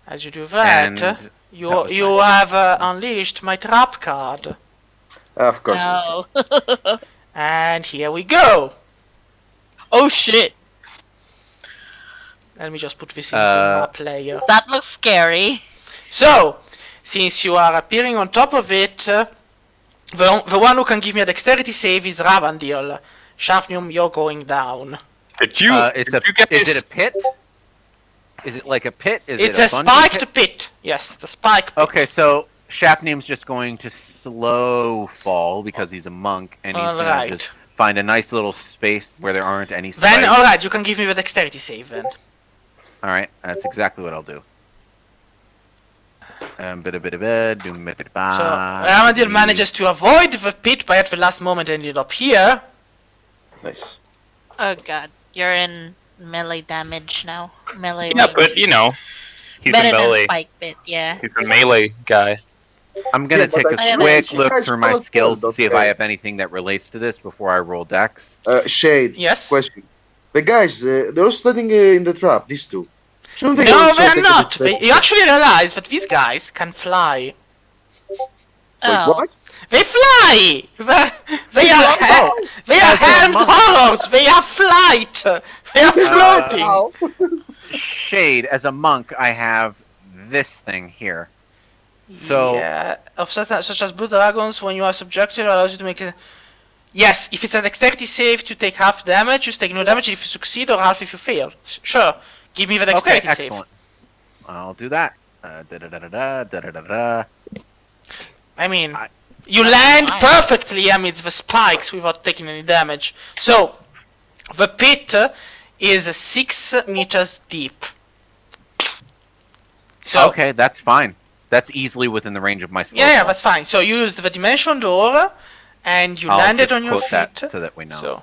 And you was you have unleashed my trap card. Of course. No. And here we go. Oh shit. Let me just put this in for our player. That looks scary. So, since you are appearing on top of it, the one who can give me a dexterity save is Ravandil. Shafnium, you're going down. Did you? it's did a. you get Is this? it a pit? Is it like a pit? Is It's it a bungee spiked pit? pit. Yes, the spike pit. Okay, so Shapnim's just going to slow fall because he's a monk, and he's going Alright. to just find a nice little space where there aren't any spikes. Then, alright, you can give me the dexterity save then. All right, that's exactly what I'll do. So, Ravandil manages to avoid the pit, but at the last moment ended up here. Nice. Oh god. You're in melee damage now. Melee Yeah, range. but you know, he's Better a than melee. spike bit, yeah. He's a melee guy. I'm gonna Yeah, but take a I- quick I- look guys through my follow skills to through, see if I okay. have anything that relates to this before I roll dex. Shade. Yes? Question. The guys, they're all standing in the trap. These two. Shouldn't they No, also they're take a not. step- You actually realize that these guys can fly. Wait, Oh. what? They fly! They are As a hand monk. horrors! They are flight! They are floating! Ow. Shade, as a monk, I have this thing here. So- Yeah, of such as blue dragons, when you are subjected, allows you to make a... Yes, if it's a dexterity save to take half damage, you take no damage if you succeed or half if you fail. Sure, give me the Okay, dexterity save. excellent. I'll do that. Da-da-da-da-da. I mean, I- you land perfectly amidst the spikes without taking any damage. So, the pit is 6 meters deep. So, Okay, that's fine. That's easily within the range of my skill. yeah, that's fine. So you used the dimension door, and you I'll landed just on your quote that feet. so that we know. So,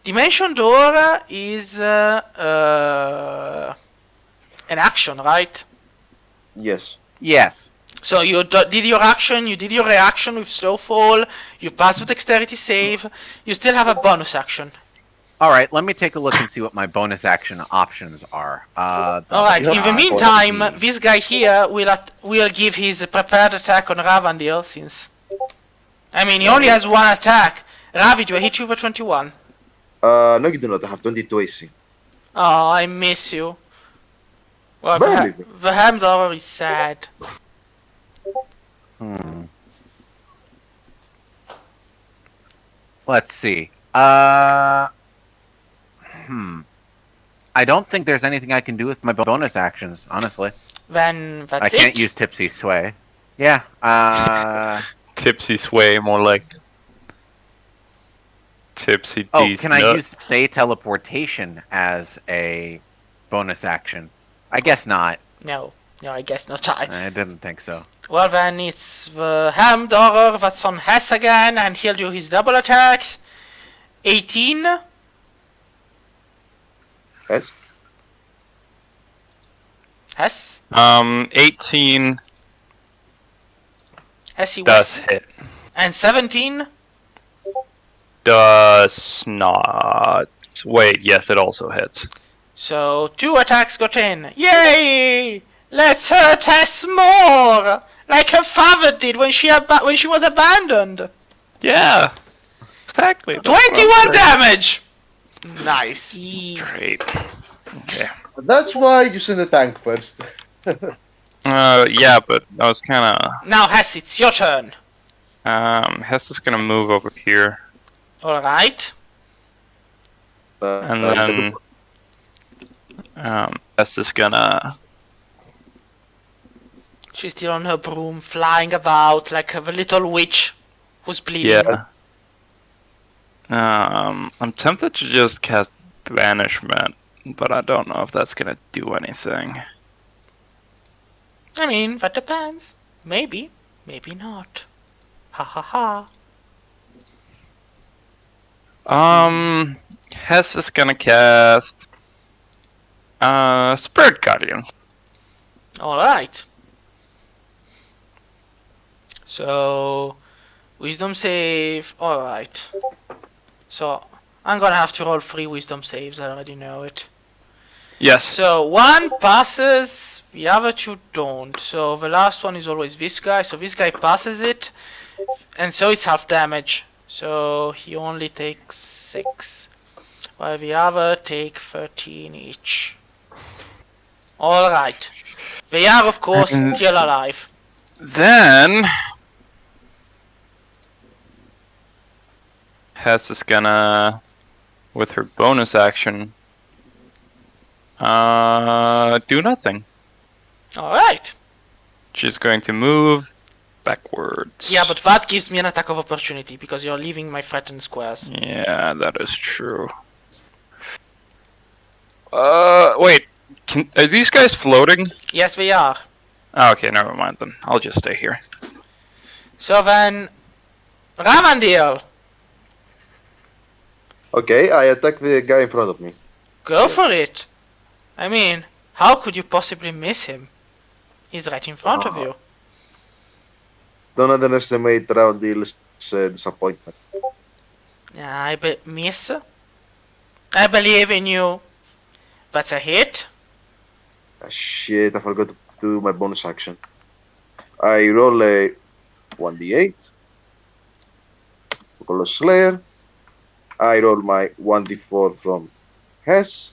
dimension door is an action, right? Yes. Yes. So you did your action, you did your reaction with slow fall, you passed the dexterity save, you still have a bonus action. All right, let me take a look and see what my bonus action options are. Alright, in the meantime, this guy here will give his prepared attack on Ravandil, since... I mean, he only has one attack. Ravi, do I hit you for 21? No, you do not. I have 22 AC. Oh, I miss you. Well, Barely. the Hamdorfer is sad. Let's see. I don't think there's anything I can do with my bonus actions, honestly. Then that's I can't it. use Tipsy Sway. Yeah, Tipsy sway, more like tipsy. Oh, D's can I nut. use Say Teleportation as a bonus action? I guess not. No, I guess not. I didn't think so. Well, then it's the Hamdorfer that's on Hess again, and he'll do his double attacks. 18. Yes. Hess? 18 Hess, he does was. hit. And 17? Does not. Wait, yes, it also hits. So, 2 attacks got in. Yay! Let's hurt Hess more! Like her father did when she was abandoned. Yeah, exactly. that's 21 what I'm damage! Nice. saying. Great. Okay. That's why you send the tank first. Yeah, but I was kind of. Now, Hess, it's your turn. Hess is gonna move over here, Alright. and then Hess is gonna. She's still on her broom, flying about like a little witch who's bleeding. Yeah. I'm tempted to just cast Banishment, but I don't know if that's gonna do anything. I mean, that depends. Maybe. Maybe not. Ha ha ha. Hess is gonna cast Spirit Guardian. Alright. So, Wisdom save. Alright. So, I'm gonna have to roll 3 wisdom saves, I already know it. Yes. So, one passes, the other 2 don't. So, the last one is always this guy. So, this guy passes it, and so it's half damage. So, he only takes 6, while the other take 13 each. Alright. They are, of course, And- still alive. Then Hess is gonna, with her bonus action, do nothing. Alright. She's going to move backwards. Yeah, but that gives me an attack of opportunity because you're leaving my threatened squares. Yeah, that is true. Wait. Are these guys floating? Yes, they are. Oh, okay, never mind then. I'll just stay here. So then, Ravandil, Okay, I attack the guy in front of me. go for it. I mean, how could you possibly miss him? He's right in front of you. Don't underestimate Roundill's disappointment. Yeah, miss. I believe in you. That's a hit. Ah, shit, I forgot to do my bonus action. I roll a 1d8. Roll a Slayer. I roll my 1d4 from Hess.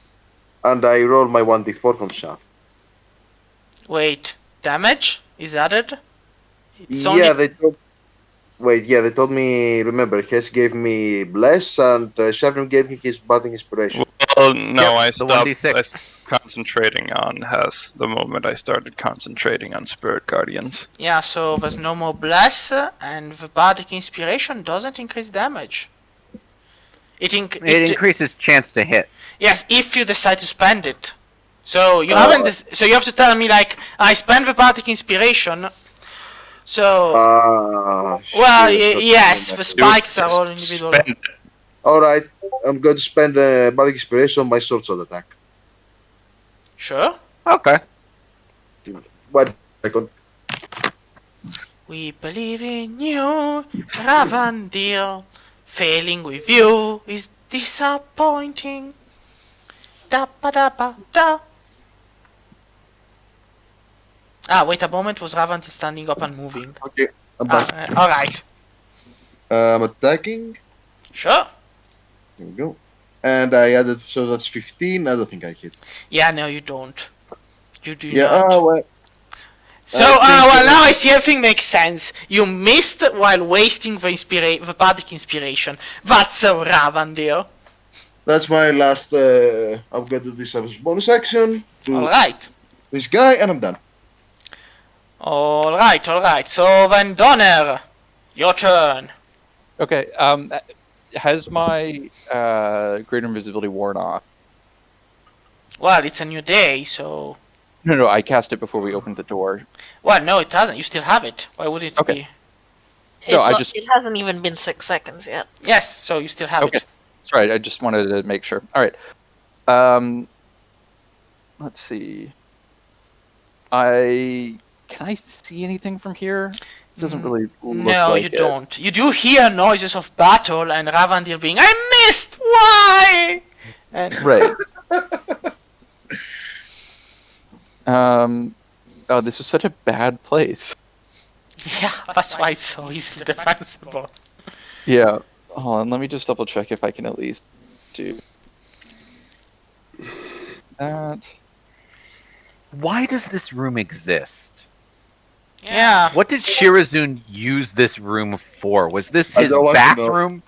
And I roll my 1d4 from Shaft. Wait, damage is added? It's Yeah, only... they told. Wait, yeah, they told me. Remember, Hess gave me bless, and Shafrin gave me his bardic inspiration. Well, no, Yep, I the stopped 1d6. concentrating on Hess the moment I started concentrating on Spirit Guardians. Yeah, so there's no more bless, and the bardic inspiration doesn't increase damage. It increases chance to hit. Yes, if you decide to spend it. So you haven't. So you have to tell me like I spend the bardic inspiration. So well, yes, the spikes are all individual. Spend it. Alright, I'm going to spend the bardic inspiration on my sword sword attack. Sure. Okay. What? Second. We believe in you, Ravandil. Failing with you is disappointing. Da ba da ba da. Ah, wait a moment. Was Ravandil standing up and moving? Okay, I'm back. All right. I'm attacking. Sure. There we go. And I added, so that's 15. I don't think I hit. Yeah, no, you don't. You do Yeah, not. well, So, I think, now I see everything makes sense. You missed while wasting the bardic inspiration. That's so Ravandil. that's my last. I'm going to do this as bonus action to Alright. this guy, and I'm done. Alright. So then, Donner, your turn. Okay. Has my greater invisibility worn off? Well, it's a new day, so... No, I cast it before we opened the door. Well, no, it doesn't. You still have it. Why would it Okay. be? No, It hasn't even been 6 seconds yet. Yes, so you still have Okay. it. That's right. I just wanted to make sure. All right. Let's see. Can I see anything from here? It doesn't really look No, like you it. don't. You do hear noises of battle and Ravandil being, I missed! Why? And Right. Oh, this is such a bad place. yeah, that's why it's so easily defensible. Yeah. Hold on. Let me just double check if I can at least do that. Why does this room exist? Yeah. What did Shurazund use this room for? Was this I his don't want to know. bathroom?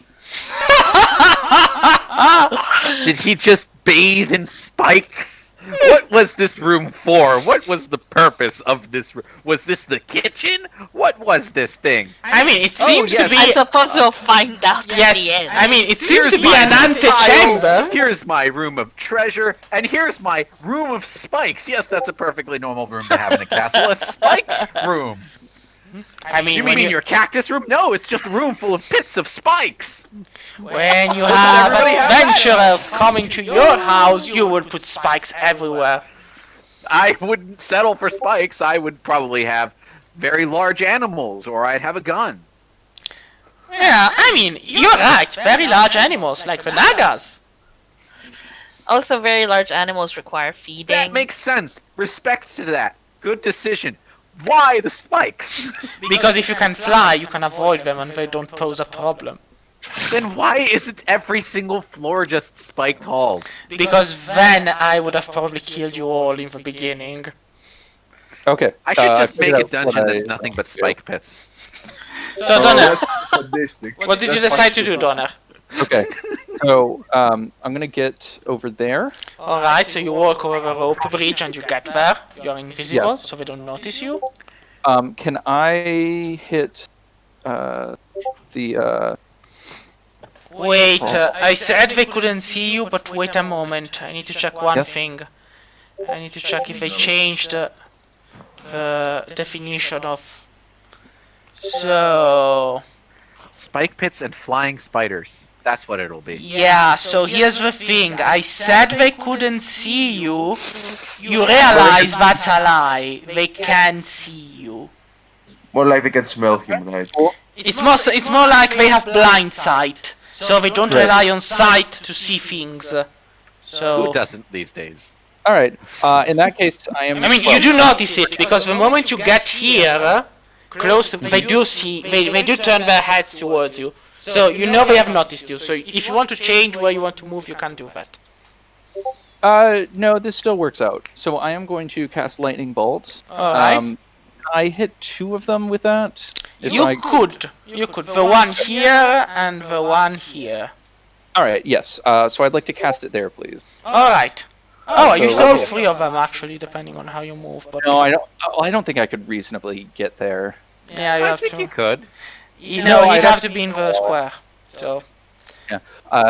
Did he just bathe in spikes? What was this room for? What was the purpose of this room? Was this the kitchen? What was this thing? I mean, it seems yes. to be... I suppose we'll find out at Yes, the end. I mean, it seems Here's to be my an antechamber. Here's my room of treasure, and here's my room of spikes. Yes, that's a perfectly normal room to have in a castle. A spike room. I mean, You when mean your cactus room? No, it's just a room full of pits of spikes. when you have everybody have adventurers coming to your house, you would put spikes everywhere. I wouldn't settle for spikes. I would probably have very large animals, or I'd have a gun. Yeah, I mean, you're right. Very large animals, like the nagas. Also, very large animals require That feeding. makes sense. Respect to that. Good decision. Why the spikes? Because if you can fly, you can avoid them and they don't pose a problem. Then why isn't every single floor just spiked halls? Because then I would have probably killed you all in the beginning. Okay. I should just figured make a out dungeon what that's I nothing but do. spike pits. So, Donner, That's sadistic. what did you That's decide to fucking do, Donner? Okay. So I'm gonna get over there. Alright, so you walk over the rope bridge and you get there. You're invisible, Yes. so they don't notice you. Can I hit the Wait, I said they couldn't see you, but wait a moment. I need to check one Yes. thing. I need to check if they changed the definition of. So. Spike pits and flying spiders. That's what it'll be. Yeah, so here's the thing. I said they couldn't see you. You realize that's a lie. They can see you. More like they can smell him, right? It's more like they have blind sight. So they don't Right. rely on sight to see things. Who So. doesn't these days? All right. In that case, I am. I mean, you do notice it because the moment you get here, close to, they do see, they do turn their heads towards you. So you know they have noticed you. So if you want to change where you want to move, you can do that. No, this still works out. So I am going to cast lightning bolt. Alright. I hit 2 of them with that. If You I- could. You could. The one here and the one here. All right. Yes. So I'd like to cast it there, please. Alright. Oh, you So- saw 3 of them actually, depending on how you move. But No, I don't. I don't think I could reasonably get there. yeah, you I have think you to. could. No, I you'd don't- have to be in the square. So.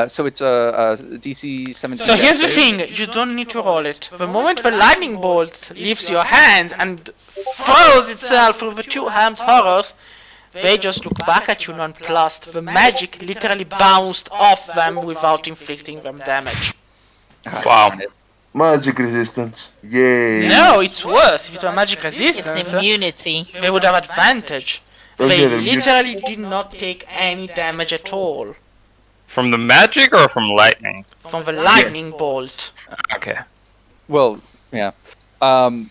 So it's a DC 17. So here's the save. thing, you don't need to roll it. The moment the lightning bolt leaves your hand and throws itself through the 2-armed horrors, they just look back at you nonplussed. The magic literally bounced off them without inflicting them damage. Wow. Magic resistance. Yay. No, it's worse. If it were magic It's resistance, immunity. they would have advantage. Okay, They then you- literally did not take any damage at all From the magic or from lightning? from the lightning bolt. Okay. Well, yeah.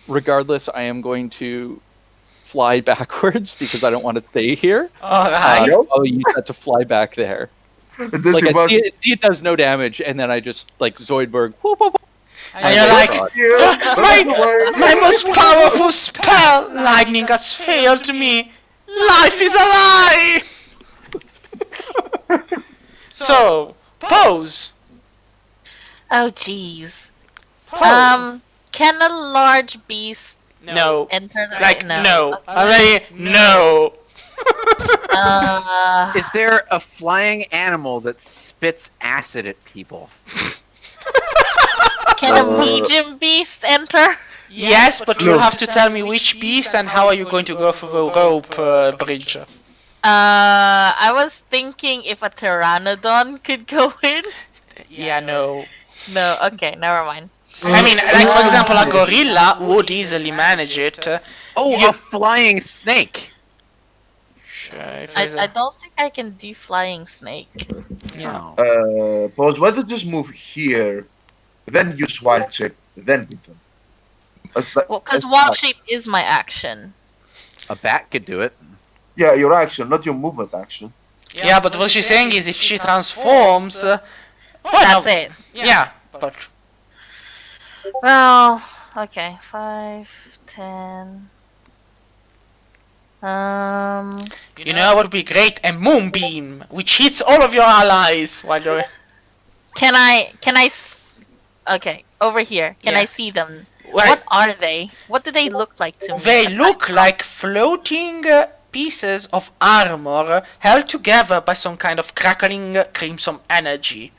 Regardless, I am going to fly backwards because I don't want to stay here. Alright. I'll use that to fly back there. It does Like it I see it does no damage, and then I just like Zoidberg. Whoop, whoop, whoop. And you're like, Yeah, my most powerful spell, lightning has failed me. Life is a lie. So, pose. Oh, jeez. Pose. Can a large beast No. enter the Like, no. Okay. Already, no. Is there a flying animal that spits acid at people? Can a medium beast enter? Yes, but you No. have to tell me which beast and how are you going to go through the rope bridge. I was thinking if a pteranodon could go in. Yeah, no. No, okay, never mind. I mean, like for example, a gorilla would easily manage it. Oh, You- a flying snake! Sure, if I, there's a- I don't think I can do flying snake. yeah. Oh. Pause. Why don't you just move here, then use wild shape, then beat them? Well, because wild shape is my action. A bat could do it. Yeah, your action, not your movement action. Yeah, but what she's saying is if she transforms, well, That's no, it. Yeah, but Well, okay, 5, 10. you know what would be great? A moonbeam, which hits all of your allies while you're. Can I okay, over here. Can Yeah. I see them? Well, What are they? What do they look like to me? they aside look from- like floating pieces of armor held together by some kind of crackling crimson energy.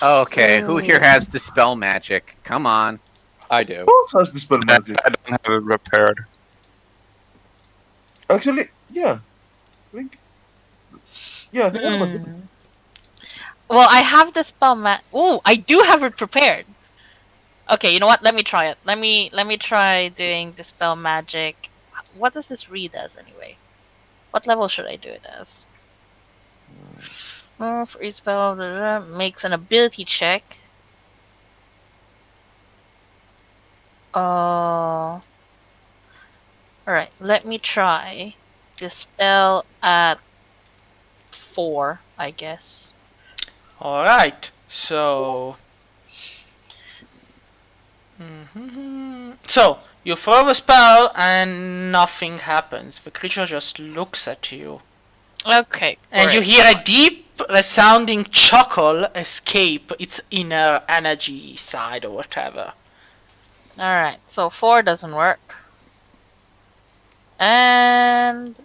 Okay, who here has Dispel Magic? Come on. I do. Who has the spell I magic? don't have it repaired. Actually, yeah. I think. Yeah, I think one of them. Hmm. Well, I have the spell Oh, I do have it prepared. Okay, you know what? Let me try it. Let me try doing the spell magic. What does this read as anyway? What level should I do it as? For each spell, makes an ability check. Alright, let me try this spell at 4, I guess. Alright, so. So, you throw the spell and nothing happens. The creature just looks at you. Okay, And you great. hear a deep, resounding chuckle escape its inner energy side or whatever. Alright, so 4 doesn't work. And,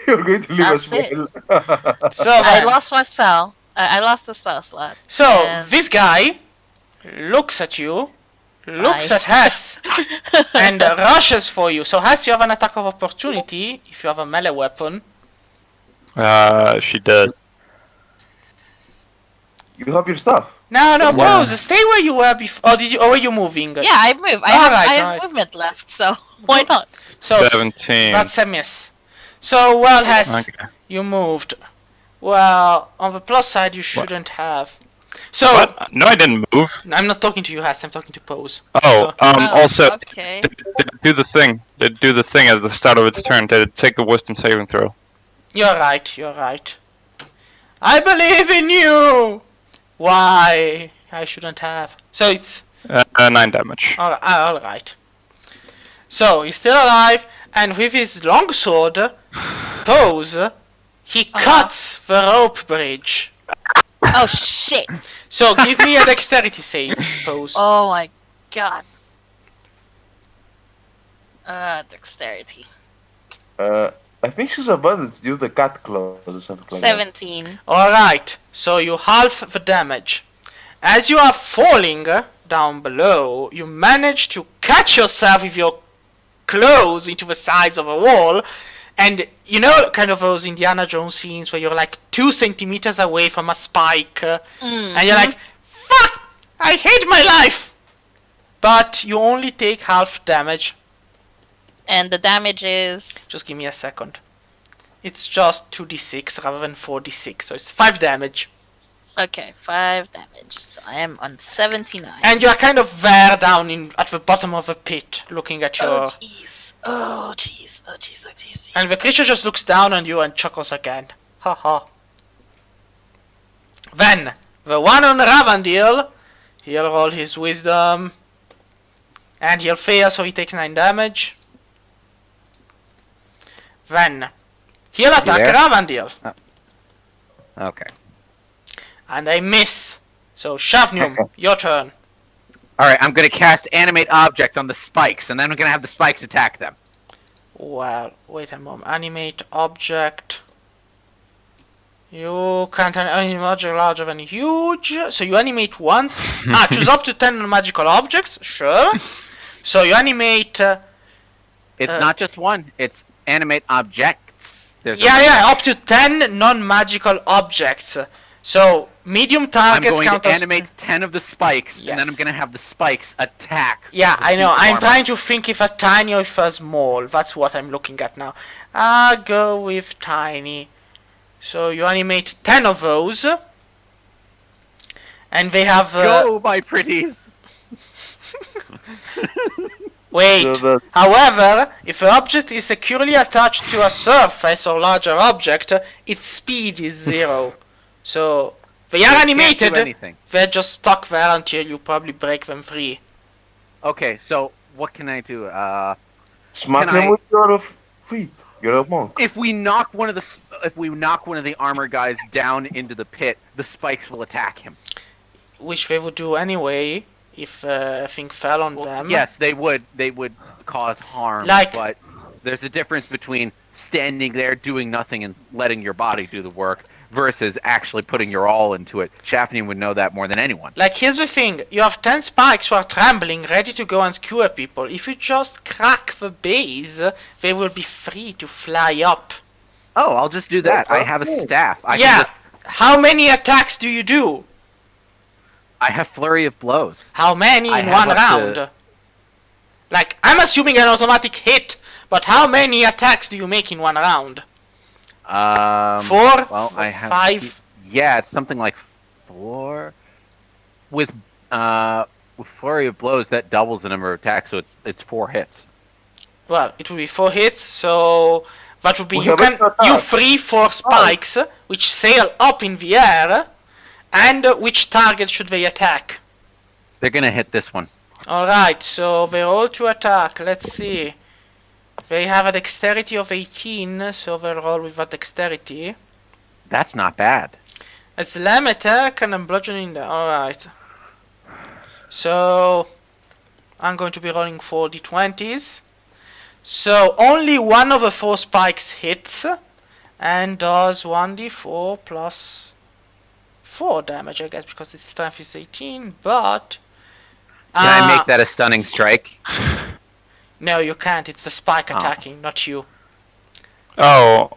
You're going to leave us That's it. well. So, I then, lost my spell. I lost the spell slot. so and- this guy looks at you, looks Bye. at Hess, and rushes for you. So, Hess, you have an attack of opportunity if you have a melee weapon. She does. You have your stuff. No, Yeah. pause. Stay where you were before. Or were you moving? Yeah, I move. I have Alright. movement left, so why not? So 17. that's a miss. So, well, Hess, Okay. you moved. Well, on the plus side, you shouldn't have. So, What? No, I didn't move. I'm not talking to you, Hess. I'm talking to Pose. Oh, Oh, also, okay. do the thing. Do the thing at the start of its turn. To take the wisdom saving throw. You're right. You're right. I believe in you. Why? I shouldn't have. So it's 9 damage. all right. So he's still alive, and with his longsword, Pose, he cuts the rope bridge. Oh shit! So give me a dexterity save, Pose. Oh my god. Dexterity. I think she's about to do the cat claws or something like that. 17. Alright, so you halve the damage. As you are falling down below, you manage to catch yourself with your clothes into the sides of a wall, and you know, kind of those Indiana Jones scenes where you're like 2 centimeters away from a spike, and you're like, fuck! I hate my life! But you only take half damage. And the damage is. Just give me a second. It's just 2d6 rather than 4d6, so it's 5 damage. Okay, 5 damage. So I am on 79. And you are kind of there down at the bottom of the pit, looking at your. Oh jeez. Oh jeez. Oh jeez. Oh jeez. And the creature just looks down on you and chuckles again. Ha ha. Then, the one on Ravandil, he'll roll his wisdom. And he'll fail, so he takes 9 damage. Then, he'll attack there? Ravandil. Okay. And I miss. So, Shavnum, your turn. Alright, I'm gonna cast Animate Object on the spikes, and then I'm gonna have the spikes attack them. Well, wait a moment. Animate object. You can't animate an object larger than huge. So you animate once. Choose up to 10 magical objects. Sure. So you animate. It's not just one, it's Animate Objects. There's a- Yeah, up to 10 non-magical objects. So medium I'm targets going count to as. animate 10 of the spikes, and then I'm Yes. gonna have the spikes attack. Yeah, the I know. piece of I'm armor. trying to think if a tiny or if a small. That's what I'm looking at now. I'll go with tiny. So you animate 10 of those. And they have... Go, my pretties! Wait. So that- However, if an object is securely attached to a surface or larger object, its speed is 0. So, they are They can't do animated. anything. They're just stuck there until you probably break them free. Okay, so what can I do? Smack Can him I- with your feet. You're a monk. If we knock one of the armor guys down into the pit, the spikes will attack him. Which they would do anyway, if a thing fell on them. Yes, they would. They would cause harm. Like- But there's a difference between standing there doing nothing and letting your body do the work versus actually putting your all into it. Shafney would know that more than anyone. Like, here's the thing. You have 10 spikes who are trembling, ready to go and skewer people. If you just crack the base, they will be free to fly up. Oh, I'll just do that. I have a staff. I Yeah. Can just, How many attacks do you do? I have flurry of blows. How many I in have one up round? to- Like, I'm assuming an automatic hit, But how many attacks do you make in one round? Four? Well, I have 5? Yeah, it's something like 4. With flurry of blows, that doubles the number of attacks, so it's 4 hits. Well, it will be 4 hits, so that would be We you have extra attack. free 4 spikes which sail up in the air, and which target should they attack? They're gonna hit this one. Alright, so they roll to attack. Let's see. They have a dexterity of 18, so they'll roll with that dexterity. That's not bad. A slam attack and a bludgeoning. Alright. So I'm going to be rolling 4 d20s. So only one of the 4 spikes hits and does 1d4 plus 4 damage, I guess, because its strength is 18, but... Can I make that a stunning strike? No, you can't. It's the spike attacking, not you. Oh,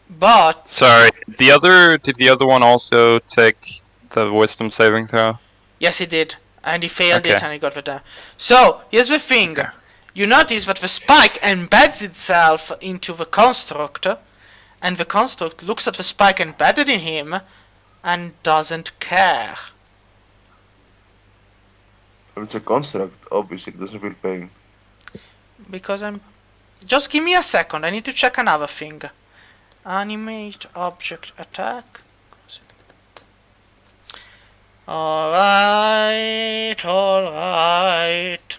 But sorry. Did the other one also take the wisdom saving throw? yes, he did, and he failed it, Okay. and he got the damage. So here's the thing: you notice that the spike embeds itself into the construct, and the construct looks at the spike embedded in him, and doesn't care. It's a construct, obviously, it doesn't feel pain. Because I'm. Just give me a second. I need to check another thing. Animate object attack. Alright, alright.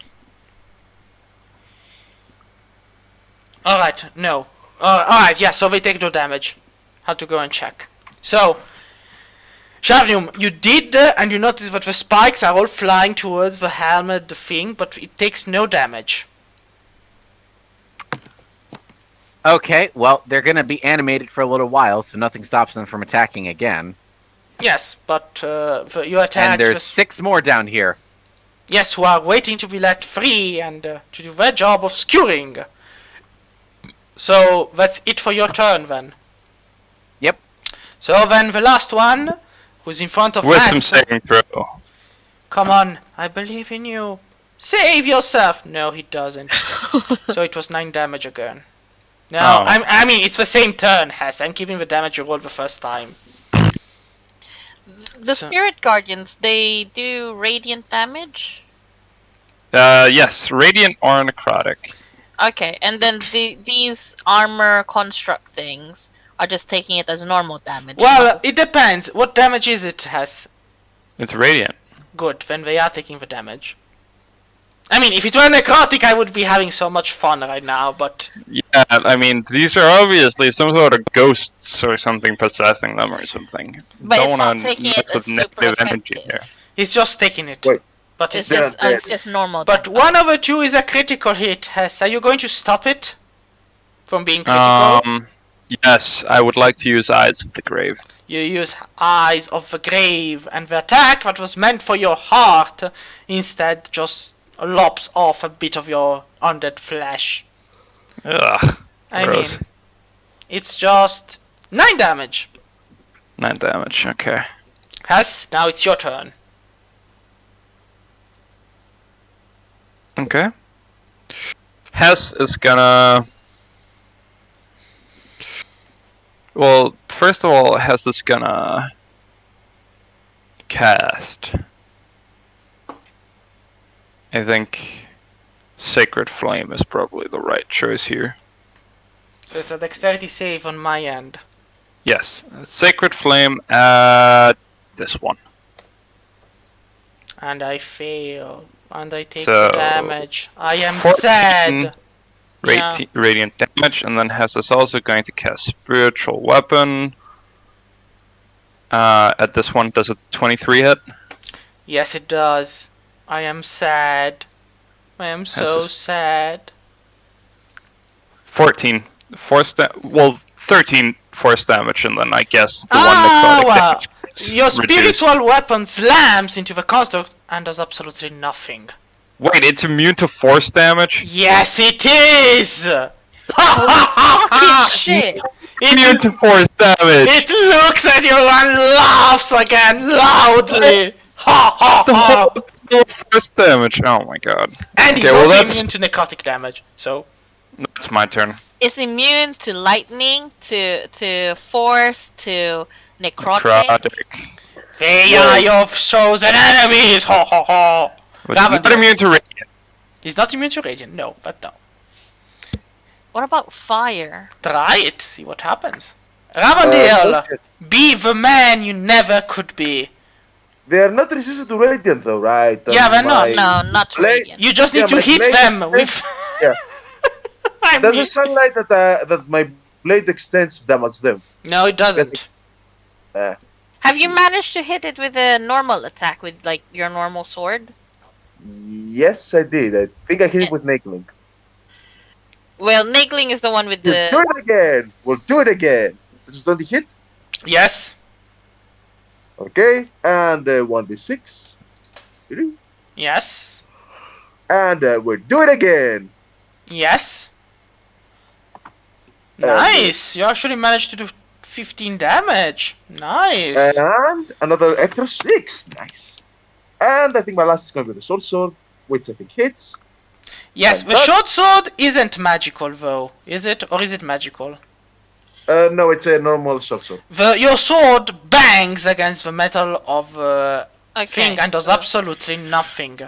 Alright, no. Alright, yeah, so they take no damage. Had to go and check. So, Shavnium, you did, and you notice that the spikes are all flying towards the helmet, the thing, but it takes no damage. Okay, well, they're gonna be animated for a little while, so nothing stops them from attacking again. Yes, but you attacked. And there's 6 more down here. Yes, who are waiting to be let free and to do their job of skewering. So that's it for your turn then. Yep. So then the last one, who's in front of Wisdom us. saving throw. Come on, I believe in you. Save yourself. No, he doesn't. So it was 9 damage again. No, Oh. I mean it's the same turn, Hess. I'm keeping the damage you rolled the first time. The So- spirit guardians, they do radiant damage. Yes, radiant or necrotic. Okay, and then these armor construct things are just taking it as normal damage. Well, it depends. What damage is it, Hess? It's radiant. Good, then they are taking the damage. I mean, if it were necrotic, I would be having so much fun right now, but... Yeah, I mean, these are obviously some sort of ghosts or something possessing them or something. But Don't it's not wanna taking mess it with as super negative energy effective. here. He's just taking it. Wait. But It's it's just normal But damage. one of the two is a critical hit, Hess. Are you going to stop it? From being critical? Yes, I would like to use Eyes of the Grave. You use Eyes of the Grave, and the attack that was meant for your heart instead just lops off a bit of your undead flesh. Ugh, I gross. mean, it's just 9 damage. 9 damage, okay. Hess, now it's your turn. Okay. Hess is gonna... Well, first of all, Hess is gonna... cast... I think... Sacred Flame is probably the right choice here. It's a dexterity save on my end. Yes, Sacred Flame at this one. And I fail. And I take So, damage. I am 14 sad. Yeah. Radiant damage, and then Hess is also going to cast Spiritual Weapon. At this one, does a 23 hit? Yes, it does. I am sad. I am so is- sad. 14 13 force damage, and then I guess the Ah, one necrotic well, damage is your reduced. spiritual weapon slams into the construct and does absolutely nothing. Wait, it's immune to force damage? Yes, it is! Fucking shit! Immune to force damage! It looks at you and laughs again loudly. Ha ha The ha! whole force damage, oh my god. And he's Okay, well, also that's- immune to necrotic damage. So It's my turn. Is immune to lightning, to force, to necrotic. Necrotic. They are Wait, your chosen enemies! Ho ho ho! But not Ravendale. immune to radiant. He's not immune to radiant, no, but no. What about fire? Try it, see what happens. Ravendale! Be the man you never could be. they are not resistant to radiant though, right? Yeah, they're not. No, not to Blade- radiant. You just need Yeah, to my hit blade them extends- with. Yeah. I Does mean- the sunlight that my blade extends damage them? No, it doesn't. Have you managed to hit it with a normal attack with like your normal sword? Yes, I did. I think I hit it with Nakeling. Well, Nagling is the one with Let's do the. it again. We'll do it again. Just don't hit. Yes. Okay, and 1d6. Yes. And we'll do it again. Yes. Nice. You actually managed to do 15 damage. Nice. And another extra 6. Nice. And I think my last is going to be the sword, which I think hits. Yes, the that- short sword isn't magical though, is it? Or is it magical? No, it's a normal sword. Your sword bangs against the metal of the thing and does so- absolutely nothing.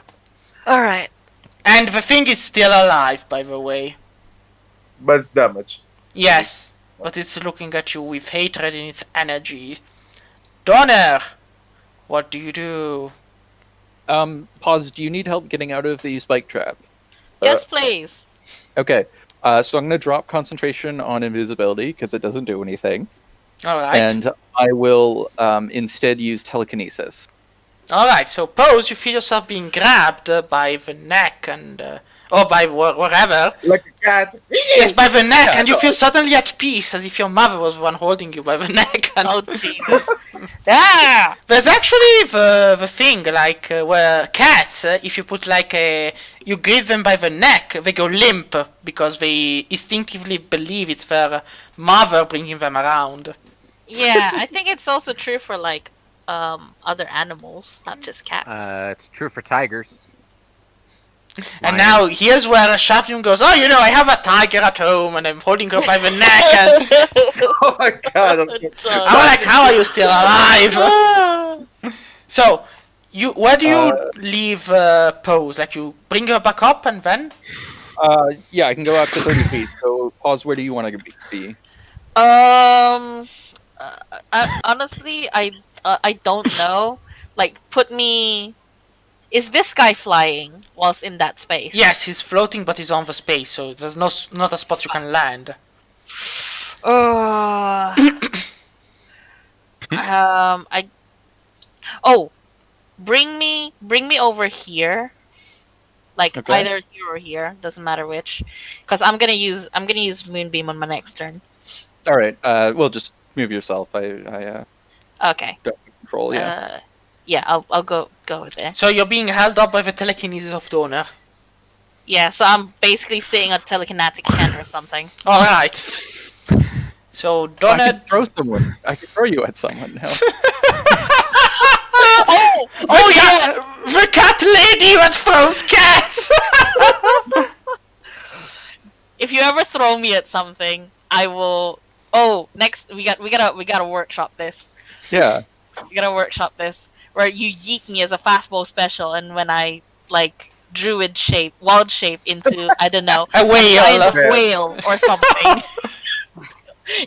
Alright. And the thing is still alive, by the way. But it's damage. Yes, but it's looking at you with hatred in its energy. Donner, what do you do? Pause. Do you need help getting out of the spike trap? Yes, please. Okay. So I'm going to drop concentration on invisibility because it doesn't do anything, Alright. and I will instead use telekinesis. Alright, so suppose you feel yourself being grabbed by the neck and. Or by wherever. Like a cat. Yes, by the neck, Yeah, and you no. feel suddenly at peace, as if your mother was the one holding you by the neck. And Oh Jesus. Ah! there's actually the thing, like, where cats, if you put like you grip them by the neck, they go limp, because they instinctively believe it's their mother bringing them around. Yeah, I think it's also true for like other animals, not just cats. It's true for tigers. And now, here's where Shafnum goes, oh, you know, I have a tiger at home, and I'm holding her by the neck, and Oh my god. I'm like, how are you still alive? So, where do you leave Pose? Like, you bring her back up, and then? Yeah, I can go up to 30 feet. So pause. Where do you want to be? Honestly, I don't know. Like, put me. Is this guy flying whilst in that space? Yes, he's floating, but he's on the space, so there's not a spot you can land. I. Oh, bring me over here. Like Okay. either here or here, doesn't matter which, because I'm gonna use Moonbeam on my next turn. All right. Well, just move yourself. I Okay. don't control. Yeah. Yeah, I'll go with it. So you're being held up by the telekinesis of Donor. Yeah, so I'm basically seeing a telekinetic hand or something. Alright. So I Donor... could throw someone. I could throw you at someone now. Oh yeah! The cat lady that throws cats! If you ever throw me at something, I will. Oh, next we gotta workshop this. Yeah. We gotta workshop this where you yeet me as a fastball special, and when I like druid shape, wild shape into I don't know A whale. giant whale or something.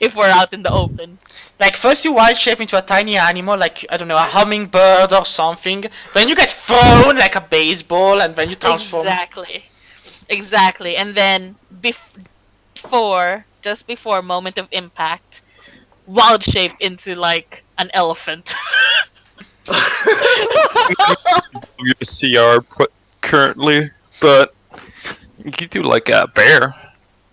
If we're out in the open. Like, first you wild shape into a tiny animal, like, I don't know, a hummingbird or something. Then you get thrown like a baseball, and then you transform. Exactly. And then just before moment of impact, wild shape into like an elephant. Your CR currently, but you could do like a bear.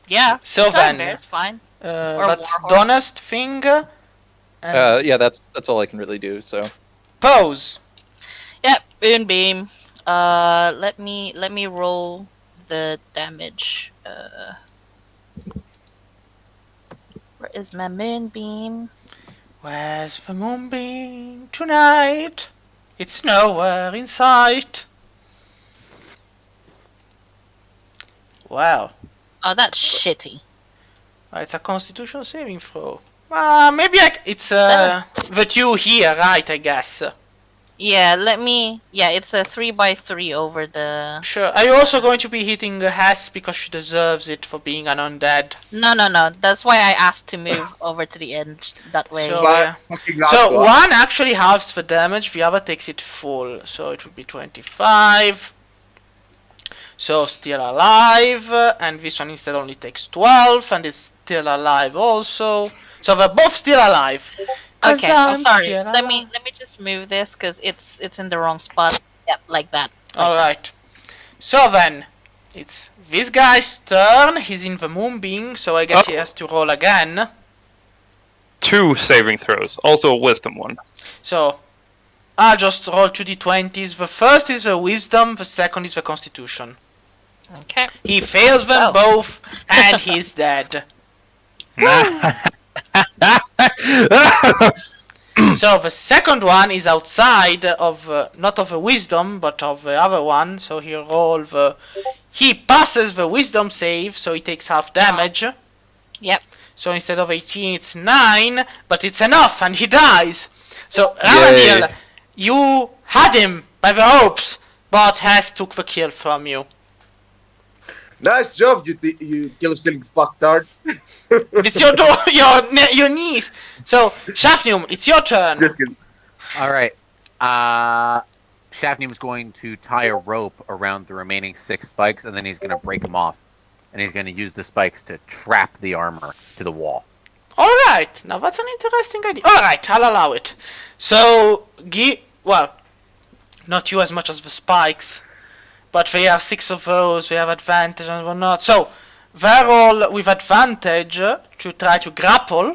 Yeah. So Giant then, bear's fine. that's warhorse. Donna's thing. And Yeah. That's all I can really do. So. Pose. Yep, Moonbeam. Let me roll the damage. Where is my Moonbeam? Where's the moonbeam tonight? It's nowhere in sight. Wow. Oh, that's shitty. It's a Constitution saving throw. Maybe it's That- the two here, right? I guess. Yeah, Yeah, it's a 3x3 over the. Sure. Are you also going to be hitting Hess because she deserves it for being an undead? No. That's why I asked to move over to the end. That way. So, But fucking So Aqua. one actually halves the damage, the other takes it full. So it would be 25. So still alive, and this one instead only takes 12 and is still alive also. So they're both still alive. 'Cause Okay, I'm sorry. still Let me alive. just move this because it's in the wrong spot. Yep, like that. Alright. So then, it's this guy's turn. He's in the moonbeam, so I guess he has to roll again. 2 saving throws, also a wisdom one. So, I'll just roll 2d20s. The first is the wisdom, the second is the constitution. Okay. He fails them Oh. both, and he's dead. So the second one is outside of, not of the wisdom, but of the other one. So he'll roll the... He passes the wisdom save, so he takes half damage. Yep. So instead of 18, it's 9, but it's enough, and he dies. So, Yay. Ravanil, you had him by the ropes, but Hess took the kill from you. Nice job, you kill stealing fucktard. It's your niece. So, Shafnium, it's your turn. Just kidding. All right. Shafnum's going to tie a rope around the remaining 6 spikes, and then he's going to break them off. And he's going to use the spikes to trap the armor to the wall. Alright, now that's an interesting idea. Alright, I'll allow it. So, well, not you as much as the spikes, but there are 6 of those, they have advantage and whatnot. So, they roll with advantage to try to grapple.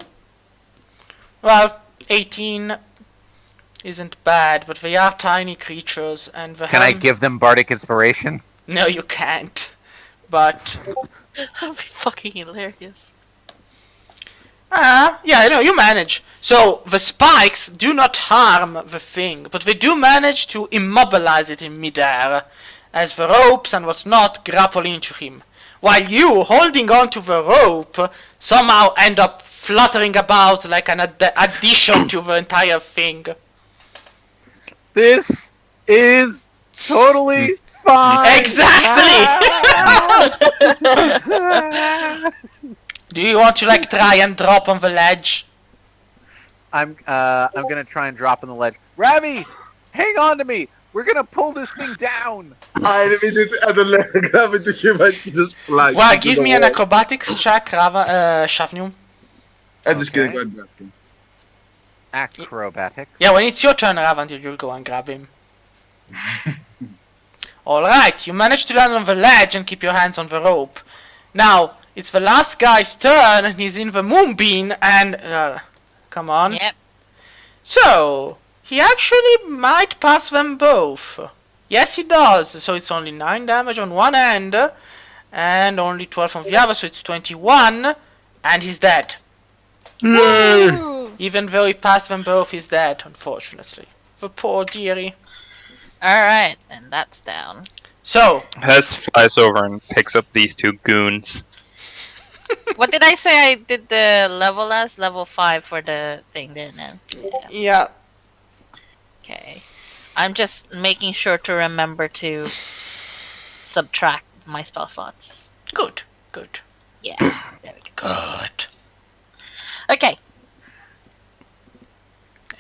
Well, 18 isn't bad, but they are tiny creatures, and the Can I give them bardic inspiration? No, you can't. But That'd be fucking hilarious. yeah, no, you manage. So the spikes do not harm the thing, but they do manage to immobilize it in midair, as the ropes and whatnot grapple into him. While you, holding on to the rope, somehow end up fluttering about like an addition to the entire thing. This is totally fine. Exactly! Do you want to like try and drop on the ledge? I'm gonna try and drop on the ledge. Ravi, hang on to me. We're gonna pull this thing down. I immediately grab it to him and just fly. Well, into give the me an wall. acrobatics check, Shavnium. I'm just kidding. Okay. I'm joking. Acrobatics. Yeah, when it's your turn, Ravan, you'll go and grab him. Alright, you manage to land on the ledge and keep your hands on the rope. Now, it's the last guy's turn, and he's in the moonbeam, and... come on. Yep. So, he actually might pass them both. Yes, he does. So it's only 9 damage on one end, and only 12 on the other, so it's 21, and he's dead. Woo! Even though he passed them both, he's dead, unfortunately. The poor dearie. Alright, and that's down. So, Hess flies over and picks up these 2 goons. What did I say I did the level as? Level 5 for the thing, didn't I? yeah. Okay. I'm just making sure to remember to subtract my spell slots. Good, good. Yeah, there we go. Good. Okay.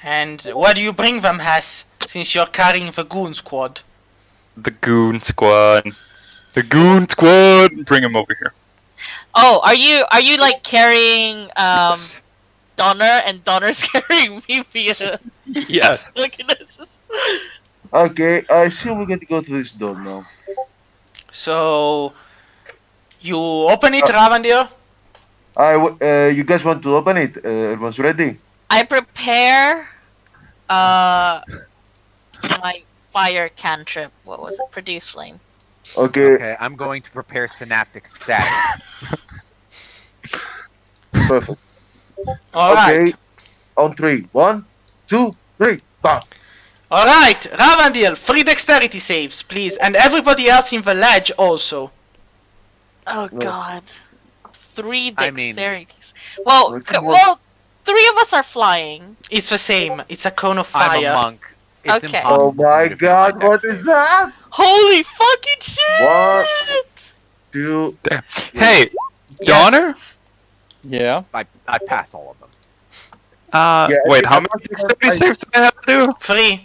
And where do you bring them, Hess, since you're carrying the goon squad? The goon squad. The goon squad! Bring him over here. Oh, are you like carrying Yes. Donner and Donner's carrying me via Yes. telekinesis? Okay, I assume we're going to go to this door now. So, you open it, Ravandir? You guys want to open it? Everyone's ready? I prepare my fire cantrip. What was it? Produce flame. Okay, Okay, I'm going to prepare synaptic static. perfect. Alright. Okay, on 3. 1, 2, 3, bam! Alright, Ravandil, free dexterity saves, please, and everybody else in the ledge also. Oh No. God. 3 I mean- dexterities. Well, Well, come on. well, 3 of us are flying. It's the same. It's a cone of I'm a fire. monk. It's Okay. impossible Oh for me my to feel my god, what is dexterity. that? Holy fucking shit! 1, 2. Damn. Hey, Yes. Donner. Yeah. I pass all of them. Yeah, Wait, I how think many I- dexterity saves do I have to do? 3.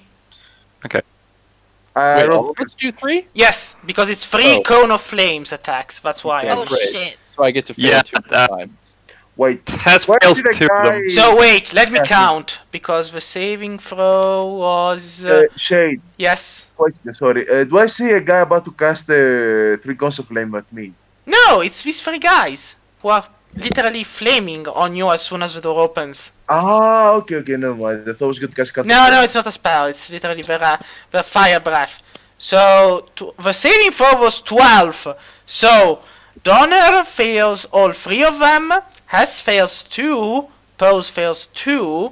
I Wait, don't. all of us do 3? Yes, because it's 3 Oh. cone of flames attacks. That's why. Okay. Oh Great. shit. So I get to fail Yeah, 2 per time. Wait. Tess Why fails did a 2 of them. guy? So wait, let me Yes, count because the saving throw was Shade. yes. Question, sorry. Do I see a guy about to cast 3 cones of flame at me? No, it's these 3 guys who are literally flaming on you as soon as the door opens. Ah, okay, never mind. I thought I was going to cast cut. No, it's not a spell. It's literally the fire breath. So the saving throw was 12. So Donner fails all 3 of them. Hess fails 2. Pose fails 2.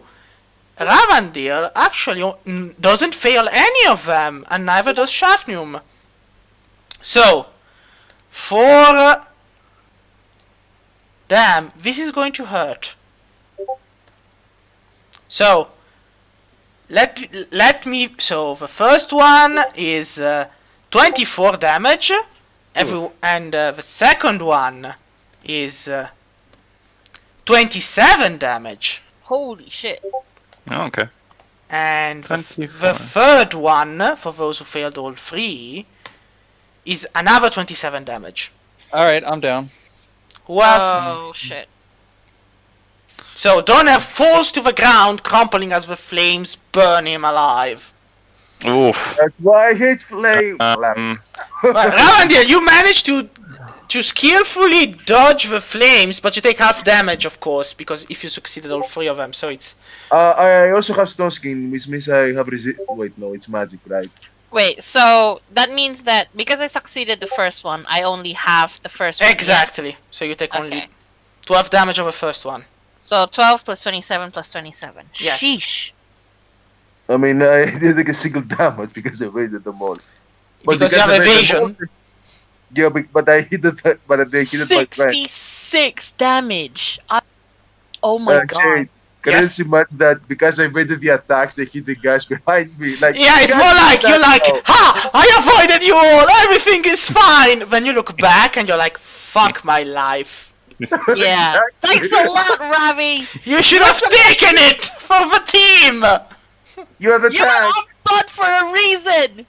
Ravandir actually doesn't fail any of them, and neither does Shafnum. So, for... Damn, this is going to hurt. So, let me... So, the first one is 24 damage. And the second one is 27 damage. Holy shit. Oh, okay. And the 24. third one, for those who failed all 3, is another 27 damage. Alright, I'm down. Who else? Oh shit. So Donner falls to the ground, crumpling as the flames burn him alive. Oof. That's why I hate flame. But Ravandir, you managed to skillfully dodge the flames, but you take half damage, of course, because if you succeeded all 3 of them, so it's... I also have stone skin, which means I have Wait, no, it's magic, right? Wait, so that means that because I succeeded the first one, I only have the first one. yes? Exactly. So you take only Okay. 12 damage of the first one. So 12 plus 27 plus 27. Yes. Sheesh. I mean, I didn't take a single damage because I evaded them all. But Because you have I evaded them evasion. all- Yeah, but I hit it, but I hit it by friend. 66 damage. Oh my god. Shade, can Yes. you imagine that because I evaded the attacks, they hit the guys behind me? Like, Yeah, it's guys, more like you're like, no. ha! I avoided you all. Everything is fine. Then you look back and you're like, fuck my life. Yeah. Thanks a lot, Ravi. You should have taken it for the team. You're the You're tank. on butt for a reason.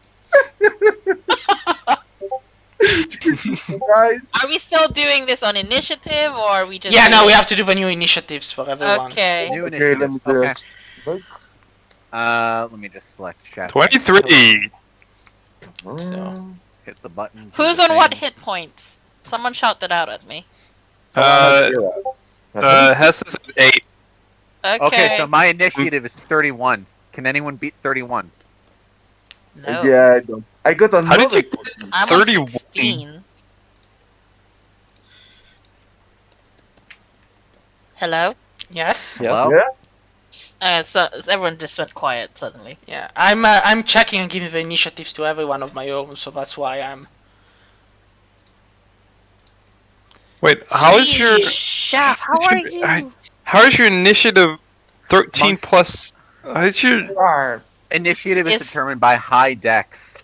Guys. Are we still doing this on initiative, or are we just? Yeah, no, doing- we have to do the new initiatives for everyone. Okay. New Okay, let me initiatives. do Okay. Let me just select chat. 23. So. Hit the button. Who's on what hit points? Someone shout that out at me. Hess is at 8. Okay. Okay, so my initiative is 31. Can anyone beat 31? No. Yeah, I don't. I got another. How did you I'm 31? on 16. Hello. Yes. Yeah. Hello? Yeah? So everyone just went quiet suddenly. Yeah, I'm checking and giving the initiatives to everyone of my own, so that's why I'm. Wait, how is your Shaft? How are you? how is your initiative 13 Monks. plus? How's your Initiative is It's- determined by high dex,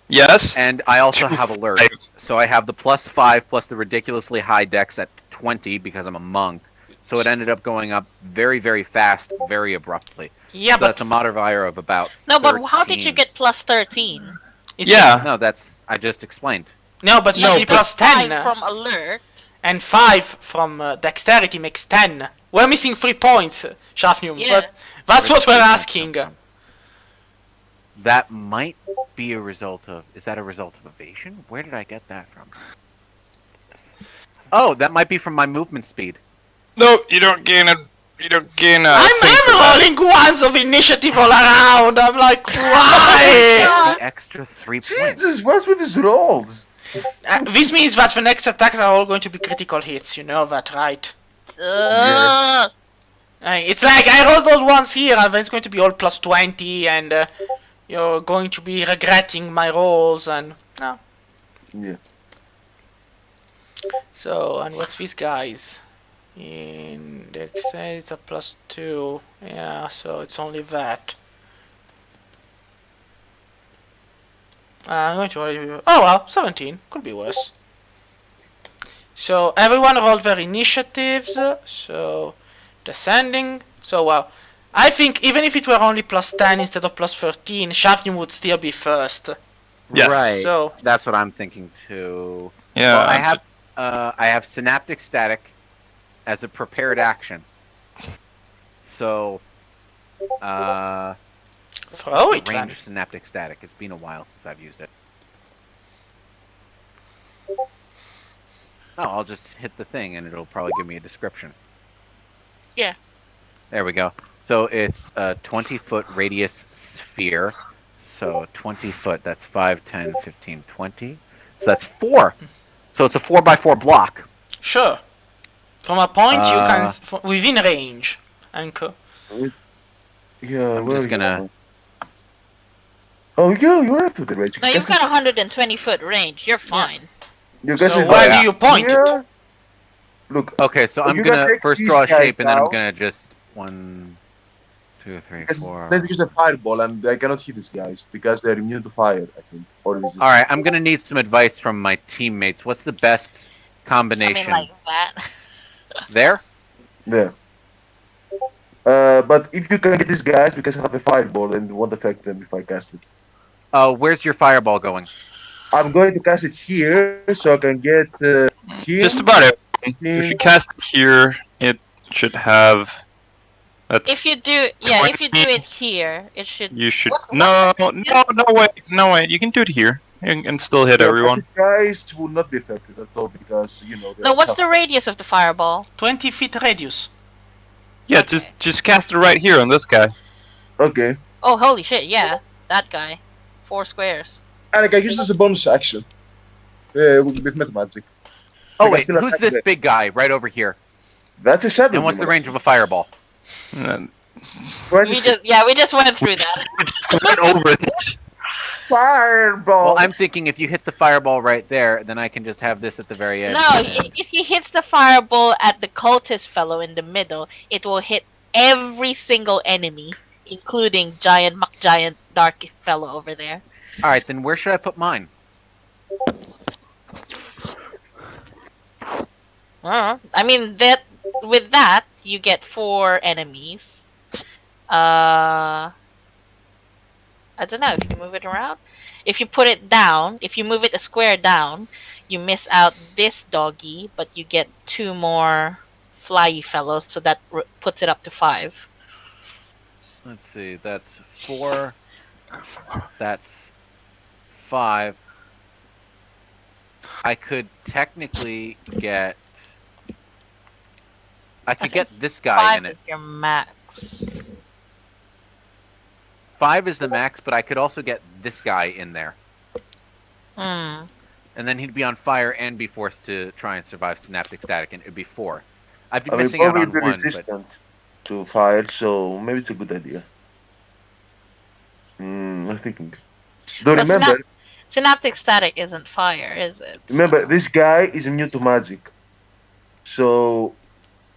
yes? and I also have alert. So I have the +5 plus the ridiculously high dex at 20 because I'm a monk. So it ended up going up very, very fast, very abruptly. Yeah, So but that's a modifier of about. No, but how did you 13. get plus 13? it's Yeah. No, that's I just explained. No, but No, usually plus 10 from alert. and 5 from dexterity makes 10. We're missing 3 points, Shafnum. Yeah. But that's what we're asking. That might be a result of. Is that a result of evasion? Where did I get that from? Oh, that might be from my movement speed. No, you don't gain a. You don't gain a. I'm rolling ones of initiative all around. I'm like, why? The extra 3 points. Jesus, what's with these rolls? This means that the next attacks are all going to be critical hits. You know that, right? It's like I rolled all ones here, and then it's going to be all plus 20, and you're going to be regretting my rolls. And no, Yeah. So, and what's these guys? In dexterity, it's a +2. Yeah, so it's only that. I'm going to. Oh well, 17. Could be worse. So everyone rolled their initiatives. So descending. So well, I think even if it were only +10 instead of +13, Shavnim would still be first. Yes. Right. So That's what I'm thinking too. Yeah. Well, I have synaptic static as a prepared action. So, throw the it range then. of synaptic static. It's been a while since I've used it. Oh, I'll just hit the thing and it'll probably give me a description. Yeah. There we go. So it's a 20-foot radius sphere. So 20 foot, that's 5, 10, 15, 20. So that's 4. So it's a 4x4 block. Sure. From a point you can Uh, within range. And Yeah, I'm where just are gonna. you? Oh, yeah, you're right with the range. No, you've got 120-foot range. You're fine. You guys so are where yeah. do you point it? here. Look, Okay, so I'm you gotta gonna take first these draw a guys shape and then I'm out. gonna just 1, 2, 3, Let's 4. use a fireball, and I cannot hit these guys because they're immune to fire, I think. Or resist. All right, I'm gonna need some advice from my teammates. What's the best combination? Something like that. There? There. But if you can get these guys, because I have a fireball and it won't affect them if I cast it. Where's your fireball going? I'm going to cast it here, so I can get him. Just about it. If you cast it here, it should have. That's. If you do, yeah, if you do it here, it should. You should. What's No, the no, radius? no, wait. You can do it here and still hit Yeah, everyone. but these guys will not be affected at all because they No, are what's tough. the radius of the fireball? 20 feet radius. Yeah, Okay. just cast it right here on this guy. Okay, Oh, holy shit! Yeah, that guy. 4 squares. and I can use this as a bonus action. With meta magic. Oh I can wait, still who's attack this them. big guy right over here? That's a shadow. And what's the demon. range of a fireball? And We just went through that. went over this. Fireball. Well, I'm thinking if you hit the fireball right there, then I can just have this at the very end. No, if he hits the fireball at the cultist fellow in the middle, it will hit every single enemy, including giant dark fellow over there. All right, then where should I put mine? I mean that with that you get 4 enemies. I don't know if you can move it around. If you put it down, if you move it a square down, you miss out this doggy, but you get 2 more flyy fellows, so that puts it up to 5. Let's see, that's 4. That's 5. I could technically get. I could get this guy 5 in it. is your max. 5 is the max, but I could also get this guy in there. Hmm. And then he'd be on fire and be forced to try and survive synaptic static, and it'd be 4. I'd be I mean, missing out probably on be 1, but resistant to fire, so maybe it's a good idea. I'm thinking. Though Well, remember, Synaptic static isn't fire, is it? remember, this guy is immune to magic. So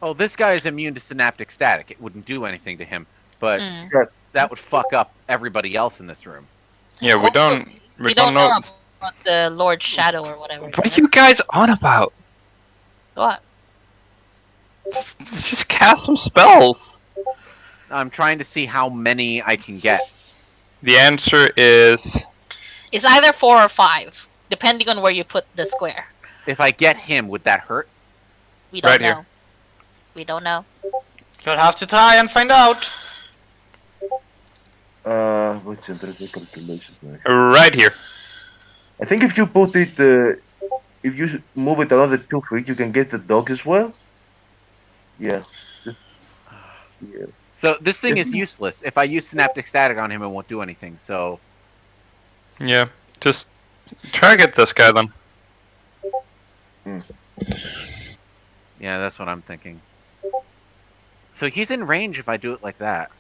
oh, this guy is immune to synaptic static. It wouldn't do anything to him, but Hmm. that would fuck up everybody else in this room. Yeah, we Also, don't. We We don't don't know know. about the Lord Shadow or whatever. What are you guys on about? What? Just cast some spells. I'm trying to see how many I can get. The answer is It's either 4 or 5, depending on where you put the square. If I get him, would that hurt? We don't Right know. here. We don't know. You'll have to try and find out. what's the calculation? right here. I think if you put it, if you move it another 2 feet, you can get the dogs as well. Yeah. Yeah. So this thing Yes. is useless. If I use synaptic static on him, it won't do anything. So Yeah, just try to get this guy then. yeah, that's what I'm thinking. So he's in range if I do it like that,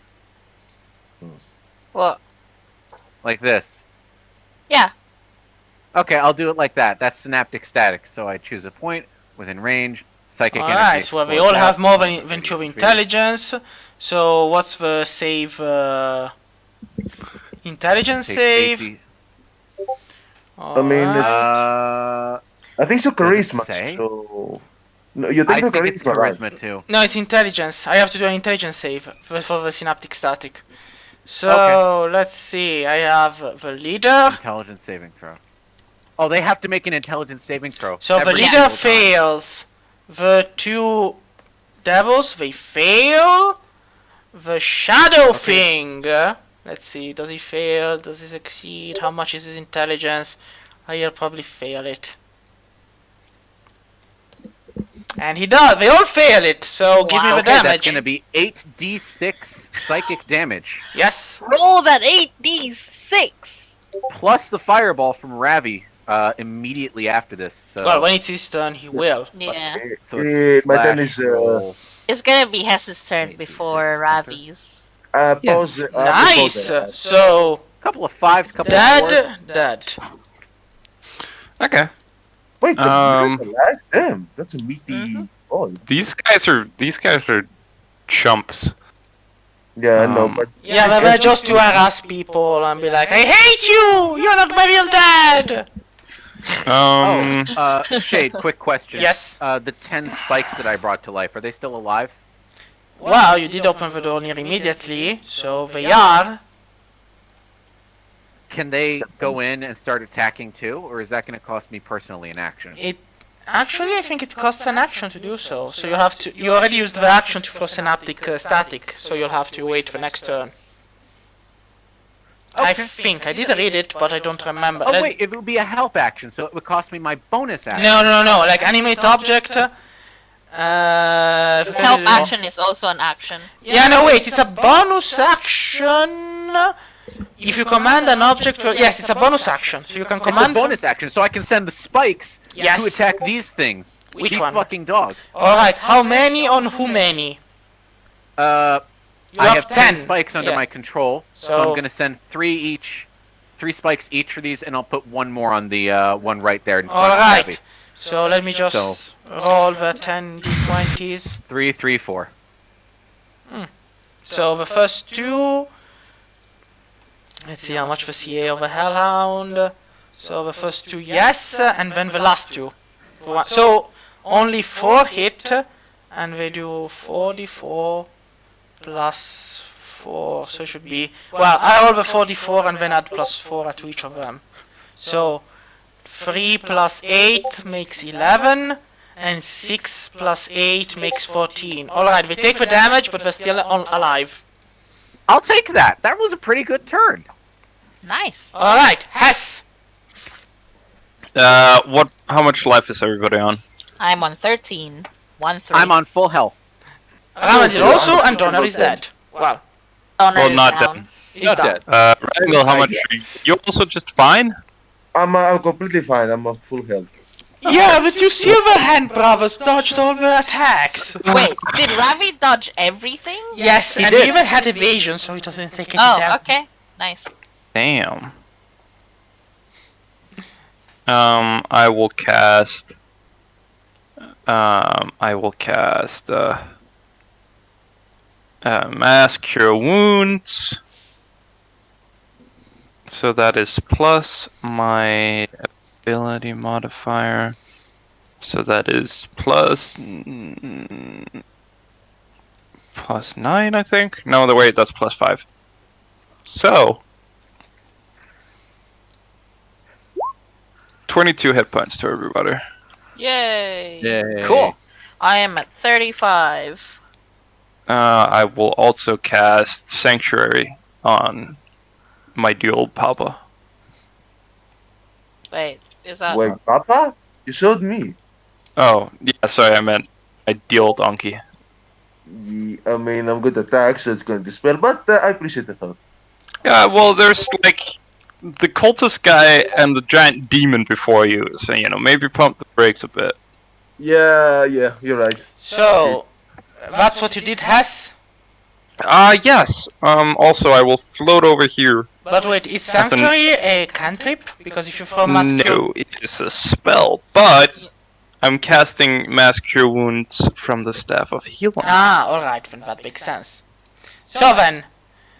Well, like this. yeah. Okay, I'll do it like that. That's synaptic static. So I choose a point within range. Psychic energy. Alright, so we explodes all have out, more point than 2 radius sphere. intelligence. So what's the save? Intelligence Take save. 80. I mean, Alright. I think so. Does it Charisma. say? So no, you take I the think it's charisma, right? charisma too. No, it's intelligence. I have to do an intelligence save for the synaptic static. So let's see. I have the leader. Intelligence saving throw. Oh, they have to make an intelligence saving throw. So the every leader single time. fails. The 2 devils, they fail. The shadow thing. Let's see. Does he fail? Does he succeed? How much is his intelligence? He'll probably fail it. And he does. They all fail it. So give me the Okay, damage. that's gonna be 8d6 psychic damage Yes. Roll that 8d6. plus the fireball from Ravi immediately after this. So, Well, when it's his turn, he will. Yeah. so it's My turn slash is roll. It's gonna be Hess's turn 8d6 before Ravi's. pause. Nice. Pause So Couple of 5s, couple of 4s. dead. Okay. Wait, Um, damn, that's a meaty. Mhm. Oh, These guys are chumps. yeah, no, Um, but Yeah, but they're just to harass people and be like, I hate you! You're not my real dad! Shade, quick question. Yes. The 10 spikes that I brought to life, are they still alive? Well, you did open the door near immediately, so they are. Can they go in and start attacking too, or is that going to cost me personally an action? It actually, I think it costs an action to do so. So you'll have to. You already used the action to throw synaptic static, so you'll have to wait for next turn. I think I did read it, but I don't remember. Oh wait, it would be a help action, so it would cost me my bonus action. No. Like animate object. Help action is also an action. Yeah, no, wait. It's a bonus action. If you command an object, yes, it's a bonus action. So you can It's a command. bonus action, so I can send the spikes Yes. to attack these things. Which these one? fucking dogs. All right. How many on who many? I have have 10 10. spikes under Yeah. my control, so So- I'm gonna send 3 spikes each for these, and I'll put one more on the one right there in front All of right. Gabby. So let me just So- roll the 10 d20s. 3, 3, 4. So the first 2. Let's see how much the CA of a Hellhound. So the first 2, yes, and then the last 2. So only 4 hit, and they do 44 plus 4. So it should be. Well, I roll the 44 and then add plus 4 to each of them. So 3 plus 8 makes 11, and 6 plus 8 makes 14. Alright, they take the damage, but they're still alive. I'll take that. That was a pretty good turn. Nice. Alright, Hess! How much life is everybody on? I'm on 13. 1-3. I'm on full health. Ramadil also, and Donner is dead. Well, Donner Well, is not down. dead. he's Not done. dead. Randall, how much? You also just fine? I'm completely fine. I'm at full health. Yeah, but you Silverhand brothers dodged all the attacks. Wait, did Ravi dodge everything? Yes, and did. he even had evasion, so he doesn't take any Oh, damage. okay. Nice. Damn. I will cast. Mass Cure Wounds. So that is plus my ability modifier. So that is plus 9, I think. No, wait, that's plus 5. So 22 hit points to everybody. Yay. Yay. Cool. I am at 35. I will also cast Sanctuary on my dual Papa. Wait, is that... Wait, Papa? You showed me. Oh, yeah, sorry, I meant my dual donkey. I mean, I'm good at attacks, so it's going to dispel, but I appreciate the thought. Yeah, well, there's like the cultist guy and the giant demon before you, so maybe pump the brakes a bit. Yeah, you're right. So, that's what you did, Hess? Yes. Also, I will float over here. But wait, is That's Sanctuary a cantrip? Because if you throw Mass Cure... No, it is a spell, but I'm casting Mass Cure Wounds from the Staff of Healing. Ah, alright, then that makes sense. So then,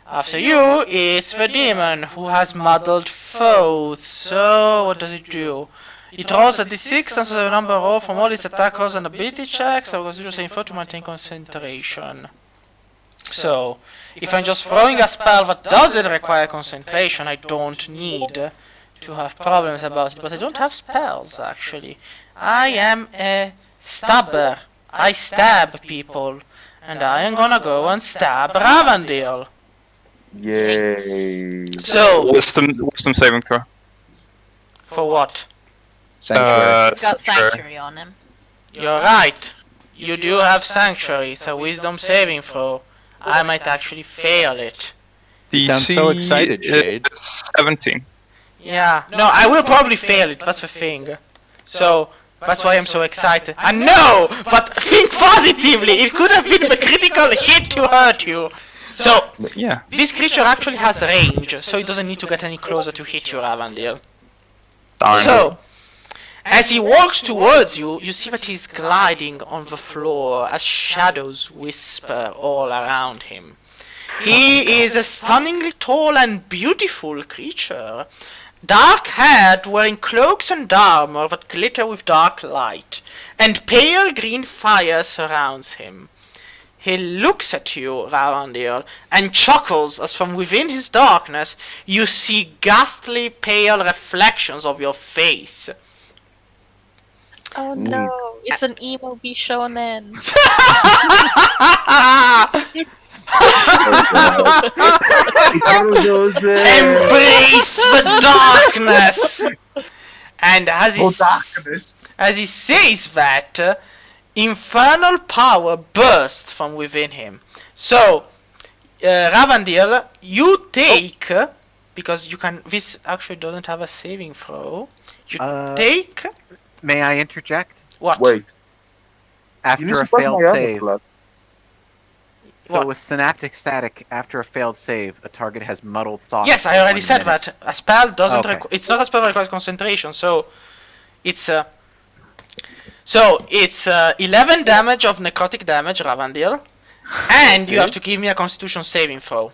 after you, it's the demon who has muddled foes. So, what does it do? It rolls a d6 and so the number roll from all its attack rolls and ability checks. I was using for to maintain concentration. So, if I'm just throwing a spell that doesn't require concentration, I don't need to have problems about it. But I don't have spells, actually. I am a stabber. I stab people. And I am gonna go and stab Ravandil. Yay. So, Wisdom saving throw. for what? Sanctuary. He's got Sanctuary on him. You're right. You do have Sanctuary. It's a wisdom saving throw. I might actually fail it. You sound so excited, Shade. 17. Yeah. No, I will probably fail it. That's the thing. So, that's why I'm so excited. I know! But think positively! It could have been the critical hit to hurt you. So, Yeah. this creature actually has range, so it doesn't need to get any closer to hit you, Ravandil. Darn. So, as he walks towards you, you see that he's gliding on the floor as shadows whisper all around him. He is a stunningly tall and beautiful creature, dark-haired, wearing cloaks and armor that glitter with dark light, and pale green fire surrounds him. He looks at you, Ravandil, and chuckles as from within his darkness you see ghastly pale reflections of your face. Oh no, it's an emo Bishonen. Embrace the darkness! And as he, as he says that, infernal power bursts from within him. So, Ravandil, you take, because you can, this actually doesn't have a saving throw, you take, May I interject? what? Wait. After You a need to pass failed my armor save, class. so What? with Synaptic Static, after a failed save, a target has muddled thoughts. Yes, I for already 1 said minute. that. A spell doesn't Okay. it's not a spell that requires concentration, so it's 11 damage of necrotic damage, Ravandil, and you have to give me a constitution saving throw.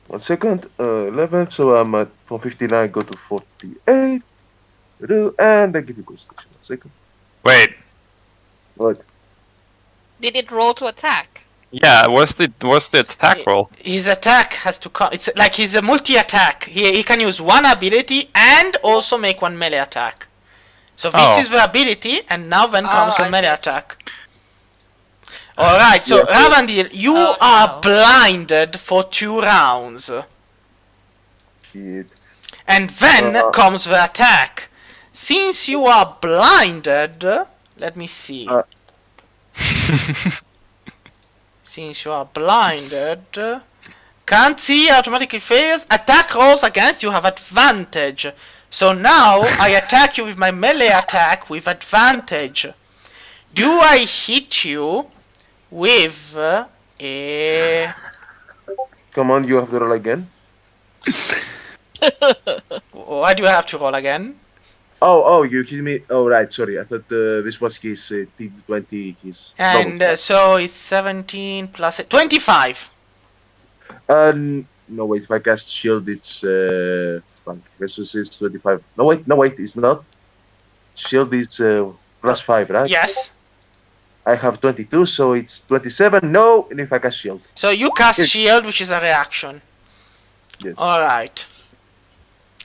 1 second. 11. So I'm at from 59 go to 48. And I give you constitution. 1 second. Wait. What? Did it roll to attack? Yeah, what's the attack roll? His attack has to come. It's like he's a multi-attack. He can use one ability and also make one melee attack. So this is the ability, and now then comes the I melee see. attack. Alright, so Yeah. Ravandil, you Oh, are no. blinded for 2 rounds. Shit. And then comes the attack. Since you are blinded, let me see. Since you are blinded, can't see, automatically fails. Attack rolls against you have advantage. So now I attack you with my melee attack with advantage. Do I hit you with a... Come on, you have to roll again. Why do I have to roll again? Oh, you hit me. Oh, right. Sorry, I thought this was his T20. His And so it's 17 plus 25. no wait. If I cast shield, it's fuck, versus is 25. No wait, it's not. Shield is +5, right? Yes. I have 22, so it's 27. No, and if I cast shield, So you cast Yes. shield, which is a reaction. yes. Alright.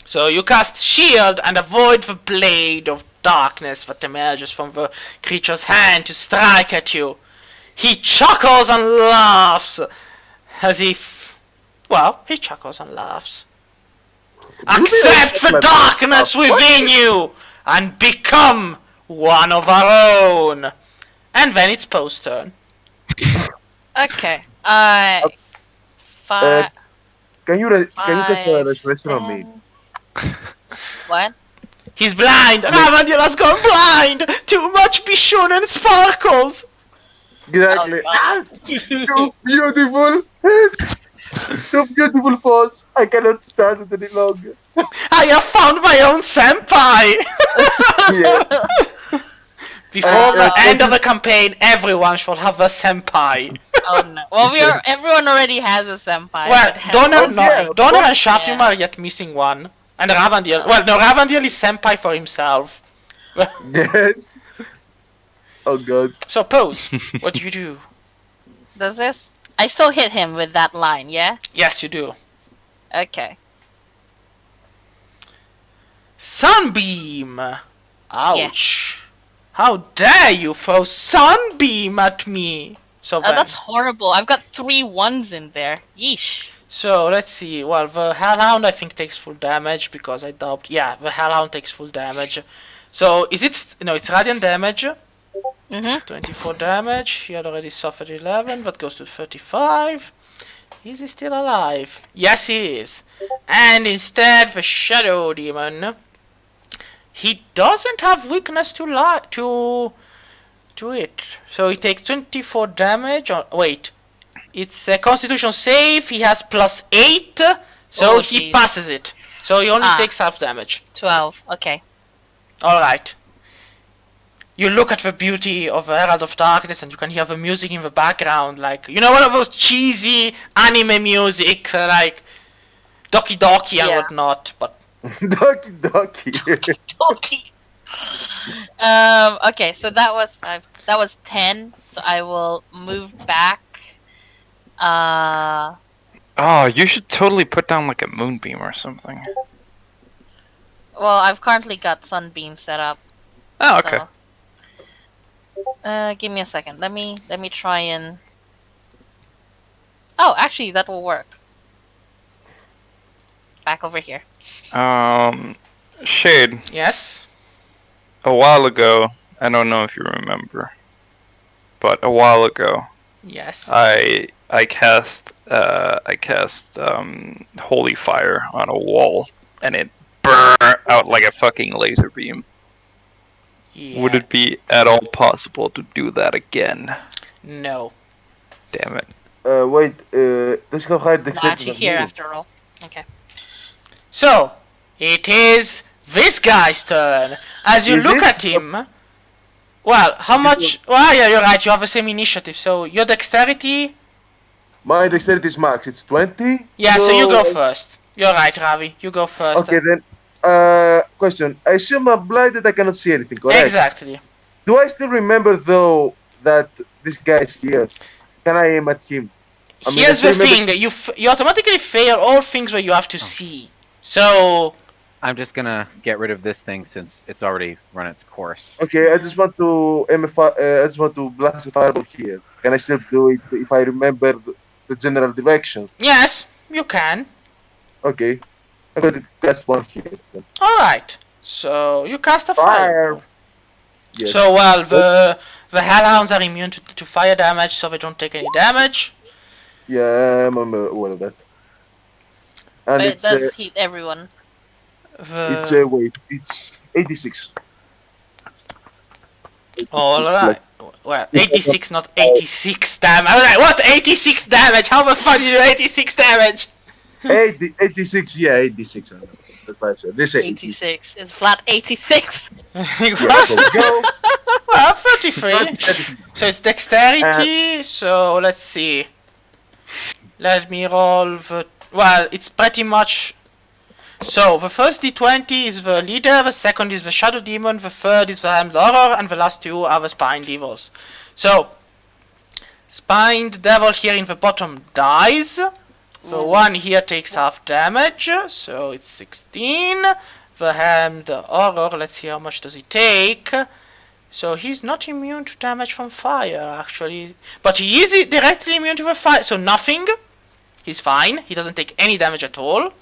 So you cast shield and avoid the blade of darkness that emerges from the creature's hand to strike at you. He chuckles and laughs as if... Well, he chuckles and laughs. Accept the darkness within you and become one of our own. And then it's post turn. Okay. Can you take a restoration on me? What? He's blind! Ravandil has gone blind! Too much Bishon and sparkles! Exactly. God. Ah, too beautiful. Yes. Too beautiful pose. I cannot stand it any longer. I have found my own senpai! Yeah. Before the end of Thank the campaign, everyone should have a senpai. Oh no. Well, everyone already has a senpai. Well, that has Donner, some, no, yeah, Donner but- and Shafnum Yeah. are yet missing one. And Ravandil. Well, no, Ravandil is senpai for himself. Yes. Oh god. So, Pose, what do you do? Does this? I still hit him with that line, yeah? Yes, you do. Okay. Sunbeam! Ouch. How dare you throw Sunbeam at me? So Oh, then, that's horrible. I've got 3 1s in there. Yeesh. so let's see. Well, the Hellhound I think takes full damage because I doubt. Yeah, the Hellhound takes full damage. So is it? No, it's radiant damage. Mm-hmm. 24 damage. He had already suffered 11. That goes to 35. Is he still alive? Yes, he is. And instead, the Shadow Demon. He doesn't have weakness to it. So he takes 24 damage. Wait, it's a Constitution save. He has +8, so Oh, he jeez. passes it. So he only Ah. takes half damage. 12. Okay. All right. You look at the beauty of Herald of Darkness, and you can hear the music in the background, like one of those cheesy anime music, like Doki Doki and Yeah. whatnot. But Doki Doki. Okay. Okay, so that was 5. That was 10. So I will move back. Oh, you should totally put down like a moonbeam or something. Well, I've currently got Sunbeam set up. Oh, okay. So, give me a second. Let me try and. Oh, actually, that will work. Back over here. Shade, yes, a while ago, I don't know if you remember, but a while ago, yes. I cast holy fire on a wall, and it burned out like a fucking laser beam. Yeah. Would it be at all possible to do that again? No. Damn it. Wait, let's go hide the Not actually here after all. Okay. So, it is this guy's turn. As you Is look it? at him, well, how much? Well, yeah, you're right. You have the same initiative. So your dexterity. My dexterity is max, it's 20. Yeah. So you go first. You're right, Ravi. You go first. Okay then. Question. I assume I'm blinded, I cannot see anything, correct? Exactly. Do I still remember though that this guy is here? Can I aim at him? I mean, Here's I the still remember- thing. You automatically fail all things where you have to see. So I'm just gonna get rid of this thing since it's already run its course. Okay, I just want to I just want to blast a fireball here. Can I still do it if I remember the general direction? yes, you can. Okay. I'm going to cast one here. All right. So you cast a Fire. fireball. Yes. So well, the hellhounds are immune to fire damage, so they don't take any damage. Yeah, I'm aware of that. And But it it's does hit everyone. wait, it's 86. All right. Well, 86, not 86 damage. All right, what? 86 damage? How the fuck do you do 86 damage? 86, yeah, 86. I know. That's what I said. They say 86. It's flat 86. Yeah, so go. Well, 33. So it's dexterity. So let's see. Let me roll the. Well, it's pretty much. So the first d20 is the leader, the second is the shadow demon, the third is the Helmed Horror, and the last two are the spine devils. So, spined devil here in the bottom dies. The one here takes half damage, so it's 16. The Helmed Horror, let's see how much does he take. So he's not immune to damage from fire, actually. But he is directly immune to the fire, so nothing. He's fine, he doesn't take any damage at all.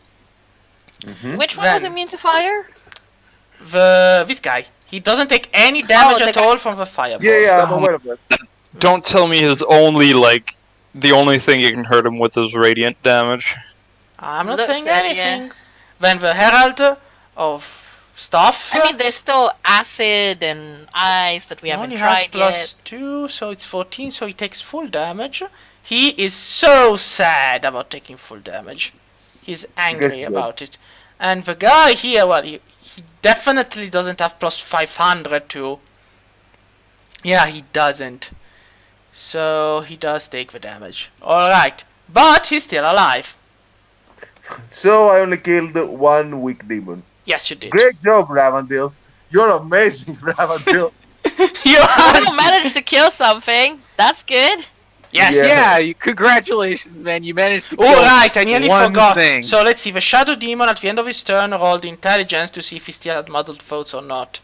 Which one was Then- immune to fire? This guy. He doesn't take any damage the at guy- all from the fireball. Yeah, I'm aware of that. Don't tell me his only, the only thing you can hurt him with is radiant damage. I'm not Looks saying at it, anything. Then the Herald of stuff. I mean, there's still acid and ice that we He haven't only has tried plus yet. 2, so it's 14, so he takes full damage. He is so sad about taking full damage. He's angry Yes, about it. And the guy here, well, he definitely doesn't have plus 500 to... Yeah, he doesn't. So he does take the damage. Alright. But he's still alive. So I only killed one weak demon. Yes, you did. Great job, Ravandil. You're amazing, Ravandil. You are... You managed to kill something. That's good. Yes. Yeah. Congratulations, man. You managed to kill Alright, I nearly one forgot. thing. So let's see. The Shadow Demon at the end of his turn rolled intelligence to see if he still had muddled thoughts or not.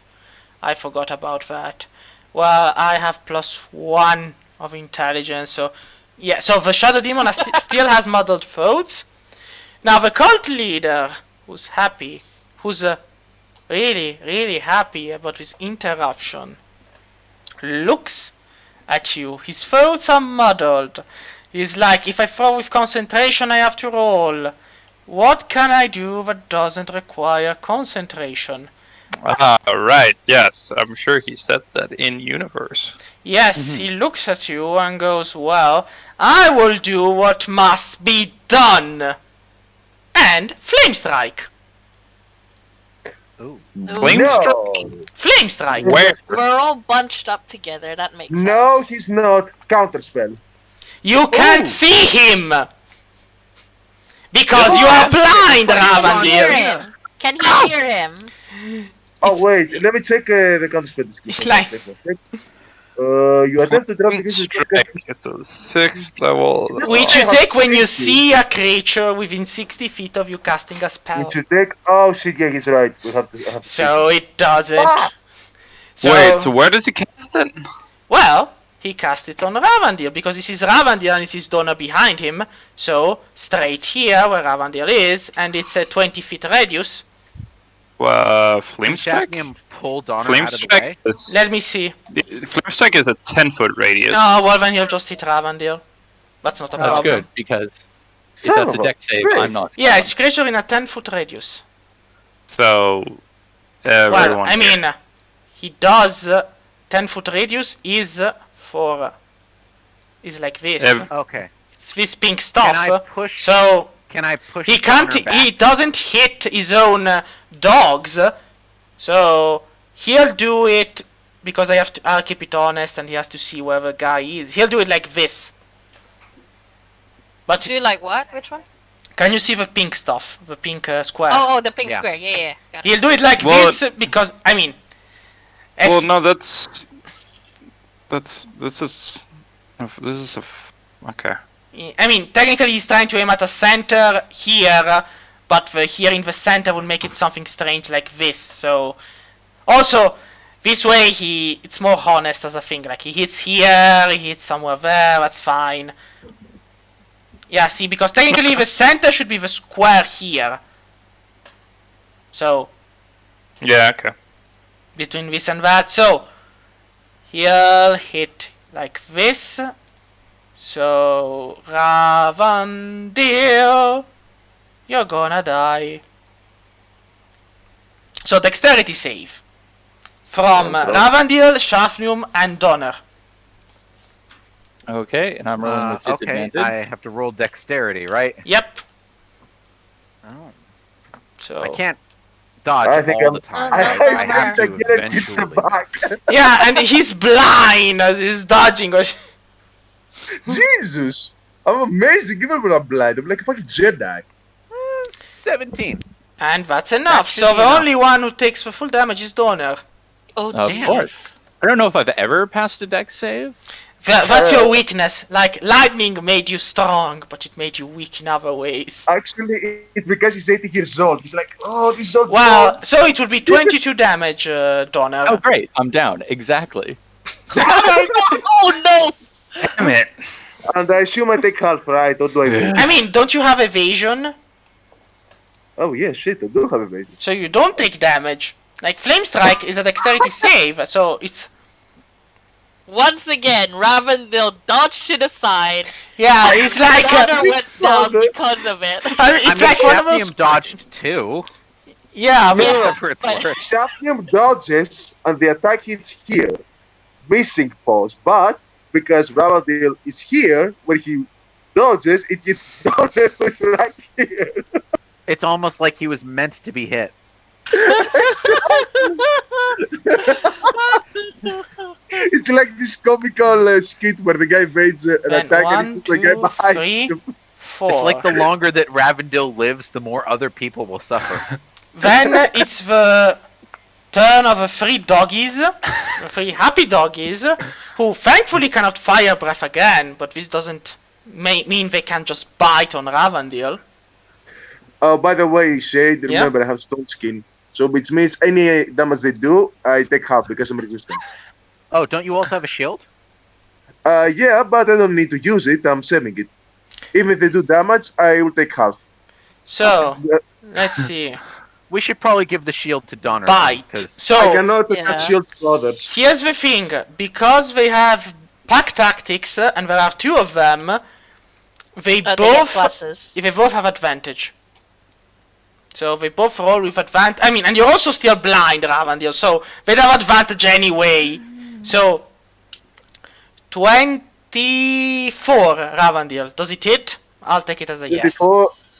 I forgot about that. Well, I have plus 1 of intelligence, so... Yeah, so the Shadow Demon still has muddled thoughts. Now the cult leader, who's happy, who's really, really happy about this interruption, looks at you. His thoughts are muddled. He's like, if I throw with concentration, I have to roll. What can I do that doesn't require concentration? Right, yes. I'm sure he said that in universe. Yes, he looks at you and goes, well, I will do what must be done. And Flame Strike. Flame No. strike? Flame Strike. Where? We're all bunched up together. That makes sense. No, he's not. Counterspell. You can't see him. Because you are blind, Can he hear Ravandil. him? Can he hear him? Oh wait, let me check the counterspell It's description. like- You attempt to drop the Flame creature. strike. It's a 6th level. Which you take when you see a creature within 60 feet of you casting a spell. Which you take. Oh shit, yeah, he's right. We have to. I have to So it doesn't. Ah! Wait, so where does he cast it? Well, he cast it on Ravandil because this is Ravandil and this is Donna behind him. So straight here where Ravandil is, and it's a 20 feet radius. Flame Can strike? him pull Donner Flame out of the way? strike? Is, Let me see. Flame strike is a 10-foot radius. No, well then you'll just hit Ravandil. That's not a That's problem. good because if Son that's of a a deck save, bitch. I'm not. Yeah, it's a creature in a 10-foot radius. So, Well, everyone I mean, he does 10-foot radius is is like this. Okay. It's this pink Can stuff. I push? So Can I push? he can't. Donner back? He doesn't hit his own dogs. So he'll do it because I'll keep it honest, and he has to see where the guy is. He'll do it like this. But Do you like what? Which one? can you see the pink stuff? The pink square. Oh, the pink Yeah. square. Yeah, yeah. Got it. He'll do it like Well, this because I mean. if- Well, no, this is okay. I mean, technically he's trying to aim at a center here, but the here in the center would make it something strange like this. So, also, this way it's more honest as a thing. Like he hits here, he hits somewhere there. That's fine. Yeah, see, because technically the center should be the square here. So Yeah, okay. between this and that, so he'll hit like this. So, Ravandil, you're gonna die. So, dexterity save. From Ravandil, Shafnum, and Donner. Okay, and I'm rolling with Okay, disadvantage. I have to roll dexterity, right? Yep. Oh. So, I can't dodge I think all I'm- the time. I right? think I I'm have to to get it to the eventually. back. yeah, and he's blind as he's dodging. Jesus! I'm amazing, even when I'm blind. I'm like a fucking Jedi. 17. And that's enough. should So, be the enough. only one who takes the full damage is Donner. Oh, Of damn. course. I don't know if I've ever passed a deck save. That's your weakness. Like, lightning made you strong, but it made you weak in other ways. Actually, it's because he's 80 years old. He's like, oh, this is old. Well, so it would be 22 damage, Donner. Oh, great! I'm down. Exactly. Oh no! Damn it. And I assume I take half, right? Or do I win? I mean, don't you have evasion? Oh, yeah, shit, I do have a baby. So you don't take damage. Like, Flame Strike is a dexterity save, so it's... Once again, Ravandil dodged to the side. Yeah, it's like... Donner went down Father. because of it. I mean, it's I mean, like one of Shafnium those... dodged too. Yeah, No, we. no, no. For its But- worth. Shafnium dodges and the attack hits here, missing pause. But because Ravadil is here, where he dodges, it hits Donner, who's right here. It's almost like he was meant to be hit. It's like this comical skit where the guy evades an Then attack and 1, he puts the guy 2, behind 3, him. 4. It's like the longer that Ravendil lives, the more other people will suffer. Then it's the turn of the 3 doggies, the 3 happy doggies, who thankfully cannot fire breath again, but this doesn't mean they can just bite on Ravandil. Oh, by the way, Shade, Yeah? remember I have stone skin. So which means any damage they do, I take half because I'm resistant. Oh, don't you also have a shield? Yeah, but I don't need to use it, I'm saving it. Even if they do damage, I will take half. So, Yeah, let's see. We should probably give the shield to Donner. Bite. I So, cannot Yeah. attach shield to others. here's the thing. Because they have pack tactics, and there are 2 of them, they They get both pluses. they both have advantage. So they both roll with advantage. I mean, and you're also still blind, Ravandil, so they'd have advantage anyway. So 24, Ravandil. Does it hit? I'll take it as a yes.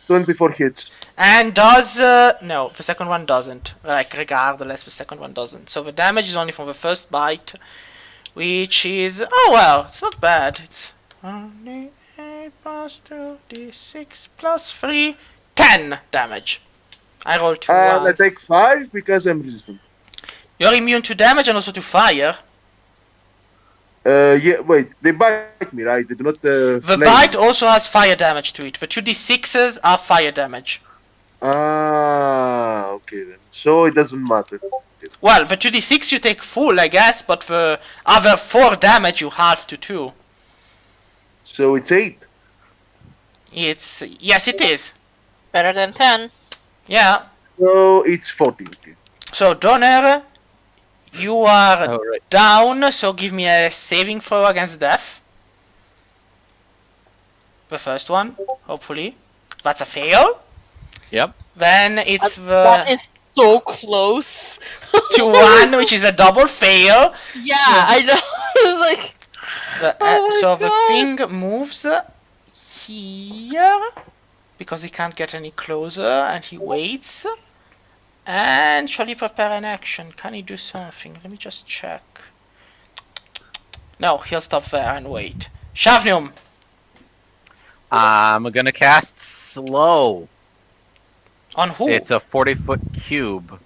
24 hits. And does no, the second one doesn't. Like regardless, the second one doesn't. So the damage is only from the first bite, which is well, it's not bad. It's 1d8 plus 2d6 plus 3, 10 damage. I rolled 2 And I ones. take 5 because I'm resistant. You're immune to damage and also to fire. Yeah, wait, they bite me, right? They do not. The flame bite me. also has fire damage to it. The 2d6s are fire damage. Ah, okay then. So it doesn't matter. Well, the 2d6 you take full, I guess, but the other 4 damage you halve to 2. So it's 8. Yes, it is. Better than 10. Yeah. So it's 40. Okay. So, Donner, you are Oh, right. down, so give me a saving throw against death. The first one, hopefully. That's a fail. Yep. Then it's That the is so close. to 1, which is a double fail. Yeah, I know. It's like, Oh my So the God. thing moves here because he can't get any closer, and he waits. And shall he prepare an action? Can he do something? Let me just check. No, he'll stop there and wait. Shavnium! I'm gonna cast slow. On who? It's a 40-foot cube.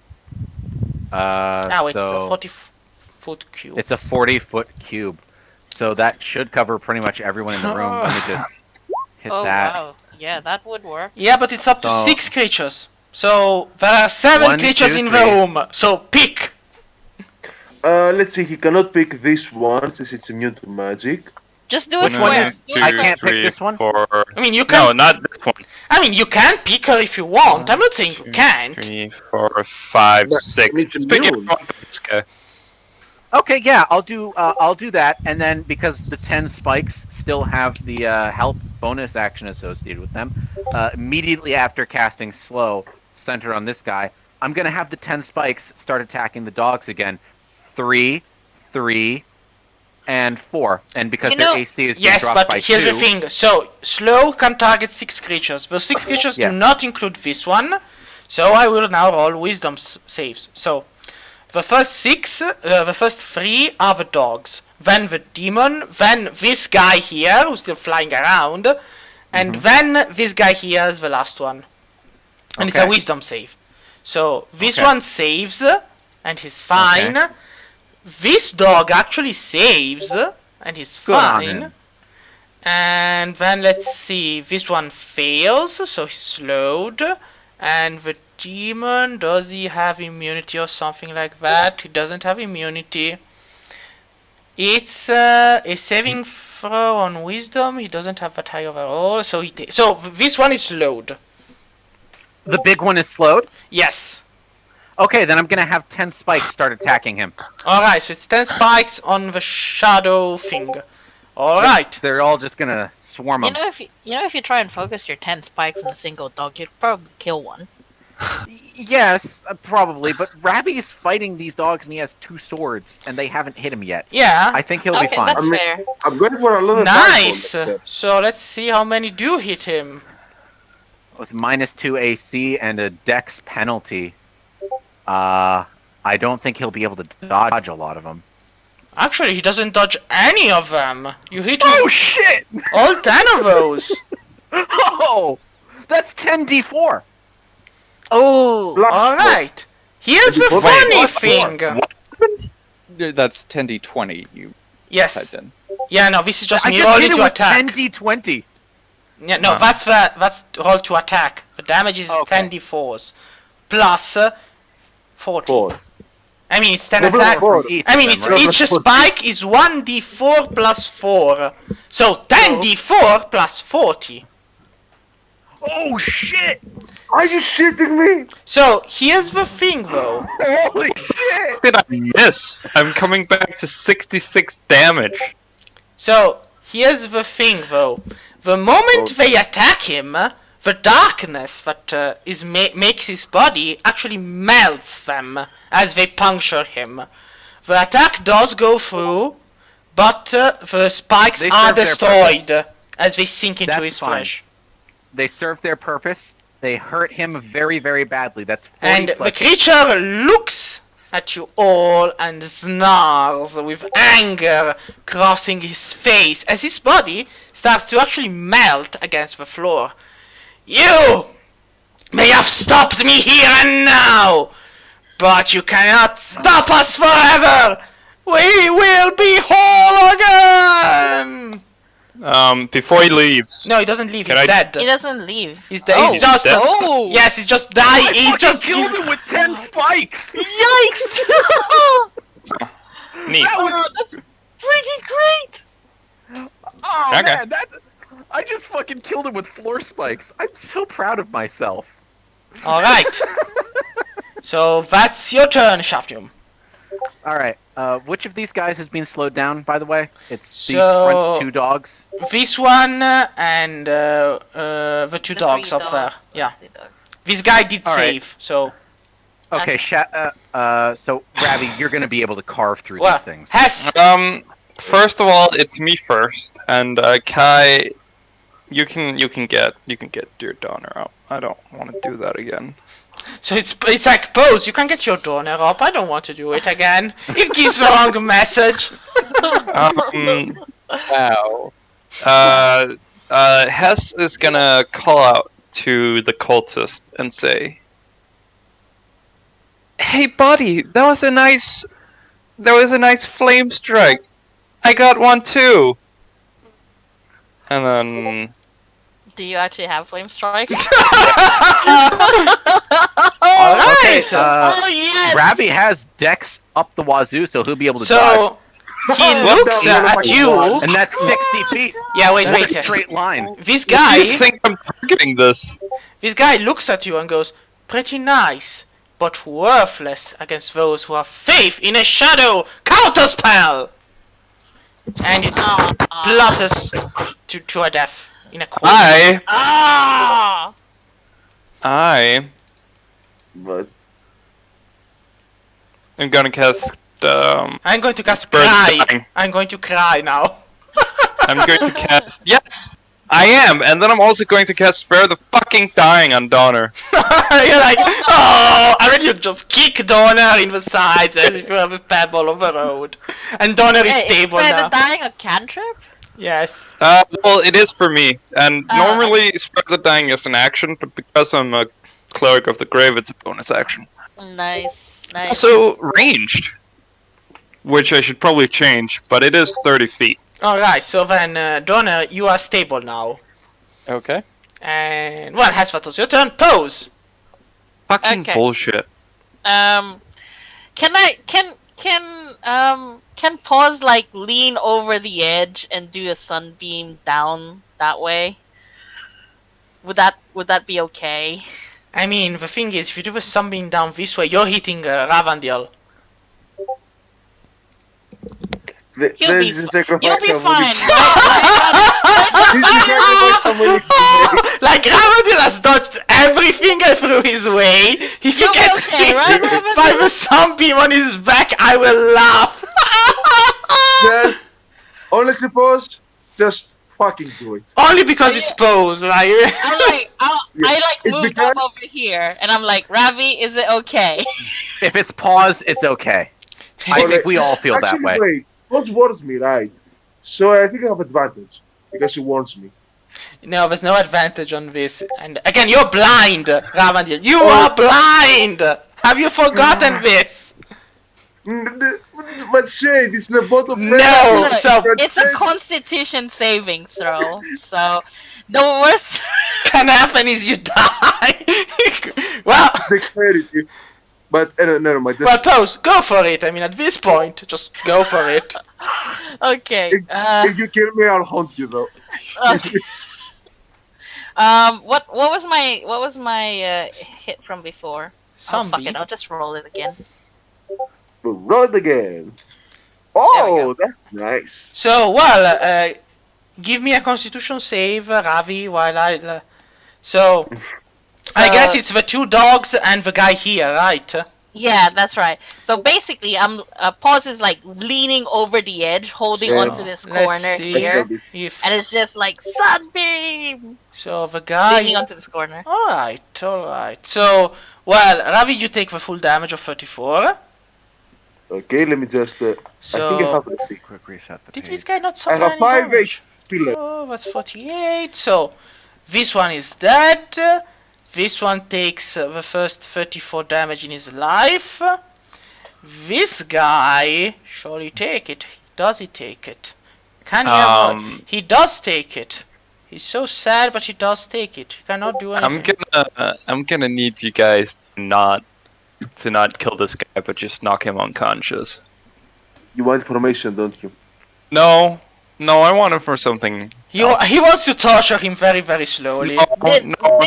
Now it's a so 40-foot cube. it's a 40-foot cube. So that should cover pretty much everyone in the room. Let me just hit oh that. wow. Yeah, that would work. Yeah, but it's up to So- 6 creatures. So there are 7 1, creatures 2, in 3. the room. So pick! Let's see, he cannot pick this one since it's immune to magic. Just do a Which one square. is- Do a I square. can't pick this one? 4. I mean, you No, can. not this one. I mean, you can pick her if you want. I'm not saying you can't. 3, 4, 5, But 6. it's Just pick it immune. one for this guy. Okay, yeah, I'll do that, and then because the 10 spikes still have the help bonus action associated with them, immediately after casting slow, center on this guy, I'm gonna have the 10 spikes start attacking the dogs again. 3, 3, and 4, and because You their know- AC is being Yes, dropped but by here's 2. the thing. So, slow can target 6 creatures. Those 6 creatures do Yes. not include this one. So, I will now roll wisdom saves. So, the first 6, the first 3 are the dogs. Then the demon. Then this guy here, who's still flying around. And then this guy here is the last one. And it's a Okay. wisdom save. So, this Okay. one saves, and he's fine. This dog actually saves, and he's Good on fine. him. And then let's see, this one fails, so he's slowed. And the demon, does he have immunity or something like that? He doesn't have immunity. It's a saving throw on wisdom. He doesn't have that high overall, so this one is slowed. The big one is slowed? Yes. Okay, then I'm gonna have 10 spikes start attacking him. Alright, so it's 10 spikes on the shadow thing. Alright. They're all just gonna swarm You him. know, if you try and focus your 10 spikes on a single dog, you'd probably kill one. Yes, probably, but Rabby's fighting these dogs and he has 2 swords and they haven't hit him yet. Yeah. I think he'll be Okay, fine. that's I mean- fair. I'm going for a lot of Nice. fireball. So let's see how many do hit him. With -2 AC and a dex penalty, I don't think he'll be able to dodge a lot of them. Actually, he doesn't dodge any of them. You hit Oh with shit! all 10 of those. Oh! That's 10d4! Oh, Plus All right. Here's the Wait, funny what? thing. That's 10d20 you Yes. typed in. Yeah, no, this is just I me just rolling hit him to with attack. 10d20! Yeah, no, that's roll to attack. The damage is Okay. 10d4s plus 40. 4. I mean, it's 10 Well, attack. four. Each I mean, of it's them, right? each spike is 1d4 plus 4. So 10d4 plus 40. Oh shit! Are you shitting me? So here's the thing, though. Holy shit! Did I miss? I'm coming back to 66 damage. So here's the thing, though. The moment they attack him, the darkness that makes his body actually melts them as they puncture him. The attack does go through, but the spikes They are serve their destroyed as they sink into That's his fine. flesh. They serve their purpose. They hurt him very, very badly. That's 40 And the plus creature looks at you all and snarls with anger crossing his face as his body starts to actually melt against the floor. You may have stopped me here and now, but you cannot stop us forever! We will be whole again! Before he leaves, No, he doesn't leave, Can he's I- dead. he doesn't leave. He's dead. Oh. He's just. dead? Oh! Yes, he's just dying. He just. killed him with 10 spikes! Yikes! neat. Oh, that's freaking great! Oh Okay. man, I just fucking killed him with floor spikes. I'm so proud of myself. Alright. So that's your turn, Shaftium. Alright, which of these guys has been slowed down, by the way? It's the So- front 2 dogs. This one and the two The dogs three up there. dogs. Yeah. Three dogs. This guy did All right. save, so. Okay, so Ravi, you're gonna be able to carve through Well, these things. Hess! First of all, it's me first, and Kai, you can get your donor up. I don't want to do that again. So it's like, Pose, you can get your donor up. I don't want to do it again. It gives the wrong message. Wow. Hess is gonna call out to the cultist and say, "Hey, buddy, that was a nice flame strike. I got one too." And then Do you actually have flame strike? Okay, Alright! Oh yes! Ravi has Dex up the wazoo, so he'll be able to dodge. So he looks at you. And that's 60 feet. Yeah, wait, That's a wait. straight line. This I guy, think I'm targeting this. this guy looks at you and goes, "Pretty nice, but worthless against those who have faith in a shadow counterspell." And it flutters to a death in a corner. Ah! I But am gonna cast. I'm going to cast Spare the cry. dying. I'm going to cry now. I'm going to cast. Yes, I am, and then I'm also going to cast Spare the fucking Dying on Donner. You're like, oh, and then you just kick Donner in the sides as if you have a pebble on the road. And Donner is Hey, stable is now. the dying a cantrip? Yes. Well, it is for me, and Oh. normally Spare the Dying is an action, but because I'm a Cleric of the Grave, it's a bonus action. Nice, nice. Also, ranged, which I should probably change, but it is 30 feet. Alright, so then, Donner, you are stable now. Okay. And, well, Hasvatos, your turn. Pose! Fucking Okay. bullshit. Can Paws like lean over the edge and do a sunbeam down that way? Would that be okay? I mean, the thing is, if you do the sunbeam down this way, you're hitting Ravandil. He'll be, There's a sacrifice. you'll be somebody- fine. Right? There's a sacrifice somebody can make. Like Ravendil has dodged everything I threw his way. If he You'll be gets okay, hit right, by the sunbeam on his back, I will laugh. Just, honestly, boss, just fucking do it. Only because it's Pose, right? I'm like, I like It's moved because- up over here, and I'm like, Ravi, is it okay? If it's pause, it's okay. I Well, think we all feel that Actually, way. wait. Boss warns me, right? So I think I have advantage because he warns me. No, there's no advantage on this. And again, you're blind, Ravendil. You Oh. are blind. Have you forgotten this? But shade, it's the bottom. No, Look, so it's a Constitution saving throw, so the worst. can happen is you die. Well, Dexterity. But never mind. well, Pose, go for it. I mean, at this point, just go for it. Okay. If you kill me, I'll haunt you though. Okay. What was my hit from before? Oh, fuck Zombie. it, I'll just roll it again. Roll it again. Oh, that's nice. So, well, give me a Constitution save, Ravi, while I. So, I guess it's the two dogs and the guy here, right? Yeah, that's right. So basically, I'm Pause is like leaning over the edge, holding Yeah. onto this Let's corner see. here, If and it's just like sunbeam so, the guy. leaning onto this corner. Alright, alright. So, well, Ravi, you take the full damage of 34. Okay, let me just. I think I So, have. Let's see. Quick reset the did page. this guy not I suffer have any 5 damage? HP left. Oh, that's 48. So, this one is dead. This one takes the first 34 damage in his life. This guy, shall he take it? Does he take it? Can he ever? He does take it. He's so sad, but he does take it. He cannot do anything. I'm gonna need you guys not kill this guy, but just knock him unconscious. You want information, don't you? No, I want him for something. He wants to torture him very, very slowly.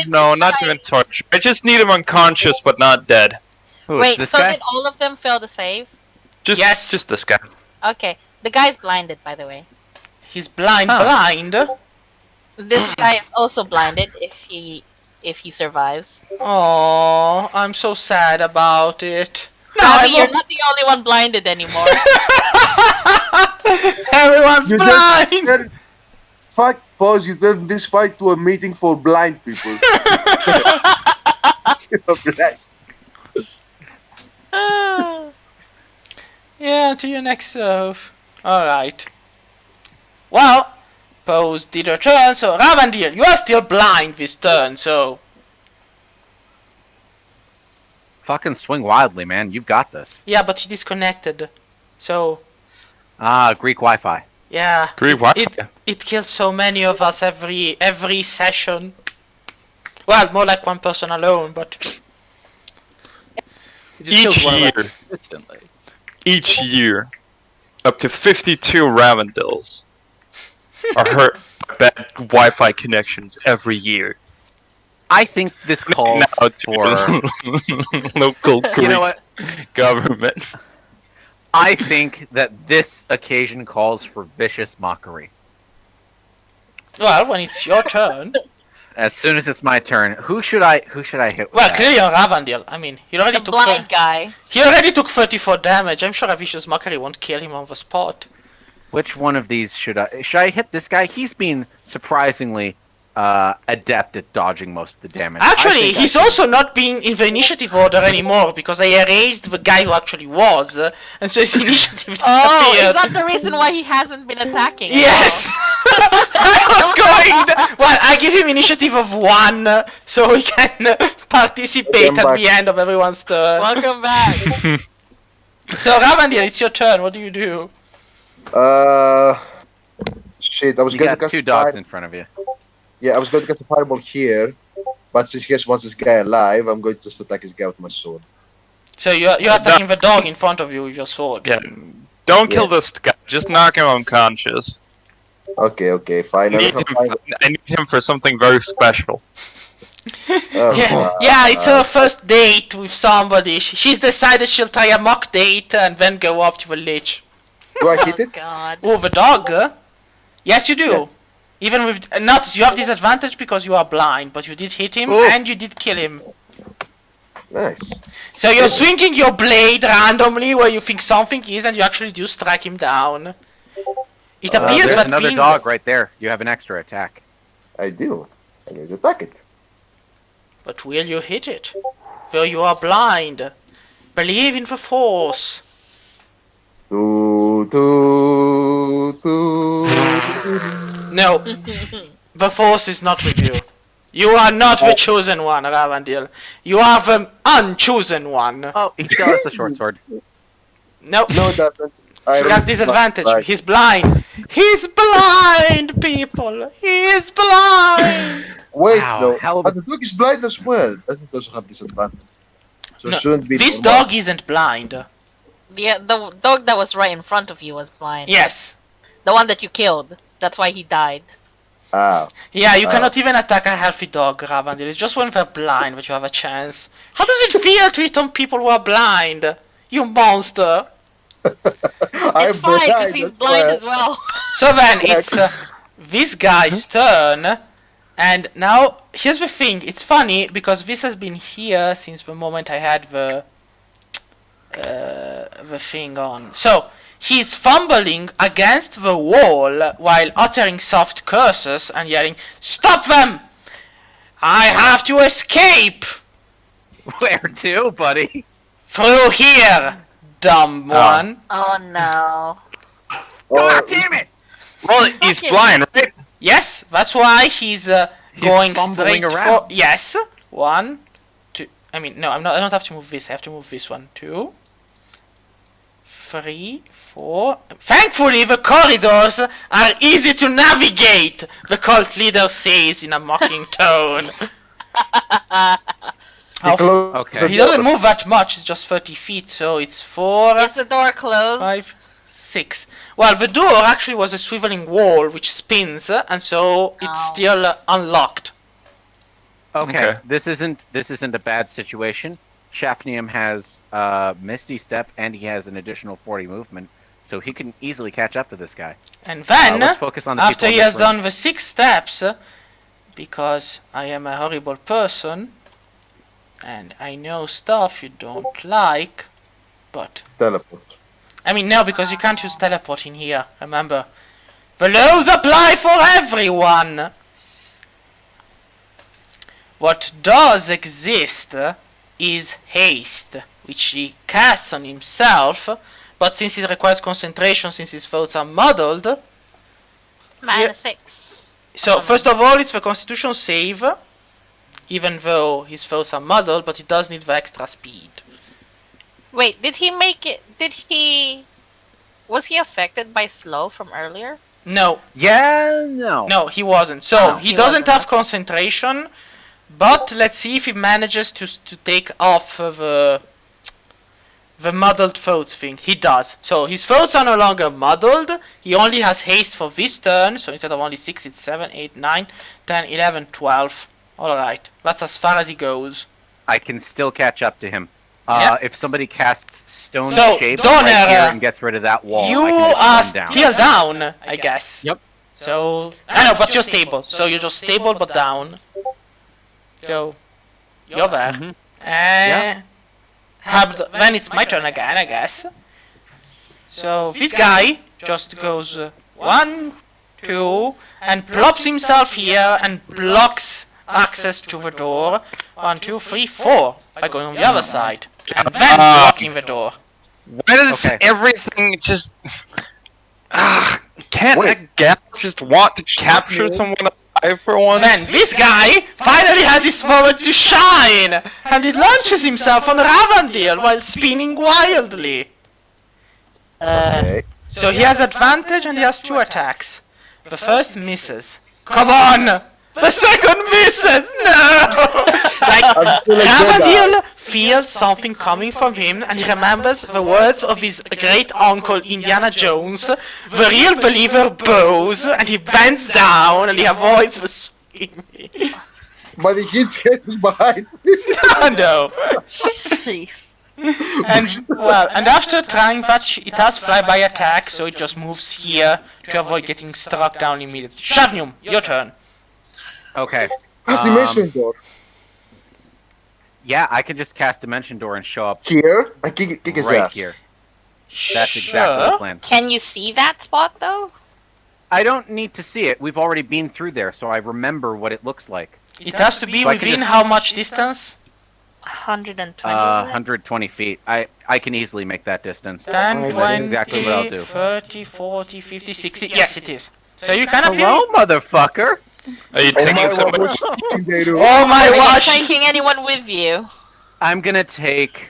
No, not even torture. I just need him unconscious, but not dead. Who, Wait, this so guy? did all of them fail the save? Yes. Just this guy. Okay, the guy's blinded, by the way. He's blind. This guy is also blinded if he survives. Oh, I'm so sad about it. Ravi, you're not the only one blinded anymore. Everyone's You blind. just fuck, pause. You turned this fight to a meeting for blind people. Blind. Yeah, to your next serve. Alright. Well, Pose did her turn, so Ravendil, you are still blind this turn, so. Fucking swing wildly, man. You've got this. Yeah, but he disconnected. So, Ah, Greek Wi-Fi. yeah. Great Wi-Fi. It kills so many of us every session. Well, more like one person alone, but. He just Each kills one of us year. consistently. Each year, up to 52 Ravendils are hurt by bad Wi-Fi connections every year. I think this calls Now to for. local Greek You know what? government. I think that this occasion calls for vicious mockery. Well, when it's your turn. As soon as it's my turn, who should I hit with Well, that? clearly on Ravendil. I mean, he already The took. blind guy. He already took 34 damage. I'm sure a vicious mockery won't kill him on the spot. Which one of these should I hit this guy? He's been surprisingly adept at dodging most of the damage. I Actually, think I he's should- also not being in the initiative order anymore because I erased the guy who actually was, and so his initiative Oh, is disappeared. that the reason why he hasn't been attacking? Yes! I was going. Well, I give him initiative of 1 so he can participate at the end of everyone's turn. Welcome back. So, Ravendil, it's your turn. What do you do? Shit, I was You going to got cast 2 a dogs fire- in front of you. Yeah, I was going to cast a fireball here, but since he wants this guy alive, I'm going to just attack this guy with my sword. So, you're attacking the dog in front of you with your sword. Yeah. Don't kill Yeah. this guy. Just knock him unconscious. Okay, fine. I I need, have him, five. I need him for something very special. Oh, Yeah, it's her first date with somebody. She's decided she'll try a mock date and then go up to the lich. do I hit Oh it? God. Oh, the dog? Yes, you do. Even with not, you have disadvantage because you are blind, but you did hit him Ooh. and you did kill him. Nice. So you're swinging your blade randomly where you think something is, and you actually do strike him down. It appears There's that another being dog right there. You have an extra attack. I do. I need to attack it. But will you hit it? Though you are blind. Believe in the force. Do, do, do. No. The force is not with you. You are not the chosen one, Ravandil. You are the unchosen one. Oh, he still has the short sword. No. No, it doesn't. He has disadvantage. He's blind. He's blind, people. He is blind. Wait, Wow, though. hell- But the dog is blind as well. Doesn't also have disadvantage. So No, it shouldn't be. this normal. dog isn't blind. Yeah, the dog that was right in front of you was blind. Yes. The one that you killed. That's why he died. Ah. Yeah, you cannot even attack a healthy dog, Ravandil. It's just when they're blind that you have a chance. How does it feel to hit on people who are blind? You monster. It's fine because he's blind as well. So then, it's this guy's turn. And now, here's the thing. It's funny because this has been here since the moment I had the thing on. So, he's fumbling against the wall while uttering soft curses and yelling, "Stop them! I have to escape! Where to, buddy? Through here, dumb one." Oh no. God damn it! Well, he's Fuck it. blind, right? Yes, that's why he's going fumbling straight around. for... Yes. 1, 2... I mean, no, I don't have to move this. I have to move this one. 2, 3, 4... Thankfully, the corridors are easy to navigate, the cult leader says in a mocking tone. Okay. He doesn't move that much, it's just 30 feet, so it's 4... Is the door closed? 5, 6. Well, the door actually was a swiveling wall which spins, and so it's Oh. still unlocked. Okay. Okay. This isn't a bad situation. Shafnium has Misty Step and he has an additional 40 movement, so he can easily catch up to this guy. And then, Let's focus on the after people in he this has room. done the 6 steps, because I am a horrible person, and I know stuff you don't like, but... Teleport. I mean, no, because you can't use teleport in here, remember. The laws apply for everyone! What does exist is haste, which he casts on himself, but since it requires concentration, since his thoughts are muddled... -6. So, first of all, it's the constitution save, even though his thoughts are muddled, but he does need the extra speed. Wait, did he make it? Did he? Was he affected by slow from earlier? No, Yeah, no. no, he wasn't. So, Oh, he he doesn't wasn't, have okay. concentration, but let's see if he manages to take off the muddled thoughts thing. He does. So, his thoughts are no longer muddled. He only has haste for this turn, so instead of only 6, it's 7, 8, 9, 10, 11, 12. Alright, that's as far as he goes. I can still catch up to him. Yeah. If somebody casts stone So, shape Donner, right here and gets rid of that wall, You I can are just run down. still down, I guess. Yep. So, I know, but you're stable. So you're just stable but down. So, you're there. Mhm. And then it's my turn again, I guess. So this guy just goes 1, 2, and plops himself here and blocks access to the door. 1, 2, 3, 4 by going on the other side. And then blocking the door. Why does Okay. everything just... can't Wait. that gal just want to capture someone alive for once? Then this guy finally has his moment to shine, and he launches himself on Ravandil while spinning wildly. Okay. So he has advantage and he has 2 attacks. The first misses. Come on! The second misses! No! Like, I'm still a Jedi. Ravandil feels something coming from him and he remembers the words of his great uncle Indiana Jones. The real believer bows and he bends down and he avoids the swinging. But he hits him behind me. No. Jeez. And after trying that, it has flyby attack, so it just moves here to avoid getting struck down immediately. Shavnium, your turn. Okay. Cast Dimension Door. Yeah, I can just cast Dimension Door and show up Here, and kick his right ass. here. That's exactly the plan. Can you see that spot though? I don't need to see it. We've already been through there, so I remember what it looks like. It has to be So I can within just- how much distance? 120. 120 feet. I can easily make that distance. 10, That's 20, exactly what I'll do. 30, 40, 50, 60. Yes, it is. So you can appear. Hello, motherfucker! Are you Oh my, taking what somebody? was they do? Oh my Are you gosh! taking anyone with you? I'm gonna take.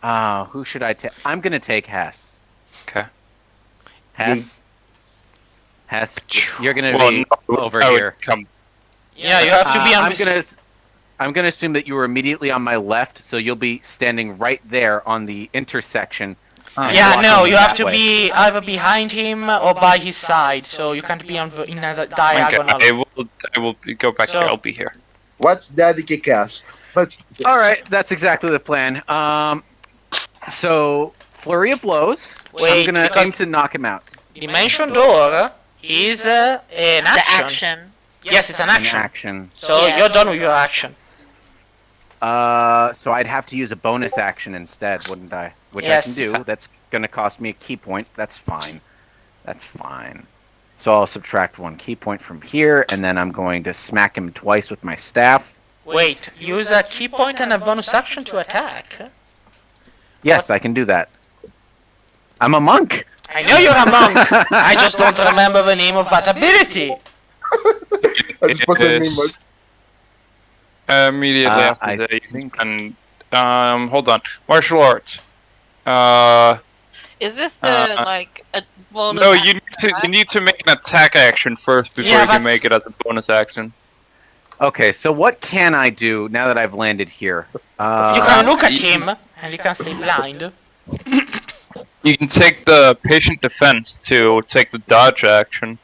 Who should I take? I'm gonna take Hess. Okay. Hess. Hess, you're gonna Well, be no, over I would here. come. Yeah, you have to be on I'm gonna assume that you were immediately on my left, so you'll be standing right there on the intersection. and Yeah, blocking no, me you have that to way. be either behind him or by his side, so you can't be on the, in a Okay, diagonal. I will go back So- here. I'll be here. What's Daddy kick ass? Let's. All right, that's exactly the plan. So flurry of blows. Wait, I'm gonna because- aim to knock him out. Dimension Door is an The action. action. Yes, it's an An action. action. So Yeah. you're done with your action. So I'd have to use a bonus action instead, wouldn't I? Which Yes. I can do. That's gonna cost me a key point. That's fine. That's fine. So I'll subtract one key point from here, and then I'm going to smack him twice with my staff. Wait, use a key point and a bonus action to attack. Yes, I can do that. I'm a monk. I know you're a monk. I just don't remember the name of that ability. I'm supposed to It name is- it. Immediately I after that, you can think- spend. Hold on. Martial arts. Is this the like a bonus? No, action, you right? need to make an attack action first before Yeah, you can that's- make it as a bonus action. Okay, so what can I do now that I've landed here? You can look at y- him and you can stay blind. You can take the patient defense to take the dodge action.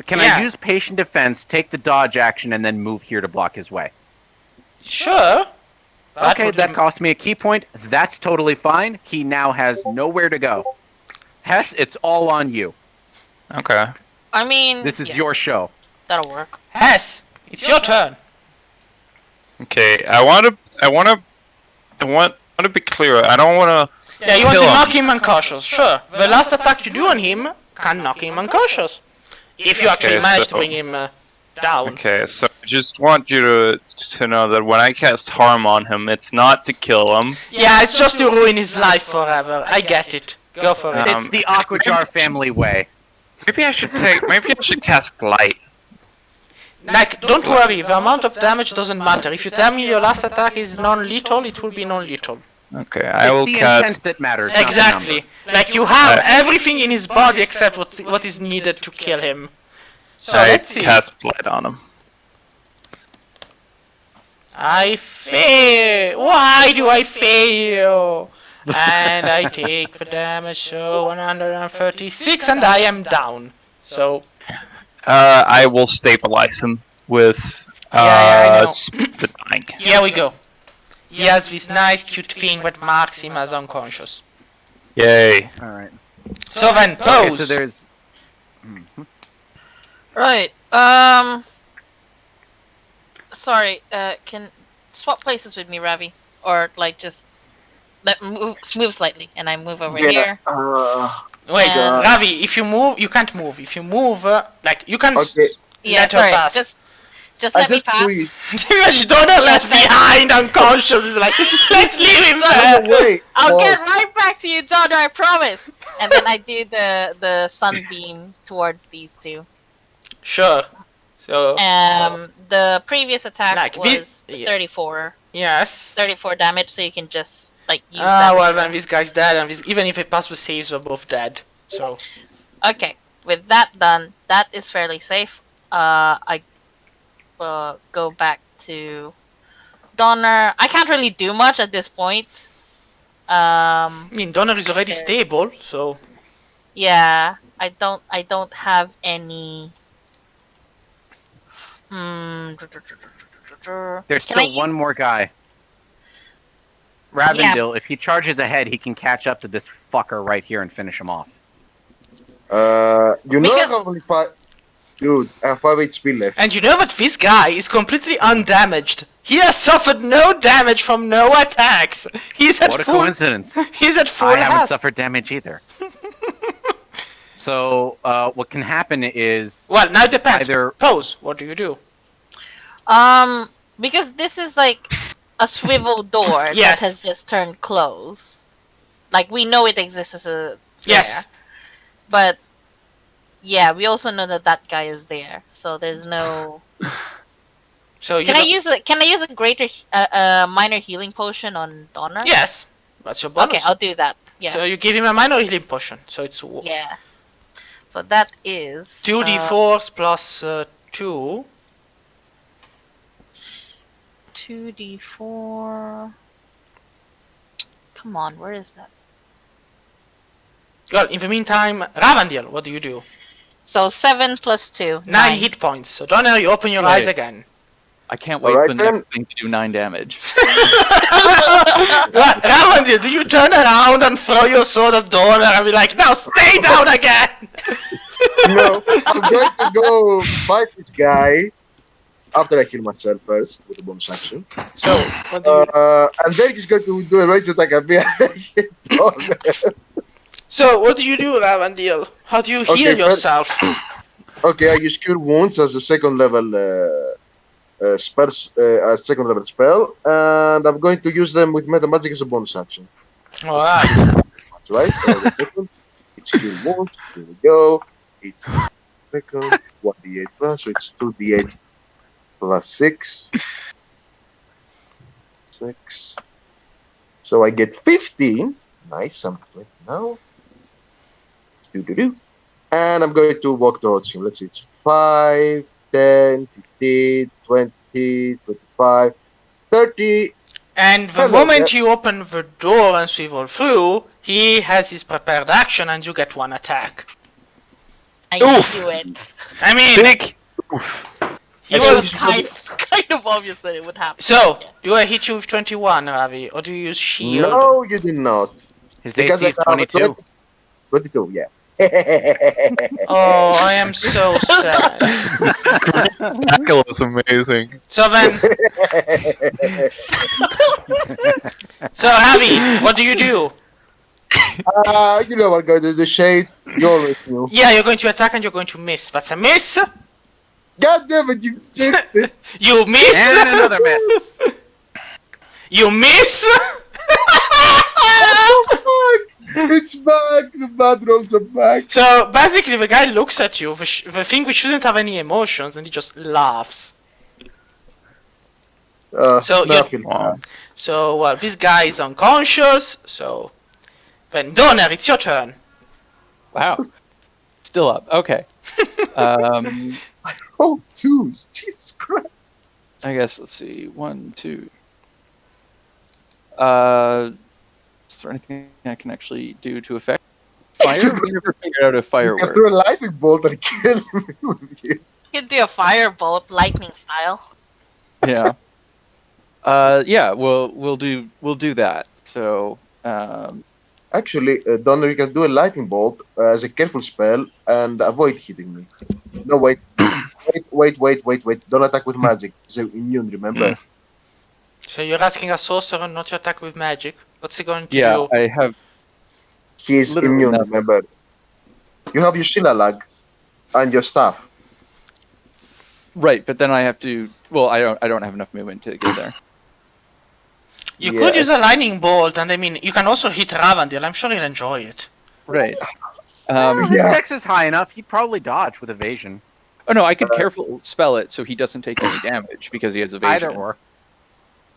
Can Yeah. I use patient defense, take the dodge action, and then move here to block his way? Sure. Okay, that cost me a key point. That's totally fine. He now has nowhere to go. Hess, it's all on you. Okay. I mean, This is yeah, your show. that'll work. Hess, it's your turn. Okay. I want to be clear. I don't want to. Yeah, you want Kill to him. knock him unconscious. Sure. The last attack you do on him can knock him unconscious. If you actually Okay, manage to so- bring him down. Okay, so I just want you to know that when I cast harm on him, it's not to kill him. Yeah, it's just to ruin his life forever. I get it. Go for it. It's the Aquajar family way. Maybe I should take. Maybe I should cast blight. Like, don't worry, the amount of damage doesn't matter. If you tell me your last attack is non-lethal, it will be non-lethal. Okay, I It's will the cast. intent that matters. not the Exactly. number. Like, you have everything in his body except what is needed to kill him. So I let's see. cast blight on him. I fail. Why do I fail? And I take the damage, so 136, and I am down. So, I will stabilize him with Yeah, I know. the dying. here we go. He has this nice cute thing that marks him as unconscious. Yay! All right. So then, Okay, pose. so there's. Right. Sorry. Can swap places with me, Ravi, or like just let move slightly, and I move over here. Wait, Yeah. Ravi, if you move, you can't move. If you move, like, you can Okay. Yeah, let her sorry. pass. Just I let me just pass. breathe. Donor left behind unconscious. Is like, let's leave him there. No, wait. I'll Oh, get right back to you, Donor. I promise. And then I do the sunbeam towards these two. Sure. So, The previous attack Like, was yeah. 34 yes. damage, so you can just like use Ah, that. well, then this guy's dead, and this, even if it pass with saves, we're both dead. So, Okay, with that done, that is fairly safe. I go back to Donner. I can't really do much at this point. I mean, Donner is already Okay. stable, so Yeah, I don't have any. Hmm. There's Can I still one more guy. Ravendil, if he charges ahead, he can catch up to this fucker right here and finish him off. You know Because- how many Dude, I have 5 HP left. And you know that this guy is completely undamaged. He has suffered no damage from no attacks. He's at What a full. coincidence. He's at full I haven't health. suffered damage either. So, what can happen is Well, now it depends. either Pose. What do you do? Because this is like a swivel door Yes. that has just turned closed. Like we know it exists as a Yes. there, but yeah, we also know that that guy is there. So there's no. So you Can I don't- use a greater minor healing potion on Donner? Yes. That's your bonus. Okay, I'll do that. Yeah. So you give him a minor healing potion. So it's Yeah. So that is 2d4s plus 2. 2d4. Come on, where is that? Well, in the meantime, Ravandil, what do you do? So 7 plus 2. 9 hit points. So Donner, you open your eyes again. I can't wait Alright for the then. next thing to do 9 damage. Ravandil, do you turn around and throw your sword at Donner and be like, now stay down again? No, I'm going to go fight this guy after I heal myself first with a bonus action. So, what do you... And then he's going to do a rage attack at me. So, what do you do, Ravandil? How do you Okay, heal first- yourself? Okay, I use Cure Wounds as a second level second level spell, and I'm going to use them with Meta Magic as a bonus action. Alright. That's right. It's Cure Wounds. Here we go. It's second 1d8 plus, so it's 2d8 plus 6. 6. So I get 15. Nice. I'm 20 now. Do. And I'm going to walk towards him. Let's see. It's 5, 10, 15, 20, 25, 30. And the Hello, moment you open the door and swivel through, he has his prepared action and you get 1 attack. I Oof. knew it. I mean, Big. he It was... was kind of obvious that it would happen. So, Yeah. do I hit you with 21, Ravi? Or do you use shield? No, you did not. his Because AC is I have a 22. 22, yeah. Oh, I am so sad. Tackle is amazing. So then, so Ravi, what do? You know what, going to the shade. You always knew. Yeah, you're going to attack and you're going to miss. That's a miss. God damn it, you jinxed it. You miss. And another miss. You miss. It's back. The bad rolls are back. So basically, the guy looks at you, the thing which shouldn't have any emotions, and he just laughs. So no, you- he'll- Wow. So this guy is unconscious. So then Donner, it's your turn. Wow. Still up. Okay. Oh, twos. Jesus Christ. I guess let's see. 1, 2. Is there anything I can actually do to affect fire? We never figured out if fire You can works. throw a lightning bolt and kill me with it. You can do a firebolt, lightning style. Yeah. Yeah. We'll do that. So. Actually, Donner, you can do a lightning bolt as a careful spell and avoid hitting me. No, wait. Wait. Don't attack with magic. It's immune, remember? So you're asking a sorcerer not to attack with magic. What's he going to Yeah. do? I have. He is Literally immune, nothing. remember? You have your Shilalag and your staff. Right, but then I have to. Well, I don't have enough movement to get there. You Yeah. could use a lightning bolt, and I mean, you can also hit Ravandil. I'm sure he'll enjoy it. Right. Well, his Yeah. dex is high enough. He'd probably dodge with evasion. Oh no, I could careful spell it so he doesn't take any damage because he has evasion. Either or.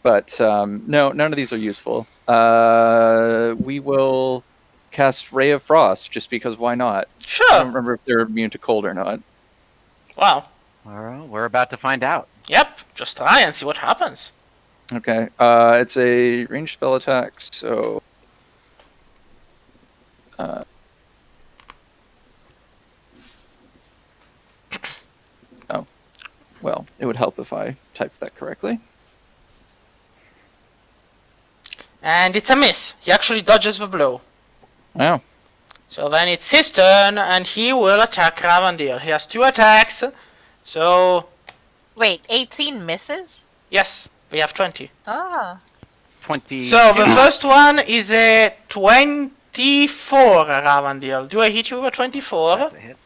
But no, none of these are useful. We will cast Ray of Frost just because why not? I don't Sure. remember if they're immune to cold or not. Wow. Well, we're about to find out. Yep. Just try and see what happens. Okay. It's a ranged spell attack, so. Oh. Well, it would help if I typed that correctly. And it's a miss. He actually dodges the blow. Wow. So then it's his turn, and he will attack Ravandil. He has 2 attacks. So, Wait, 18 misses? yes, we have 20. Ah. 20. So the first one is a 24, Ravandil. Do I hit you with a 24? That's a hit.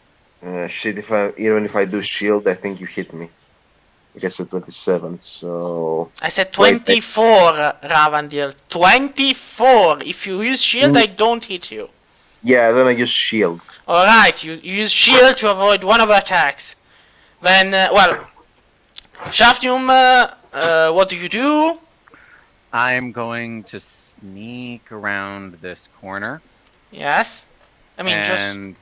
Shit, even if I do shield, I think you hit me. I guess at 27, so... I said Wait, 24, Ravandil. 24! If you use shield, I don't hit you. Yeah, then I use shield. Alright, you use shield to avoid one of the attacks. Then, Shaftium, what do you do? I'm going to sneak around this corner. Yes. I mean, and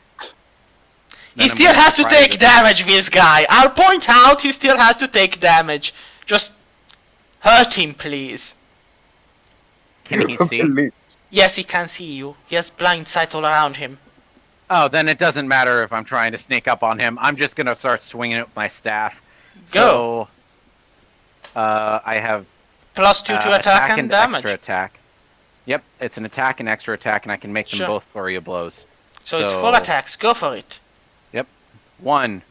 he still has to take damage, this guy. I'll point out he still has to take damage. Just hurt him, please. Can he see? Yes, he can see you. He has blind sight all around him. Oh, then it doesn't matter if I'm trying to sneak up on him. I'm just going to start swinging it with my staff. Go. So, I have... +2 to attack and damage. Extra attack. Yep, it's an attack and extra attack, and I can make them both flurry of blows. So it's 4 attacks. Go for it. Yep. 1.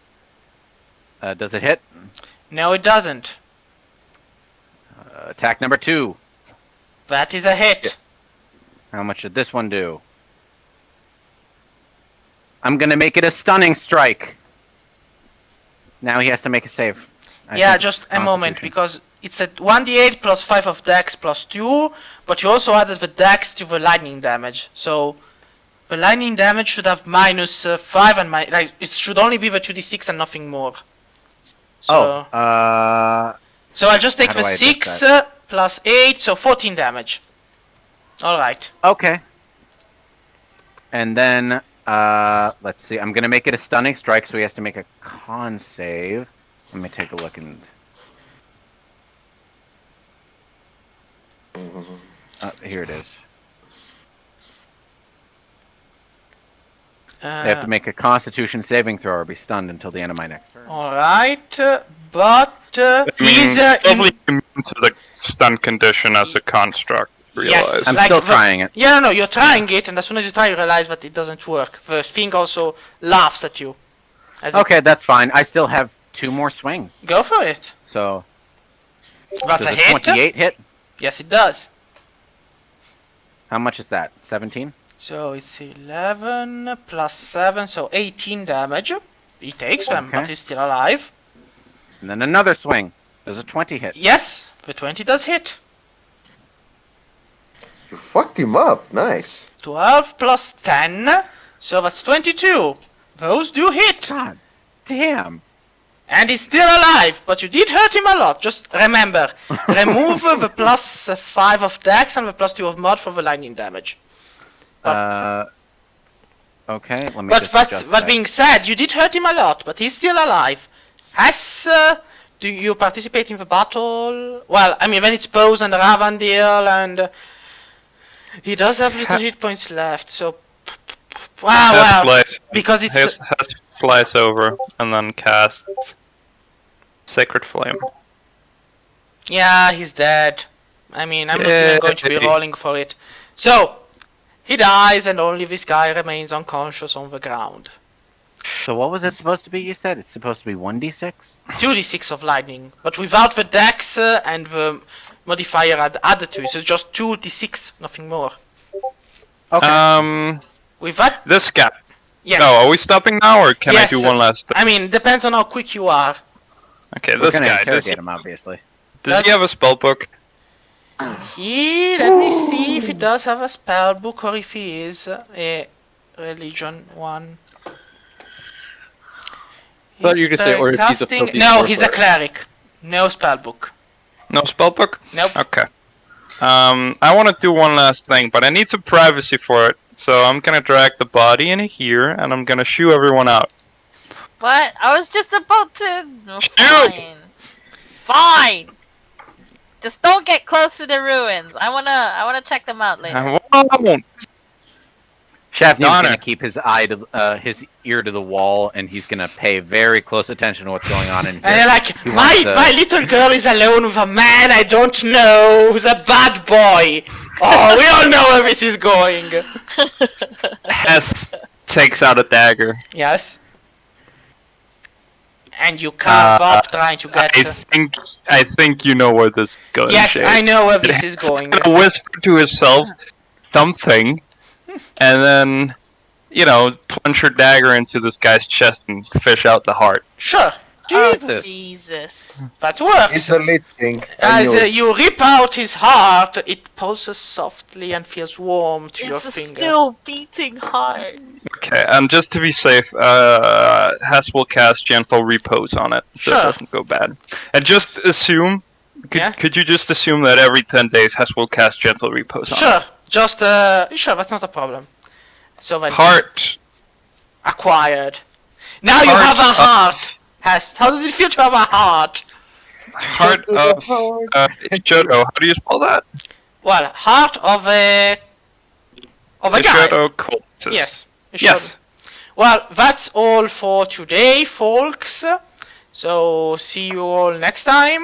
Does it hit? No, it doesn't. Attack number 2. That is a hit. How much did this one do? I'm gonna make it a stunning strike. Now he has to make a save. Yeah, just a moment, because it's a 1d8 plus 5 of dex plus 2, but you also added the dex to the lightning damage. So the lightning damage should have -5 and like it should only be the 2d6 and nothing more. So, so I'll just take the 6 plus 8, so 14 damage. Alright. Okay. And then, let's see, I'm gonna make it a stunning strike, so he has to make a con save. Let me take a look and... here it is. They have to make a constitution saving throw or be stunned until the end of my next turn. Alright, but he's probably immune to the stun condition as a construct. Yes, I'm still trying it. Yeah, no, you're trying it, and as soon as you try, you realize that it doesn't work. The thing also laughs at you. Okay, that's fine. I still have 2 more swings. Go for it. So that's a hit. 28 hit? Yes, it does. How much is that? 17? So it's 11 plus 7, so 18 damage. He takes them, but he's still alive. And then another swing. Does a 20 hit? Yes, the 20 does hit. You fucked him up. Nice. 12 plus 10, so that's 22. Those do hit. God damn. And he's still alive, but you did hurt him a lot. Just remember, remove the plus 5 of dex and the plus 2 of mod for the lightning damage. Okay, let me but just adjust that being said, you did hurt him a lot, but he's still alive. Do you participate in the battle? Well, I mean, when it's Pose and Ravandil, and he does have little hit points left, so... Wow, because it's... Has flies over and then casts Sacred Flame. Yeah, he's dead. I mean, I'm not even going to be rolling for it. So, he dies and only this guy remains unconscious on the ground. So what was it supposed to be, you said? It's supposed to be 1d6? 2d6 of lightning, but without the dex and the modifier added to it, so just 2d6, nothing more. Okay. With that... This guy. Yes. No, are we stopping now, or can I do one last thing? I mean, depends on how quick you are. Okay, this guy. Interrogate him, obviously. Does he have a spell book? Let me see if he does have a spell book or if he is a religion one. Thought you could say, or if he's a filthy No, he's a sorcerer. cleric. No spell book. No spell book? Nope. Okay. I want to do one last thing, but I need some privacy for it. So I'm gonna drag the body in here, and I'm gonna shoo everyone out. What? I was just about to... Oh, Shoot! Fine! Just don't get close to the ruins. I wanna check them out later. I won't! Shavnir's Donner. gonna keep his ear to the wall, and he's gonna pay very close attention to what's going on in here. And you're like, He wants to- my little girl is alone with a man I don't know who's a bad boy. Oh, we all know where this is going. Hess takes out a dagger. Yes. And you carve up trying to get. I think you know where this is going. Yes, Shay. I know where this is going. He's gonna whisper to himself something, and then, plunge her dagger into this guy's chest and fish out the heart. Sure, Jesus. Jesus. that works. It's a lit thing. As you rip out his heart, it pulses softly and feels warm to your It's finger. still beating hard. Okay, and just to be safe, Hess will cast Gentle Repose on it, so Sure. it doesn't go bad. And just assume, Yeah? could you just assume that every 10 days Hess will cast Gentle Repose on Sure, just sure, that's not a problem. So then it? Heart. acquired. Now you Heart have a of- heart. How does it feel to have a heart? Heart of... Ishodo, how do you spell that? Well, heart of a guy. Ishodo Cultus. Yes. it Yes. should. Well, that's all for today, folks. So see you all next time.